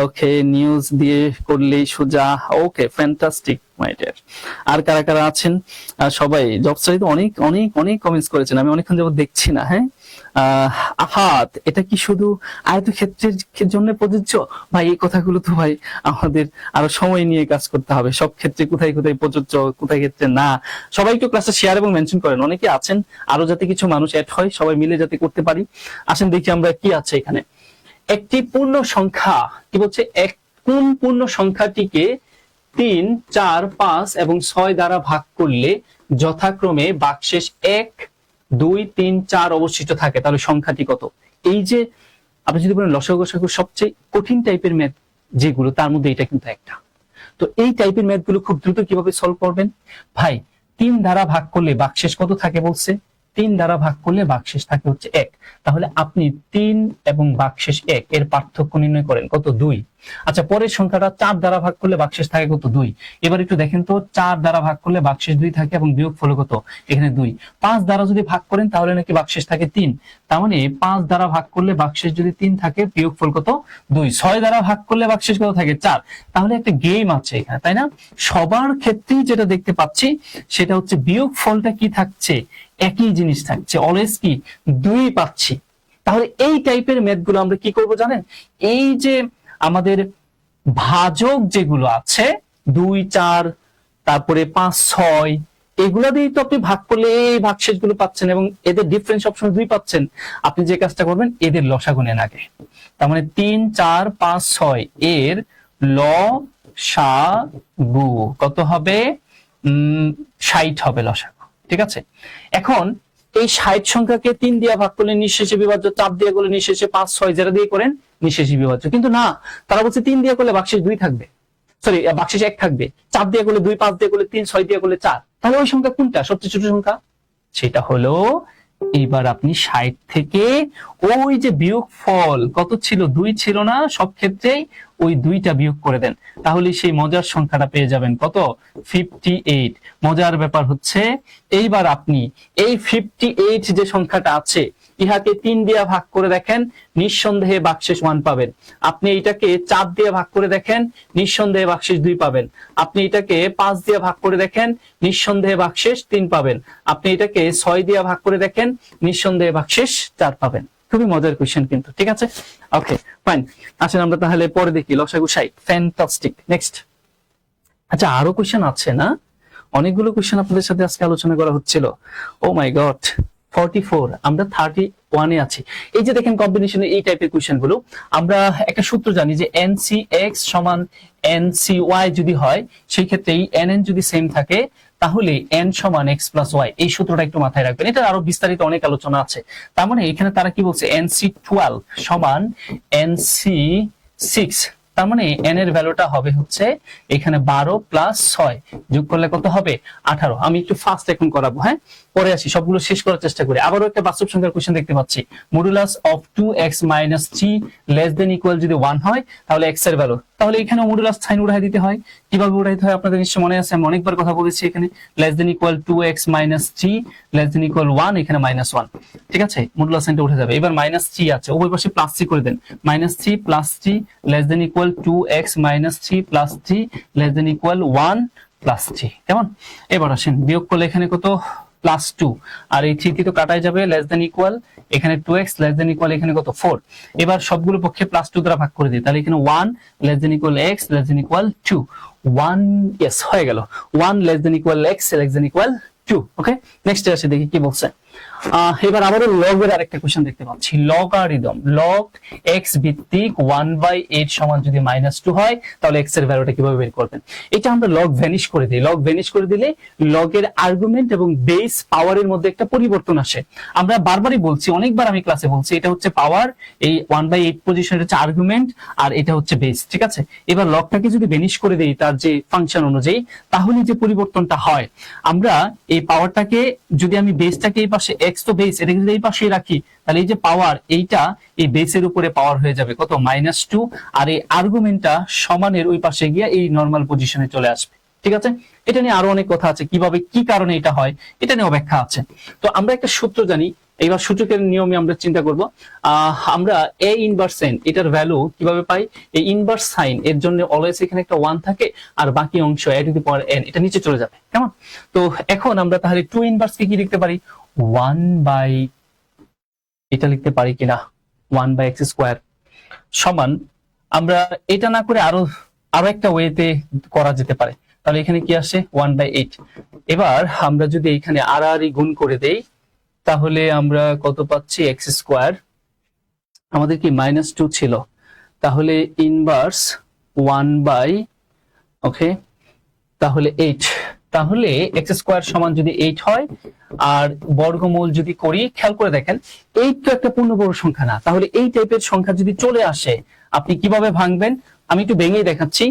ওকে, নিউজ দিয়ে করলেই সোজা। ওকে, ফ্যান্টাস্টিক মাই ডিয়ার। আর কারা কারা আছেন? সবাই জব স্টাডি তো অনেক অনেক অনেক কমেন্টস করেছেন, আমি অনেকক্ষণ যাবত দেখছি না। হ্যাঁ, আহাত, এটা কি শুধু আয়তক্ষেত্রের জন্য প্রযোজ্য? ভাই এই কথাগুলো তো ভাই আমাদের আরো সময় নিয়ে কাজ করতে হবে, সব ক্ষেত্রে কোথায় কোথায় প্রযোজ্য কোথায় ক্ষেত্রে না। সবাই একটু ক্লাসে শেয়ার এবং মেনশন করেন, অনেকে আছেন আরো যাতে কিছু মানুষ অ্যাড হয়, সবাই মিলে যাতে করতে পারি। আসেন দেখি আমরা কি আছে এখানে। একটি পূর্ণ সংখ্যা কি বলছে, কোন পূর্ণ সংখ্যাটিকে 3, 4, 5 এবং 6 দ্বারা ভাগ করলে যথাক্রমে বাক্সেস 1, 2, 3, 4 অবশিষ্ট থাকে, তাহলে সংখ্যাটি কত? এই যে আপনি যদি বলেন লসাগু গসাগু সবচেয়ে কঠিন টাইপের ম্যাথ যেগুলো, তার মধ্যে এটা কিন্তু একটা। তো এই টাইপের ম্যাথ গুলো খুব দ্রুত কিভাবে সলভ করবেন ভাই? 3 দ্বারা ভাগ করলে বাক্সেস কত থাকে বলছে? 3 দ্বারা ভাগ করলে বাক্সেস থাকে হচ্ছে 1। তাহলে আপনি 3 এবং বাক্সেস 1 এর পার্থক্য নির্ণয় করেন কত 2। আচ্ছা, পরের সংখ্যাটা 4 দ্বারা ভাগ করলে বাক্সেস থাকে কত 2। এবার একটু দেখেন তো, 4 দ্বারা ভাগ করলে বাক্সেস 2 থাকে এবং বিয়োগফল কত এখানে 2। 5 দ্বারা যদি ভাগ করেন তাহলে নাকি বাক্সেস থাকে 3। তার মানে 5 দ্বারা ভাগ করলে বাক্সেস যদি 3 থাকে বিয়োগফল কত 2। 6 দ্বারা ভাগ করলে বাক্সেস কত থাকে 4। তাহলে একটা গেম আছে এখানে, তাই না? সবার ক্ষেত্রেই যেটা দেখতে পাচ্ছি সেটা হচ্ছে বিয়োগফলটা কি থাকছে, একই জিনিস থাকছে, অলওয়েজ কি 2 পাচ্ছি। তাহলে এই টাইপের ম্যাথ গুলো আমরা কি করব জানেন? এই যে আমাদের ভাজক যেগুলো আছে 2, 4, তারপরে 5, 6, এগুলা দিয়ে তো আপনি ভাগ করলে এই ভাগশেষ গুলো পাচ্ছেন এবং এদের ডিফারেন্স সবসময় 2 পাচ্ছেন। আপনি যে কাজটা করবেন এদের লসাগু নেন আগে। তার মানে 3, 4, 5, 6 এর লসাগু কত হবে? 60 হবে লসাগু। ঠিক আছে, এখন এই 60 সংখ্যাকে 3 দিয়ে ভাগ করলে নিঃশেষে বিভাজ্য, 4 দিয়ে করলে নিঃশেষে 5, 6 যারা দিয়ে করেন নিঃশেষে বিভাজ্য। কিন্তু না, তারা বলছে 3 দিয়ে করলে বাক্সেস 2 থাকবে, সরি বাক্সেস 1 থাকবে, 4 দিয়ে করলে 2, 5 দিয়ে করলে 3, 6 দিয়ে করলে 4। তাহলে ওই সংখ্যা কোনটা সবচেয়ে ছোট সংখ্যা? সেটা হলো, এইবার আপনি 60 থেকে ওই যে বিয়োগফল কত ছিল 2 ছিল না, সব ক্ষেত্রেই ওই 2টা বিয়োগ করে দেন, তাহলে সেই মজার সংখ্যাটা পেয়ে যাবেন কত 58। মজার ব্যাপার হচ্ছে এইবার আপনি এই 58 যে সংখ্যাটা আছে ইহাকে 3 দিয়ে ভাগ করে দেখেন, নিঃসন্দেহে বাক্সেস 1 পাবেন। আপনি এটাকে 4 দিয়ে ভাগ করে দেখেন, নিঃসন্দেহে বাক্সেস 2 পাবেন। আপনি এটাকে 5 দিয়ে ভাগ করে দেখেন, নিঃসন্দেহে বাক্সেস 3 পাবেন। আপনি এটাকে 6 দিয়ে ভাগ করে দেখেন, নিঃসন্দেহে বাক্সেস 4 পাবেন। খুবই মজার কোশ্চেন কিন্তু, ঠিক আছে? ওকে ফাইন, আসেন আমরা তাহলে পরে দেখি লসাগু 60। Fantastic, next. আচ্ছা, আরো কোশ্চেন আছে না? অনেকগুলো কোশ্চেন আপনাদের সাথে আজকে আলোচনা করা হচ্ছিল। ও মাই গড, 44, আমরা 31 এ আছি। এই যে দেখেন কম্বিনেশনের এই টাইপের কোশ্চেন গুলো, আমরা একটা সূত্র জানি যে NCX সমান NCY যদি হয়, সেই ক্ষেত্রে এই NN যদি সেম থাকে তাহলে N সমান X প্লাস Y। এই সূত্রটা একটু মাথায় রাখবেন, এটা আরো বিস্তারিত অনেক আলোচনা আছে। তার মানে এখানে তারা কি বলছে, NC12 সমান NC6। তার মানে n এর ভ্যালুটা হবে হচ্ছে এখানে 12 প্লাস 6 যোগ করলে কত হবে 18। আমি একটু ফাস্ট এখন করাবো, হ্যাঁ পরে আসি, সবগুলো শেষ করার চেষ্টা করি। আবারও একটা বাস্তব সংখ্যার কোশ্চেন দেখতে পাচ্ছি, modulus of 2x - 3 less than equal যদি 1 হয় তাহলে x এর ভ্যালু তাহলে এখানে মডুলাস সাইন উঠাই দিতে হয়। কিভাবে উঠাইতে হয় আপনাদের নিশ্চয় মনে আছে, আমি অনেকবার কথা বলেছি। এখানে less than equal 2x minus 3 less than equal 1, এখানে মাইনাস 1, ঠিক আছে, মডুলাস সাইনটা উঠে যাবে। এবার মাইনাস 3 আছে, উভয় পাশে প্লাস 3 করে দেন, minus 3 plus 3 less than equal 2x minus 3 plus 3 less than equal 1 plus 3, কেমন? এবার আসেন বিয়োগ করলে এখানে কত, প্লাস 2, আর এই 3 তো কাটাই যাবে, লেস দেন ইকুয়াল এখানে 2x লেস দেন ইকুয়াল এখানে কত 4। এবার সবগুলো পক্ষে প্লাস 2 দ্বারা ভাগ করে দিই, তাহলে এখানে 1 less than equal x less than equal 2, 1 yes হয়ে গেল, 1 less than equal x less than equal 2। ওকে, নেক্সট আসে দেখি কি বলছে। এবার আবারও লগের আরেকটা কোশ্চেন দেখতে পাচ্ছি, লগারিদম লগ x ভিত্তিক 1/8 সমান যদি -2 হয় তাহলে x এর ভ্যালুটা কিভাবে বের করবেন? এটা আমরা লগ ভ্যানিশ করে দিই। লগ ভ্যানিশ করে দিলে লগের আর্গুমেন্ট এবং বেস পাওয়ারের মধ্যে একটা পরিবর্তন আসে। আমরা বারবারই বলছি, অনেকবার আমি ক্লাসে বলছি, এটা হচ্ছে পাওয়ার, এই 1/8 পজিশনের হচ্ছে আর্গুমেন্ট, আর এটা হচ্ছে বেস, ঠিক আছে। এবার লগটাকে যদি ভ্যানিশ করে দেই তার যে ফাংশন অনুযায়ী, তাহলে যে পরিবর্তনটা হয়, আমরা এই পাওয়ারটাকে যদি আমি বেসটাকে এই পাশে x তো বেস, এটাকে যদি এই পাশে রাখি, তাহলে এই যে পাওয়ার, এইটা এই বেসের উপরে পাওয়ার হয়ে যাবে কত, -2, আর এই আর্গুমেন্টটা সমানের ওই পাশে গিয়ে এই নরমাল পজিশনে চলে আসবে, ঠিক আছে। এটা নিয়ে আরো অনেক কথা আছে, কিভাবে কি কারণে এটা হয় এটা নিয়ে ব্যাখ্যা আছে। তো আমরা একটা সূত্র জানি, এইবার সূচকের নিয়মে আমরা চিন্তা করব। আমরা a ইনভার্স n এটার ভ্যালু কিভাবে পাই? এই ইনভার্স সাইন এর জন্য অলওয়েজ এখানে একটা 1 থাকে, আর বাকি অংশ a to the power n এটা নিচে চলে যাবে, কেমন? তো এখন আমরা তাহলে 2 ইনভার্স কে কি লিখতে পারি, 1 বাই, এটা লিখতে পারি কিনা, 1/x স্কয়ার সমান, আমরা এটা না করে আরো একটা ওয়েতে করা যেতে পারে। তাহলে এখানে কি আসে, 1/8। এবার আমরা যদি এখানে আর গুণ করে দেই, তাহলে আমরা কত পাচ্ছি, x স্কয়ার, আমাদের কি -2 ছিল, তাহলে ইনভার্স 1/, ওকে, তাহলে 8, তাহলে x স্কয়ার সমান যদি 8 হয়, আর বর্গমূল যদি করি, খেয়াল করে দেখেন 8 তো একটা পূর্ণবর্গ সংখ্যা না, তাহলে এই টাইপের সংখ্যা যদি চলে আসে আপনি কিভাবে ভাঙবেন, আমি একটু ভেঙেই দেখাচ্ছি।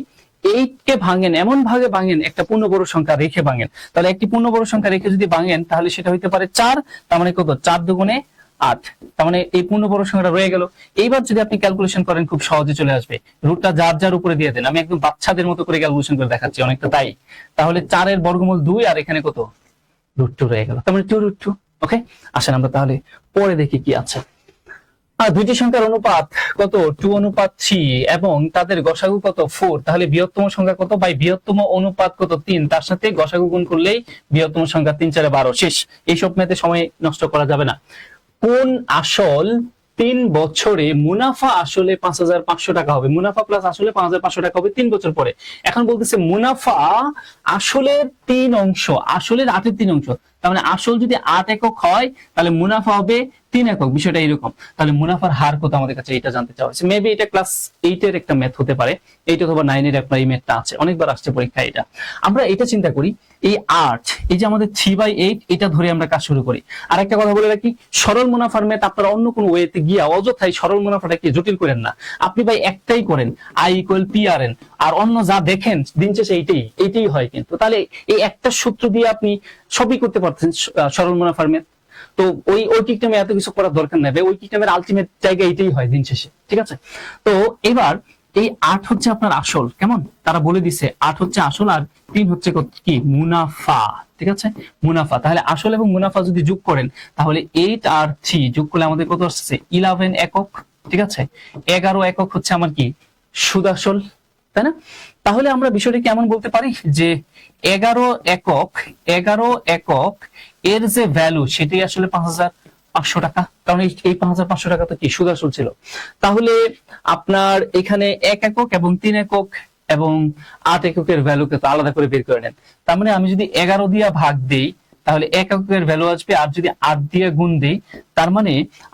8 কে ভাঙেন, এমন ভাগে ভাঙেন একটা পূর্ণবর্গ সংখ্যা রেখে ভাঙেন, তাহলে একটি পূর্ণবর্গ সংখ্যা রেখে যদি ভাঙেন তাহলে সেটা হইতে পারে 4, তার মানে কত, 4 দুগুণে 8, তার মানে এই পূর্ণবর্গ সংখ্যাটা রয়ে গেল। এইবার যদি আপনি ক্যালকুলেশন করেন খুব সহজে চলে আসবে, রুটটা যার যার উপরে দিয়ে দেন, আমি একদম বাচ্চাদের মতো করে ক্যালকুলেশন করে দেখাচ্ছি, অনেকটা তাই। তাহলে 4 এর বর্গমূল 2, আর এখানে কত, √2 রয়ে গেল, তার মানে 2√2। ওকে, আসেন আমরা তাহলে পরে দেখি কি আছে। আর দুইটি সংখ্যার অনুপাত কত, 2:3, এবং তাদের গসাগু কত, 4, তাহলে বৃহত্তম সংখ্যা কত, বাই বৃহত্তম অনুপাত কত, 3, তার সাথে গসাগু গুণ করলেই বৃহত্তম সংখ্যা 3 4 12, শেষ। এইসব মেতে সময় নষ্ট করা যাবে না। কোন আসল 3 বছরে মুনাফা আসলে 5,500 টাকা হবে? মুনাফা প্লাস আসলে 5,500 টাকা হবে 3 বছর পরে। এখন বলতেছে মুনাফা আসলের 3 অংশ, আসলের 8 এর 3 অংশ, তার মানে আসল যদি 8 একক হয় তাহলে মুনাফা হবে 3 একক, বিষয়টা এরকম। তাহলে মুনাফার হার কত আমাদের কাছে এটা জানতে চাওয়া হয়েছে। মেবি এটা ক্লাস 8 এর একটা ম্যাথ হতে পারে, 8 অথবা 9 এর একটা এই ম্যাথটা আছে, অনেকবার আসছে পরীক্ষায় এটা। আমরা এটা চিন্তা করি, এই 8, এই যে আমাদের 3/8, এটা ধরে আমরা কাজ শুরু করি। আর একটা কথা বলে রাখি, সরল মুনাফার ম্যাথ আপনারা অন্য কোনো ওয়েতে গিয়া অযথাই সরল মুনাফাটাকে জটিল করেন না। আপনি ভাই একটাই করেন, I = PRN, আর অন্য যা দেখেন দিন শেষে এইটাই হয়। কিন্তু তাহলে এই একটা সূত্র দিয়ে আপনি সবই করতে পারছেন সরল মুনাফার ম্যাথ। তো ওই ঐকিকটামে এত কিছু করার দরকার নেই, ওই ঐকিকটামের আলটিমেট জায়গা এটাই হয় দিন শেষে, ঠিক আছে। তো এবার এই 8 হচ্ছে আপনার আসল, কেমন, তারা বলে দিছে 8 হচ্ছে আসল, আর 3 হচ্ছে কি, মুনাফা, ঠিক আছে, মুনাফা। তাহলে আসল এবং মুনাফা যদি যোগ করেন তাহলে 8 আর 3 যোগ করলে আমাদের কত আসছে, 11 একক, ঠিক আছে। 11 একক হচ্ছে আমার কি, সুদ আসল, তাই না? তাহলে আমরা বিষয়টা কেমন বলতে পারি যে 11 একক এর যে ভ্যালু সেটাই আসলে 5,500 টাকা, কারণ এই 5,500 টাকা তো কি সুদ আসল ছিল। তাহলে আপনার এখানে 1 একক এবং 3 একক এবং 8 এককের ভ্যালুকে তো আলাদা করে বের করে নেন। তার মানে আমি যদি 11 দিয়ে ভাগ দেই তাহলে 1 এককের ভ্যালু আসবে, আর যদি 8 দিয়ে গুণ দেই তার মানে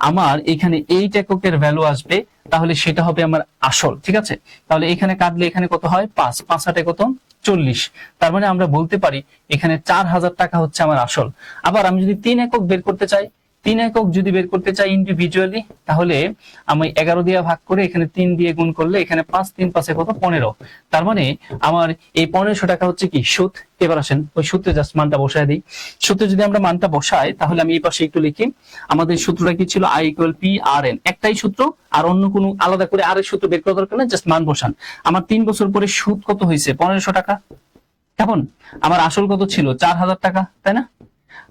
আমার এখানে 8 এককের ভ্যালু আসবে, তাহলে সেটা হবে আমার আসল, ঠিক আছে। তাহলে এখানে কাটলে এখানে কত হয়, 5, 5 8 কত, 40, তার মানে আমরা বলতে পারি এখানে 4,000 টাকা হচ্ছে আমার আসল। আবার আমি যদি 3 একক বের করতে চাই, 3 একক যদি বের করতে চাই ইন্ডিভিজুয়ালি, তাহলে আমি 11 দিয়ে ভাগ করে এখানে 3 দিয়ে গুণ করলে এখানে 5 3 5 কত 15। তার মানে আমার এই 1500 টাকা হচ্ছে কি সুদ। এবার আসেন ওই সূত্রে জাস্ট মানটা বসায় দিই। সূত্রে যদি আমরা মানটা বসাই তাহলে আমি এই পাশে একটু লিখি। আমাদের সূত্রটা কি ছিল? I = P R N, একটাই সূত্র, আর অন্য কোনো আলাদা করে আর এর সূত্র বের করার দরকার নেই, জাস্ট মান বসান। আমার 3 বছর পরে সুদ কত হয়েছে? 1500 টাকা। কেমন? আমার আসল কত ছিল? 4000 টাকা, তাই না?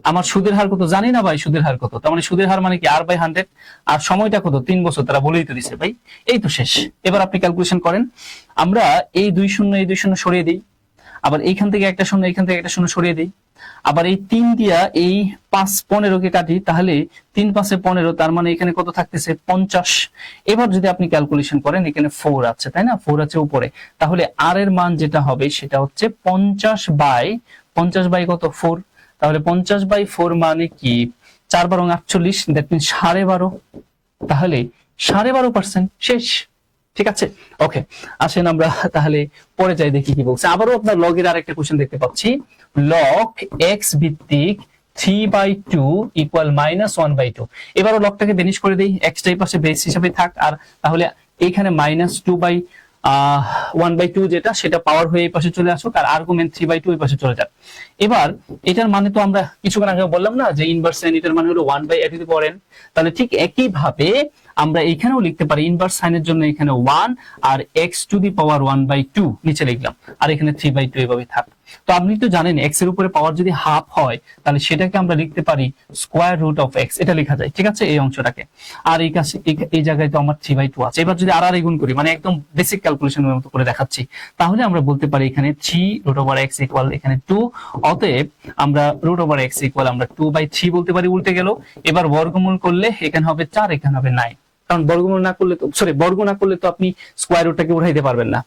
আমার সুদের হার কত জানি না ভাই, সুদের হার কত? তার মানে সুদের হার মানে কি R/100, আর সময়টা কত? 3 বছর। তারা বলেই তো দিছে ভাই। এই তো শেষ। এবার আপনি ক্যালকুলেশন করেন। আমরা এই 2 শূন্য এই 2 শূন্য সরিয়ে দিই, আবার এইখান থেকে একটা শূন্য এইখান থেকে একটা শূন্য সরিয়ে দিই, আবার এই 3 দিয়া এই 5 15 কে কাটি, তাহলে 3 5 এ 15, তার মানে এখানে কত থাকতেছে? 50। এবার যদি আপনি ক্যালকুলেশন করেন এখানে 4 আছে, তাই না? 4 আছে উপরে, তাহলে আর এর মান যেটা হবে সেটা হচ্ছে 50 বাই কত? 4। তাহলে 50/4 মানে কি? 4 × 48, দ্যাট মিন্স 12.5। তাহলে 12.5% শেষ। ঠিক আছে, ওকে। আসেন আমরা তাহলে পরে যাই, দেখি কি বলছে। আবারও আপনার লগের আরেকটা কোশ্চেন দেখতে পাচ্ছি। লগ x ভিত্তিক 3/2 = -1/2। এবারও লগটাকে বেনিশ করে দেই, x টাই পাশে বেস হিসেবে থাক, আর তাহলে এইখানে -2/1/2 যেটা, সেটা পাওয়ার হয়ে এই পাশে চলে আসুক, আর আর্গুমেন্ট 3/2 এই পাশে চলে যাক। এবার এটার মানে তো আমরা কিছুক্ষণ আগে বললাম না যে ইনভার্স সাইন, এটার মানে হলো 1/n। তাহলে ঠিক একই ভাবে আমরা এখানেও লিখতে পারি ইনভার্স সাইনের জন্য এখানে 1 আর x⁻1/2 নিচে লিখলাম, আর এখানে 3/2 এভাবে থাক। তো আপনি তো জানেন x এর উপরে পাওয়ার যদি হাফ হয় তাহলে সেটাকে আমরা লিখতে পারি √x, এটা লেখা যায়। ঠিক আছে, এই অংশটাকে। আর এই কাছে এই জায়গায় তো আমার 3/2 আছে। এবার যদি আর গুণ করি, মানে একদম বেসিক ক্যালকুলেশনের মতো করে দেখাচ্ছি, তাহলে আমরা বলতে পারি এখানে 3√x = এখানে 2। অতএব আমরা √x = আমরা 2/3 বলতে পারি। উল্টে গেল। এবার বর্গমূল করলে এখানে হবে 4, এখানে হবে 9। কারণ বর্গমূল না করলে তো, সরি, বর্গ না করলে তো আপনি স্কয়ার রুটটাকে উঠাইতে পারবেন না।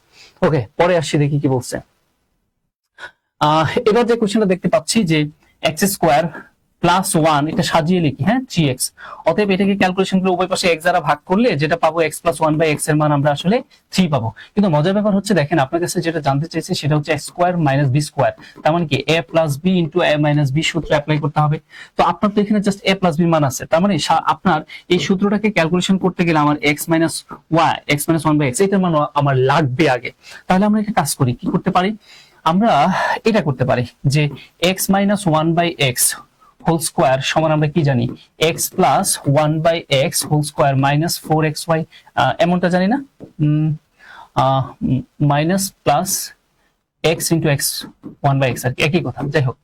ওকে, পরে আসছি, দেখি কি বলছে। এবার যে কোশ্চেনটা দেখতে পাচ্ছি যে x² + 1, এটা সাজিয়ে লিখি, হ্যাঁ, 3x। অতএব এটাকে ক্যালকুলেশন করে উভয় পাশে x দ্বারা ভাগ করলে যেটা পাবো x + 1/x এর মান আমরা আসলে 3 পাবো। কিন্তু মজার ব্যাপার হচ্ছে, দেখেন আপনার কাছে যেটা জানতে চাইছে সেটা হচ্ছে x² - b²। তার মানে কি a + b * a - b সূত্র অ্যাপ্লাই করতে হবে। তো আপনার তো এখানে জাস্ট a + b মান আছে, তার মানে আপনার এই সূত্রটাকে ক্যালকুলেশন করতে গেলে আমার x - x - 1/x এটার মান আমার লাগবে আগে। তাহলে আমরা একটা কাজ করি, কি করতে পারি? আমরা এটা করতে পারি যে x - 1/x হোল স্কয়ার সমান আমরা কি জানি? x + 1/x whole square - 4xy, এমনটা জানি না? Minus plus x * x 1/x, আর একই কথা, যাই হোক।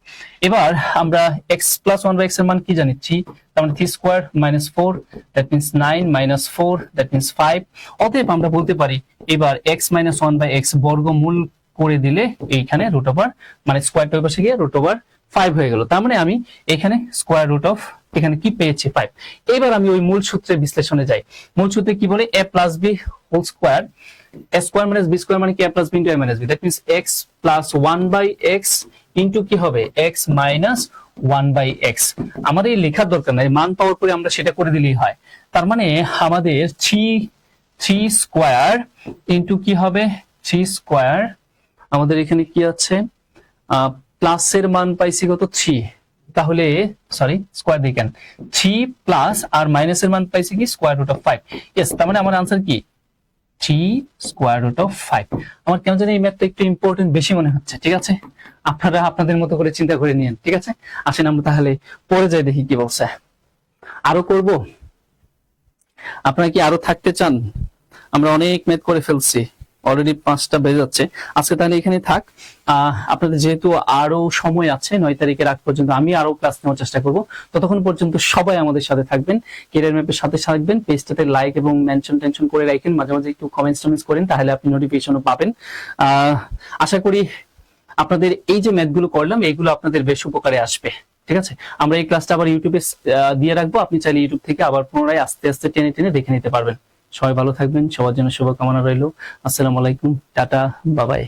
এবার আমরা x + 1/x এর মান কি জানিছি? তার মানে 3² - 4, দ্যাট মিন্স 9 - 4, দ্যাট মিন্স 5। অতএব আমরা বলতে পারি এবার x - 1/x বর্গমূল করে দিলে এইখানে মানে স্কয়ারটা ওই পাশে গিয়ে √5 হয়ে গেল। তার মানে আমি এখানে এখানে কি পেয়েছি? 5। এবার আমি ওই মূল সূত্রের বিশ্লেষণে যাই। মূল সূত্রে কি বলে? a + b whole square, a² - b² মানে কি? a + b * a - b, that means x + 1/x into কি হবে? x - 1/x। আমাদের এই লেখার দরকার নাই, মান পাওয়ার পরে আমরা সেটা করে দিলেই হয়। তার মানে আমাদের 3² ইনটু কি হবে? 3², আমাদের এখানে কি আছে? প্লাসের মান পাইছি কত? 3। তাহলে সরি, স্কয়ার দিই কেন? 3 প্লাস আর মাইনাসের মান পাইছি কি? √5। ইয়েস, তার মানে আমার आंसर কি? 3√5। আমার কেন জানি এই ম্যাথটা একটু ইম্পর্টেন্ট বেশি মনে হচ্ছে। ঠিক আছে, আপনারা আপনাদের মতো করে চিন্তা করে নিন। ঠিক আছে, আসেন আমরা তাহলে পরে যাই, দেখি কি বলছে। আরো করব? আপনারা কি আরো থাকতে চান? আমরা অনেক ম্যাথ করে ফেলছি, অলরেডি 5টা বেজে যাচ্ছে। আজকে তাহলে এখানে থাক। আপনাদের যেহেতু আরো সময় আছে 9 তারিখের আগ পর্যন্ত, আমি আরো ক্লাস নেওয়ার চেষ্টা করব। ততক্ষণ পর্যন্ত সবাই আমাদের সাথে থাকবেন, ক্যারিয়ার ম্যাপের সাথে থাকবেন। পেজটাতে লাইক এবং মেনশন করে রাখেন, মাঝে মাঝে একটু কমেন্টস করেন, তাহলে আপনি নোটিফিকেশনও পাবেন। আশা করি আপনাদের এই যে ম্যাথগুলো করলাম এগুলো আপনাদের বেশ উপকারে আসবে। ঠিক আছে, আমরা এই ক্লাসটা আবার ইউটিউবে দিয়ে রাখবো, আপনি চাইলে ইউটিউব থেকে আবার পুনরায় আস্তে আস্তে টেনে দেখে নিতে পারবেন। সবাই ভালো থাকবেন, সবার জন্য শুভকামনা রইল। আসসালামু আলাইকুম, টাটা, বাবাই।